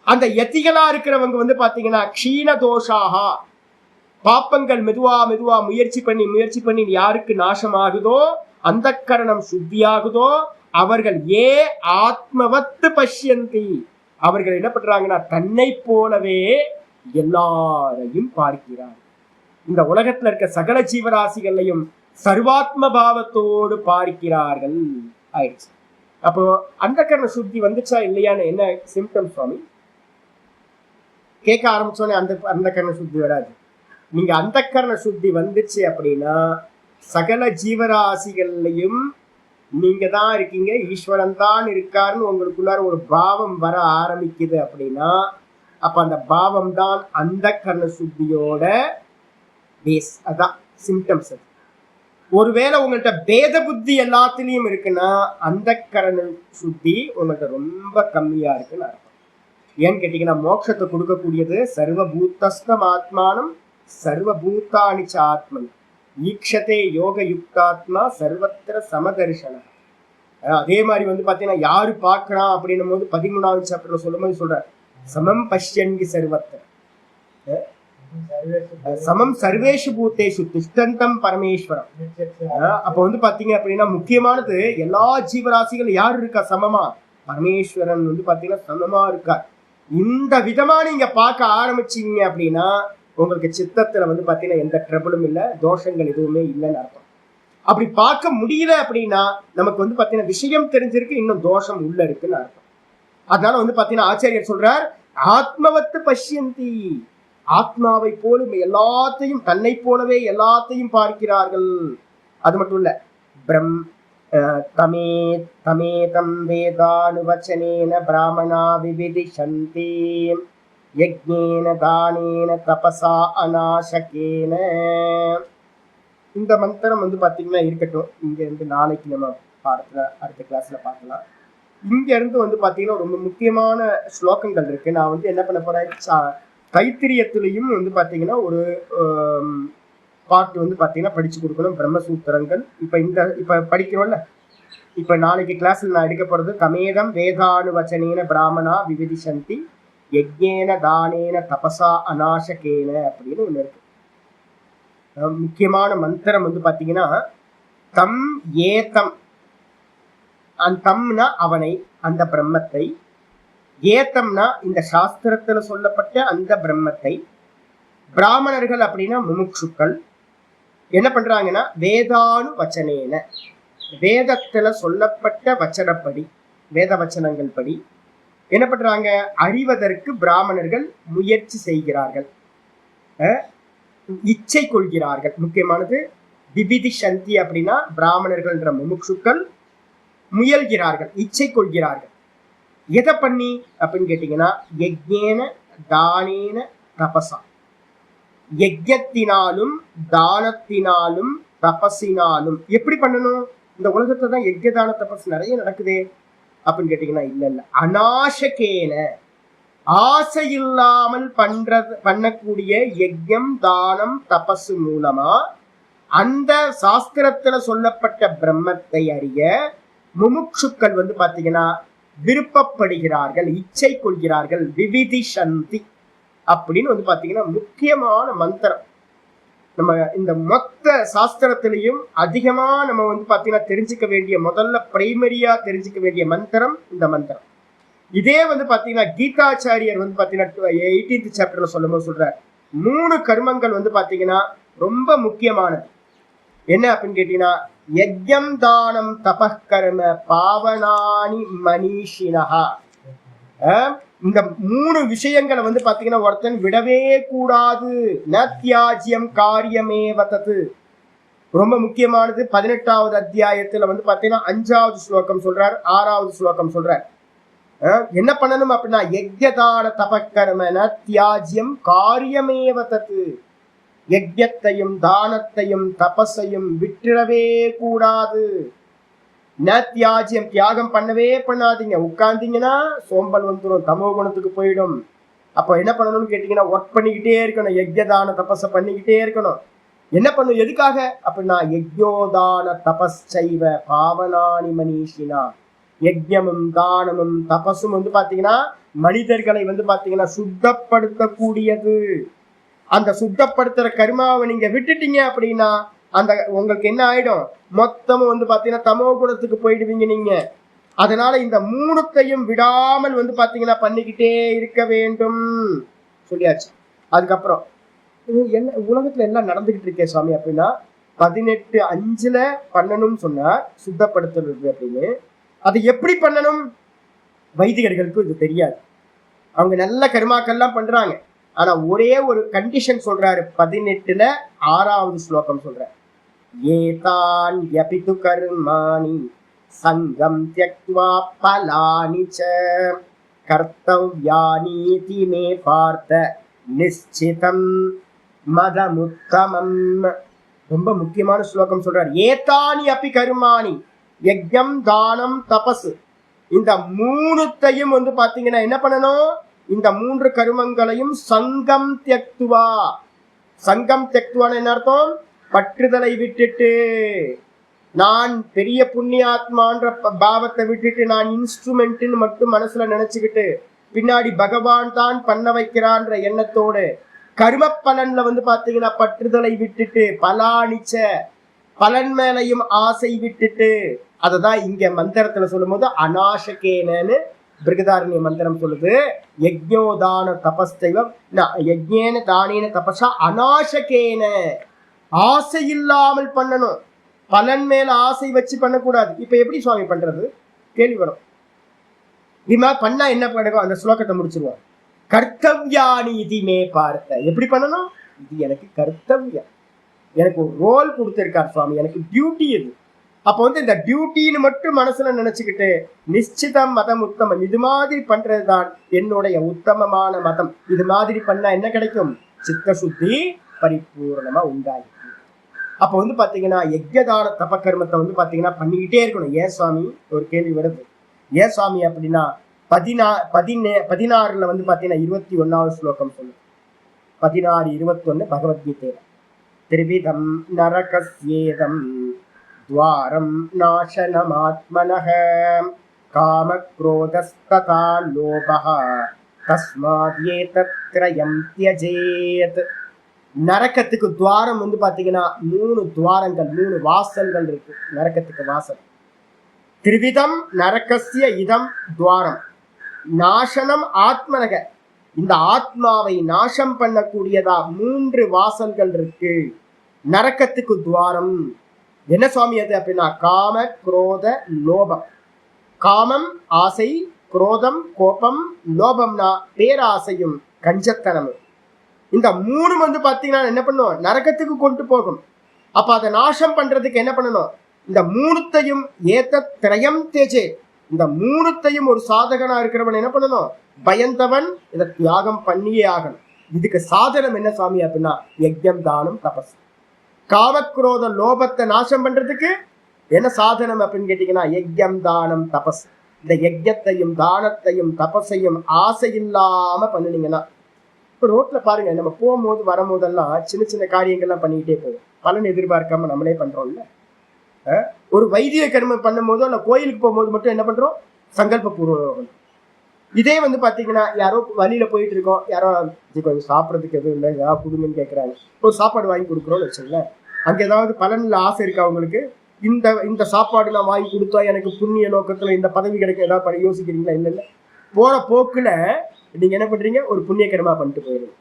அந்த யதிகளா இருக்கிறவங்க வந்து பாத்தீங்கன்னா க்ஷீண தோஷாகா, பாப்பங்கள் மெதுவா மெதுவா முயற்சி பண்ணி யாருக்கு நாசமாகுதோ அந்த கரணம் சுத்தியாகுதோ அவர்கள் ஆத்மவத்து பஷ்யந்தி, அவர்கள் என்ன பண்றாங்கன்னா தன்னை போலவே எல்லாரையும் பார்க்கிறார். இந்த உலகத்துல இருக்க சகல ஜீவராசிகளையும் சர்வாத்ம பாவத்தோடு பார்க்கிறார்கள் ஆயிடுச்சு. அப்போ அந்த கரண சுத்தி வந்துச்சா இல்லையான்னு என்ன சிம்டம் சுவாமி கேட்க ஆரம்பிச்சோன்னே அந்த கரண சுத்தி வராது. நீங்க அந்த கரண சுத்தி வந்துச்சு அப்படின்னா சகல ஜீவராசிகள்லையும் நீங்க தான் இருக்கீங்க, ஈஸ்வரன் தான் இருக்காருன்னு உங்களுக்குள்ளார ஒரு பாவம் வர ஆரம்பிக்குது அப்படின்னா அப்ப அந்த பாவம் தான் அந்த கரண சுத்தியோட பேஸ். அதான் சிம்டம்ஸ். ஒருவேளை உங்கள்கிட்ட பேத புத்தி எல்லாத்துலயும் இருக்குன்னா அந்த கரண சுத்தி உங்கள்கிட்ட ரொம்ப கம்மியா இருக்குன்னு அர்த்தம். ஏன்னு கேட்டீங்கன்னா மோட்சத்தை கொடுக்கக்கூடியது சர்வபூதஸ்தம் ஆத்மானம் சர்வபூதானிச்ச ஆத்மன் ஈக்ஷதே யோக யுக்தாத்மா சர்வத்திர சமதர்ஷன. அதே மாதிரி வந்து பாத்தீங்கன்னா யாரு பார்க்கறான் அப்படின்னும் போது 13வது சாப்டர்ல சொல்லும் போது சொல்ற சமம் பஷ்யன்கி சர்வத்திர சமம் சர்வேஷு பூத்தேஷு திஷ்டந்தம் பரமேஸ்வரம். அப்ப வந்து பாத்தீங்க அப்படின்னா முக்கியமானது எல்லா ஜீவராசிகள் யாரு இருக்கா சமமா, பரமேஸ்வரன் வந்து பாத்தீங்கன்னா சமமா இருக்கா. இந்த விதமா நீங்க பார்க்க ஆரம்பிச்சீங்க அப்படின்னா உங்களுக்கு சித்தத்துல வந்து பாத்தீங்கன்னா எந்த ட்ரபிளும் இல்லை, தோஷங்கள் எதுவுமே இல்லைன்னு அர்த்தம். அப்படி பார்க்க முடியல அப்படின்னா நமக்கு வந்து பாத்தீங்கன்னா விஷயம் தெரிஞ்சிருக்கு, இன்னும் தோஷம் உள்ள இருக்குன்னு அர்த்தம். அதனால வந்து பாத்தீங்கன்னா ஆச்சாரியர் சொல்றார் ஆத்மவத்து பஷ்யந்தி, ஆத்மாவை போல எல்லாத்தையும் தன்னை போலவே எல்லாத்தையும் பார்க்கிறார்கள். அது மட்டும் இல்ல பிரம் தமேதம் வேதானுவச்சனேன பிராமணா விவிதிஷந்தி யஜ்ஞேன தானேன தபசா அநாசகேன. இந்த மந்திரம் வந்து பாத்தீங்கன்னா இருக்கட்டும், இங்க இருந்து நாளைக்கு நம்ம பாடத்துல அடுத்த கிளாஸ்ல பார்க்கலாம். இங்க இருந்து வந்து பாத்தீங்கன்னா ரொம்ப முக்கியமான ஸ்லோகங்கள் இருக்கு. நான் வந்து என்ன பண்ண போறேன், தைத்திரியத்திலையும் வந்து பாத்தீங்கன்னா ஒரு பாட்டு வந்து பாத்தீங்கன்னா படிச்சு கொடுக்கணும், பிரம்மசூத்திரங்கள். இப்ப படிக்கிறோம்ல, இப்ப நாளைக்கு கிளாஸ்ல நான் எடுக்க போறது தமேதம் வேதானுவச்சனேன பிராமணா விவிதிஷந்தி யஜ்ஞேன தானேன தபசா அநாசகேன அப்படின்னு ஒண்ணு இருக்கு. முக்கியமான மந்திரம் வந்து பாத்தீங்கன்னா தம் ஏதம், தம்னா அவனை, அந்த பிரம்மத்தை, ஏத்தம்னா இந்த சாஸ்திரத்துல சொல்லப்பட்ட அந்த பிரம்மத்தை, பிராமணர்கள் அப்படின்னா முமுட்சுக்கள் என்ன பண்றாங்கன்னா வேதானு வச்சனேன, வேதத்துல சொல்லப்பட்ட வச்சனப்படி, வேத வச்சனங்கள் படி என்ன பண்றாங்க, அறிவதற்கு பிராமணர்கள் முயற்சி செய்கிறார்கள், இச்சை கொள்கிறார்கள். முக்கியமானது விவிதி சந்தி அப்படின்னா பிராமணர்கள்ன்ற முமுட்சுக்கள் முயல்கிறார்கள், இச்சை கொள்கிறார்கள். எதை பண்ணி அப்படின்னு கேட்டீங்கன்னா யஜ்ஞேன தானேன தபசா, யஜ்ஞத்தினாலும் தானத்தினாலும் தபசினாலும். எப்படி பண்ணணும், இந்த உலகத்துல தான் யஜ்ஞ தான தபஸ் நிறைய நடக்குதே அப்படின்னு கேட்டீங்கன்னா இல்ல, அநாசகேன ஆசை இல்லாமல் பண்ணக்கூடிய யஜ்ஞம் தானம் தபஸ் மூலமா அந்த சாஸ்திரத்துல சொல்லப்பட்ட பிரம்மத்தை அறிய முமுட்சுக்கள் வந்து பாத்தீங்கன்னா விருப்பப்படுகிறார்கள், இச்சை கொள்கிறார்கள். விவிதி சந்தி அப்படின்னு வந்து பாத்தீங்கன்னா முக்கியமான மந்திரம். நம்ம இந்த மொத்த சாஸ்திரத்திலையும் அதிகமா நம்ம வந்து பாத்தீங்கன்னா தெரிஞ்சுக்க வேண்டிய, முதல்ல பிரைமரியா தெரிஞ்சுக்க வேண்டிய மந்திரம் இந்த மந்திரம். இதே வந்து பாத்தீங்கன்னா கீதாச்சாரியர் வந்து பாத்தீங்கன்னா 18th சாப்டர்ல சொல்லும்போது சொல்ற 3 கர்மங்கள் வந்து பாத்தீங்கன்னா ரொம்ப முக்கியமானது. என்ன அப்படின்னு கேட்டீங்கன்னா யஜ்ஞம் தானம் தபகர்ம பாவனானி மனிஷினஹா. இந்த 3 விஷயங்களை வந்து பாத்தீங்கன்னா ஒருத்தன் விடவே கூடாது. நத்யாஜ்யம் காரியமே வதது, ரொம்ப முக்கியமானது. 18வது அத்தியாயத்துல வந்து பாத்தீங்கன்னா 5வது ஸ்லோகம் சொல்றார், 6வது ஸ்லோகம் சொல்றார். என்ன பண்ணணும் அப்படின்னா யஜ்ஞதான தபகர்ம நத்யாஜ்யம் காரியமே வதது, யஜ்ஞத்தையும் தானத்தையும் தபஸையும் விட்டுறவே கூடாது. நத்யாஜ்யம் தியாகம் பண்ணவே பண்ணாதீங்க. உட்கார்ந்தீங்கன்னா சோம்பல் வந்துடும், தமோ குணத்துக்கு போயிடும். அப்போ என்ன பண்ணணும்னு கேட்டீங்கன்னா ஒர்க் பண்ணிக்கிட்டே இருக்கணும், யஜ்ஞதான தபஸை பண்ணிக்கிட்டே இருக்கணும். என்ன பண்ணும், எதுக்காக அப்படின்னா யஜ்யோதான தபஸ்சைவ பாவனானி மனிஷினா. யஜ்ஞமும் தானமும் தபஸும் வந்து பாத்தீங்கன்னா மனிதர்களை வந்து பாத்தீங்கன்னா சுத்தப்படுத்தக்கூடியது. அந்த சுத்தப்படுத்துற கர்மாவை நீங்க விட்டுட்டீங்க அப்படின்னா அந்த உங்களுக்கு என்ன ஆயிடும், மொத்தமும் வந்து பாத்தீங்கன்னா தமோ குணத்துக்கு போயிடுவீங்க நீங்க. அதனால இந்த 3த்தையும் விடாமல் வந்து பாத்தீங்கன்னா பண்ணிக்கிட்டே இருக்க வேண்டும் சொல்லியாச்சு. அதுக்கப்புறம் என்ன உலகத்துல எல்லாம் நடந்துகிட்டு இருக்கே சுவாமி அப்படின்னா 18:5 பண்ணணும்னு சொன்னார் சுத்தப்படுத்துறது அப்படின்னு. அது எப்படி பண்ணணும், வைதிகர்களுக்கு இது தெரியாது. அவங்க நல்ல கர்மாக்கள்லாம் பண்றாங்க. ஆனா ஒரே ஒரு கண்டிஷன் சொல்றாரு, 18ல 6வது ஸ்லோகம் சொல்றாரு, ஏதான் யபிது கர்மாணி சங்கம் த்யக்த்வா பலானி ச கர்த்தவ்யானீதி மே பார்த்த நிச்சிதம் மதமுத்தமம். ரொம்ப முக்கியமான ஸ்லோகம் சொல்றார். ஏதானி அப்பி கருமானி யஜ்ஞம் தானம் தபசு, இந்த மூணுத்தையும் வந்து பாத்தீங்கன்னா என்ன பண்ணணும், இந்த மூன்று கருமங்களையும் சங்கம் தியக்துவா. சங்கம் தியக்துவான்னு என்ன அர்த்தம்? பற்றுதலை விட்டுட்டு, நான் பெரிய புண்ணியாத்மான்ற பாவத்தை விட்டுட்டு நான் இன்ஸ்ட்ருமெண்ட்னு மட்டும் மனசுல நினைச்சுக்கிட்டு பின்னாடி பகவான் தான் பண்ண வைக்கிறான்ற எண்ணத்தோடு கர்ம பலன்ல வந்து பாத்தீங்கன்னா பற்றுதலை விட்டுட்டு பலானிச்ச பலன் மேலையும் ஆசை விட்டுட்டு, அததான் இங்க மந்திரத்துல சொல்லும் போது அநாசகேனு பிருகதாரண்ய மந்திரம் சொல்லுது. யஜ்ஞோதான தபஸ்தைவம் யஜ்ஞேன தானேன தபஸா அநாசகேன, ஆசை இல்லாமல் பண்ணணும், பலன் மேல ஆசை வச்சு பண்ணக்கூடாது. இப்ப எப்படி சுவாமி பண்றது கேள்வி வரும். இது பண்ணா என்ன பண்ணுவோம்? அந்த ஸ்லோகத்தை முடிச்சிருவோம். கர்த்தவ்யானி இதுமே பார்த்த, எப்படி பண்ணணும்? இது எனக்கு கர்த்தவ்யம், எனக்கு ஒரு ரோல் கொடுத்திருக்கார் சுவாமி, எனக்கு டியூட்டி இது. அப்போ வந்து இந்த டியூட்டின்னு மட்டும் மனசுல நினைச்சுக்கிட்டு நிச்சிதம் மதம் உத்தமம், இது மாதிரி பண்றதுதான் என்னுடைய உத்தமமான மதம். இது மாதிரி பண்ணா என்ன கிடைக்கும்? சித்த சுத்தி பரிபூர்ணமா உண்டாயிருக்கு. அப்போ வந்து பாத்தீங்கன்னா யஜ்ஞதான தபகர்மத்தை வந்து பாத்தீங்கன்னா பண்ணிக்கிட்டே இருக்கணும். ஏன் சுவாமி ஒரு கேள்வி வருது, ஏன் சுவாமி அப்படின்னா 16 வந்து பாத்தீங்கன்னா 21வது ஸ்லோகம் சொல்லு. 16:21 பகவத்கீதையில திரிவிதம் நரகஸ்யேதம் துவாரம் நாசனமாத்மனஹ காமக்ரோதஸ்ததா லோபஹ தஸ்மாத் ஏதத்ரயம் த்யஜேத். நரகத்துக்கு துவாரம் வந்து பாத்தீங்கன்னா 3 துவாரங்கள், 3 வாசல்கள் இருக்கு நரகத்துக்கு வாசல். திரிவிதம் நரகஸ்ய இதம் துவாரம் நாசனம் ஆத்மனக, இந்த ஆத்மாவை நாசம் பண்ணக்கூடியதா 3 வாசல்கள் இருக்கு நரக்கத்துக்கு துவாரம். என்ன சுவாமி அது அப்படின்னா காம குரோத லோபம். காமம் ஆசை, குரோதம் கோபம், லோபம்னா பேராசையும் கஞ்சத்தனமும். இந்த 3 வந்து பாத்தீங்கன்னா என்ன பண்ணும்? நரகத்துக்கு கொண்டு போகும். அப்ப அதை நாசம் பண்றதுக்கு என்ன பண்ணணும்? இந்த 3த்தையும் ஏத்த திரயம் தேஜே, இந்த 3த்தையும் ஒரு சாதகனா இருக்கிறவன் என்ன பண்ணணும்? பயந்தவன் இதை தியாகம் பண்ணியே ஆகணும். இதுக்கு சாதனம் என்ன சுவாமி அப்படின்னா யஜ்ஞம் தானம் தபஸ். காமக்ரோத லோபத்தை நாசம் பண்றதுக்கு என்ன சாதனம் அப்படின்னு கேட்டீங்கன்னா யஜ்ஞம் தானம் தபஸ். இந்த யஜ்ஞத்தையும் தானத்தையும் தபஸையும் ஆசை இல்லாம பண்ணினீங்கன்னா, இப்ப ரோட்ல பாருங்க, நம்ம போகும்போது வரும்போதெல்லாம் சின்ன சின்ன காரியங்கள்லாம் பண்ணிக்கிட்டே போவோம், பலன் எதிர்பார்க்காம நம்மளே பண்றோம்ல. ஒரு வைத்திய கர்மம் பண்ணும் போதோ இல்ல கோயிலுக்கு போகும்போது மட்டும் என்ன பண்றோம்? சங்கல்ப பூர்வம். இதே வந்து பாத்தீங்கன்னா யாரோ வழியில போயிட்டு இருக்கோம், யாரோ கொஞ்சம் சாப்பிட்றதுக்கு எதுவும் இல்லை, ஏதாவது புதுமைன்னு கேட்கறாங்க, ஒரு சாப்பாடு வாங்கி கொடுக்குறோம்னு வச்சுங்களேன். அங்க ஏதாவது பலன்ல ஆசை இருக்கா அவங்களுக்கு? இந்த சாப்பாடு நான் வாங்கி கொடுத்தா எனக்கு புண்ணிய நோக்கத்துல இந்த பதவி கிடைக்கும் ஏதாவது யோசிக்கிறீங்களா? இல்ல இல்ல. போற போக்குல நீங்க என்ன பண்றீங்க? ஒரு புண்ணிய கர்மா பண்ணிட்டு போயிருங்க.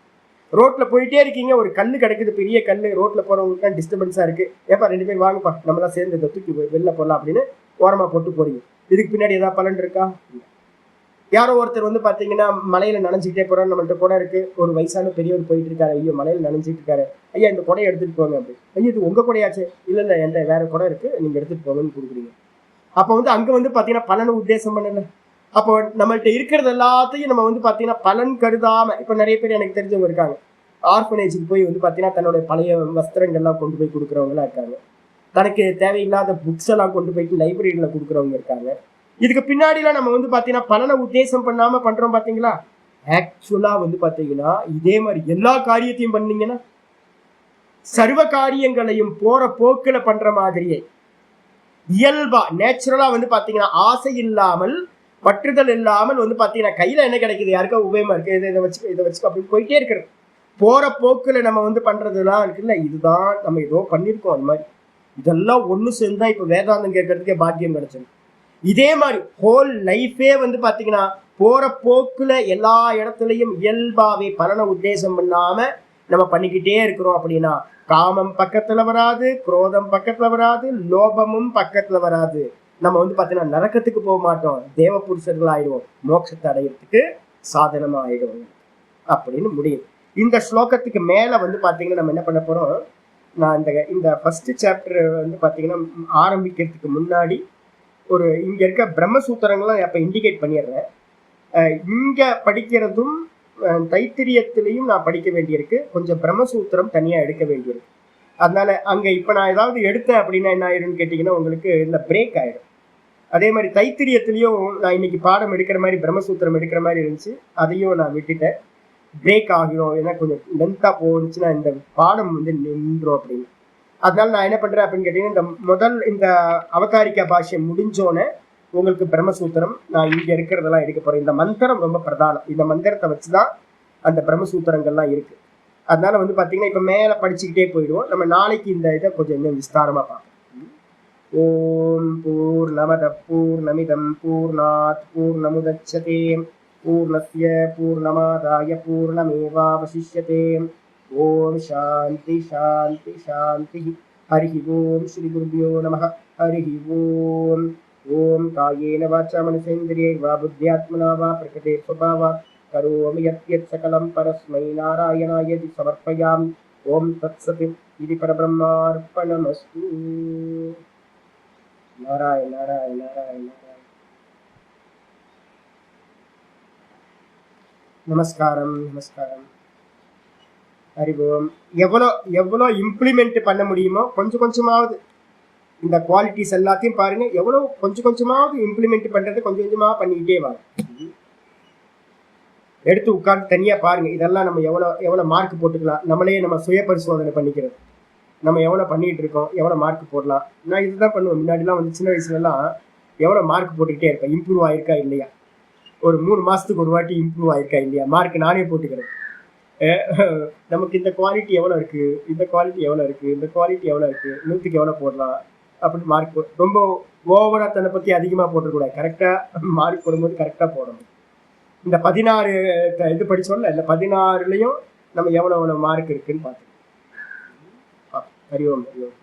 ரோட்ல போயிட்டே இருக்கீங்க, ஒரு கல்லு கிடைக்குது, பெரிய கல்லு, ரோட்ல போறவங்களுக்கு தான் டிஸ்டர்பன்ஸா இருக்கு, ஏப்பா 2 பேர் வாங்கப்பா நம்மளாம் சேர்ந்து இதை தூக்கி வெளில போடலாம் அப்படின்னு ஓரமா போட்டு போறீங்க. இதுக்கு பின்னாடி ஏதாவது பலன் இருக்கா? யாரோ ஒருத்தர் வந்து பாத்தீங்கன்னா மலையில நனைஞ்சிக்கிட்டே போறாரு, நம்மள்ட்ட குடை இருக்கு, ஒரு வயசான பெரியவர் போயிட்டு இருக்காரு, ஐயோ மலையில நனைஞ்சிட்டு இருக்காரு, ஐயா இந்த குடையை எடுத்துட்டு போங்க அப்படி. ஐயோ இது உங்க குடையாச்சு, இல்ல இல்ல என்கிட்ட வேற குடை இருக்கு, நீங்க எடுத்துட்டு போங்கன்னு கொடுக்குறீங்க. அப்ப வந்து அங்க வந்து பாத்தீங்கன்னா பலனை உத்தேசம் பண்ணல. அப்போ நம்மள்ட்ட இருக்கிறது எல்லாத்தையும் நம்ம வந்து பாத்தீங்கன்னா பலன் கருதாம, இப்ப நிறைய பேர் எனக்கு தெரிஞ்சவங்க இருக்காங்க, ஆர்ஃபனேஜுக்கு போய் வந்து பாத்தீங்கன்னா தன்னுடைய பழைய வஸ்திரங்கள்லாம் கொண்டு போய் கொடுக்குறவங்கலாம் இருக்காங்க, தனக்கு தேவையில்லாத புக்ஸ் எல்லாம் கொண்டு போயிட்டு லைப்ரரியில கொடுக்குறவங்க இருக்காங்க. இதுக்கு பின்னாடிலாம் நம்ம வந்து பாத்தீங்கன்னா பலனை உத்தேசம் பண்ணாம பண்றோம் பாத்தீங்களா? ஆக்சுவலா வந்து பாத்தீங்கன்னா இதே மாதிரி எல்லா காரியத்தையும் பண்ணீங்கன்னா சர்வ காரியங்களையும் போற போக்குல பண்ற மாதிரியே இயல்பா நேச்சுரலா வந்து பாத்தீங்கன்னா ஆசை இல்லாமல் பற்றுதல் இல்லாமல் வந்து பாத்தீங்கன்னா கையில என்ன கிடைக்குது, யாருக்கா உபயமா இருக்கு, இதை வச்சுக்க அப்படின்னு போயிட்டே இருக்கிறது. போற போக்குல நம்ம வந்து பண்றதுலாம் இருக்குல்ல, இதுதான் நம்ம ஏதோ பண்ணிருக்கோம். அது மாதிரி இதெல்லாம் ஒண்ணு சேர்ந்தா இப்ப வேதாந்தம் கேட்கறதுக்கே பாக்கியம் கிடைச்சது. இதே மாதிரி ஹோல் லைஃபே வந்து பாத்தீங்கன்னா போற போக்குல எல்லா இடத்துலயும் இயல்பாவே பலனை உத்தேசம் பண்ணாம நம்ம பண்ணிக்கிட்டே இருக்கிறோம் அப்படின்னா காமம் பக்கத்துல வராது, குரோதம் பக்கத்துல வராது, லோபமும் பக்கத்துல வராது. நம்ம வந்து பாத்தீங்கன்னா நரக்கத்துக்கு போக மாட்டோம், தேவ புருஷர்கள் ஆயிடுவோம், மோட்சத்தை அடையிறதுக்கு சாதனமா ஆயிடுவோம் அப்படின்னு முடியும். இந்த ஸ்லோகத்துக்கு மேல வந்து பாத்தீங்கன்னா நம்ம என்ன பண்ண போறோம், நான் இந்த ஃபர்ஸ்ட் சாப்டர் வந்து பாத்தீங்கன்னா ஆரம்பிக்கிறதுக்கு முன்னாடி ஒரு இங்க இருக்க பிரம்மசூத்திரங்கள்லாம் அப்ப இண்டிகேட் பண்ணிடுறேன். இங்க படிக்கிறதும் தைத்திரியத்திலையும் நான் படிக்க வேண்டியிருக்கு, கொஞ்சம் பிரம்மசூத்திரம் தனியா எடுக்க வேண்டியிருக்கு. அதனால அங்கே இப்போ நான் ஏதாவது எடுத்தேன் அப்படின்னா என்ன ஆயிடும்னு கேட்டிங்கன்னா உங்களுக்கு இந்த பிரேக் ஆகிடும். அதே மாதிரி தைத்திரியத்துலேயும் நான் இன்னைக்கு பாடம் எடுக்கிற மாதிரி பிரம்மசூத்திரம் எடுக்கிற மாதிரி இருந்துச்சு, அதையும் நான் விட்டுட்டேன். பிரேக் ஆகிரும், ஏன்னா கொஞ்சம் லென்த்தாக போச்சுன்னா இந்த பாடம் வந்து நின்றோம் அப்படின்னு. அதனால நான் என்ன பண்ணுறேன் அப்படின்னு கேட்டிங்கன்னா, இந்த அவதாரிக்கா பாஷ்யம் முடிஞ்சோன்னே உங்களுக்கு பிரம்மசூத்திரம் நான் இங்கே இருக்கிறதெல்லாம் எடுக்க போகிறேன். இந்த மந்திரம் ரொம்ப பிரதானம். இந்த மந்திரத்தை வச்சு தான் அந்த பிரம்மசூத்திரங்கள்லாம் இருக்குது. அதனால வந்து பார்த்தீங்கன்னா இப்போ மேலே படிச்சுக்கிட்டே போயிடுவோம். நம்ம நாளைக்கு இந்த இதை கொஞ்சம் இன்னும் விஸ்தாரமாக பார்ப்போம். ஓம் பூர்ணமத பூர்ணமிதம் பூர்ணாத் பூர்ணமுதச்யதே பூர்ணஸ்ய பூர்ணமாதாய பூர்ணமேவாவசிஷ்யதே. ஓம் சாந்தி சாந்தி சாந்தி. ஹரி ஓம் ஸ்ரீ குருபியோ நமः. ஹரி ஓம். ஓம் காயேன வாச்சா மனசேந்திரியைர்வா புத்யாத்மனா வா பிரகிருதே ஸ்வபாவாத் கரோமி யத்யத் சகலம் பரஸ்மை நாராயணாயதி சமர்ப்பயாமி. ஓம் தத்சத். இது பரபிரம்மார்ப்பணமஸ்து. நாராயண நாராயண நாராயண நாராயண. நமஸ்காரம் நமஸ்காரம். ஹரி ஓம். எவ்வளோ இம்ப்ளிமெண்ட் பண்ண முடியுமோ கொஞ்சம் கொஞ்சமாவது இந்த குவாலிட்டிஸ் எல்லாத்தையும் பாருங்க. எவ்வளோ கொஞ்சம் கொஞ்சமாவது இம்ப்ளிமெண்ட் பண்றது கொஞ்சம் கொஞ்சமாக பண்ணிக்கிட்டே வாங்க. எடுத்து உட்கார்ந்து தனியாக பாருங்க. இதெல்லாம் நம்ம எவ்வளோ மார்க் போட்டுக்கலாம். நம்மளே நம்ம சுய பரிசோதனை பண்ணிக்கிறது. நம்ம எவ்வளோ பண்ணிட்டு இருக்கோம், எவ்வளோ மார்க் போடலாம். நான் இதுதான் பண்ணுவேன். முன்னாடிலாம் வந்து சின்ன வயசுலலாம் எவ்வளோ மார்க் போட்டுக்கிட்டே இருப்பேன். இம்ப்ரூவ் ஆயிருக்கா இல்லையா, ஒரு 3 மாதத்துக்கு ஒரு வாட்டி இம்ப்ரூவ் ஆயிருக்கா இல்லையா, மார்க் நானே போட்டுக்கிறேன். நமக்கு இந்த குவாலிட்டி எவ்வளோ இருக்குது, இந்த குவாலிட்டி எவ்வளோ இருக்குது, இந்த குவாலிட்டி எவ்வளோ இருக்குது, 100க்கு எவ்வளோ போடலாம் அப்படின்னு மார்க் ரொம்ப ஓவராக தன்னை பற்றி அதிகமாக போட்டுக்கூடாது. கரெக்டாக மார்க் போடும்போது கரெக்டாக போடணும். இந்த 16 இது படித்தோம்ல, இந்த 16லையும் நம்ம எவ்வளோ மார்க் இருக்குன்னு பார்த்துக்கணும். ஹரி ஓம். ஹரி ஓம்.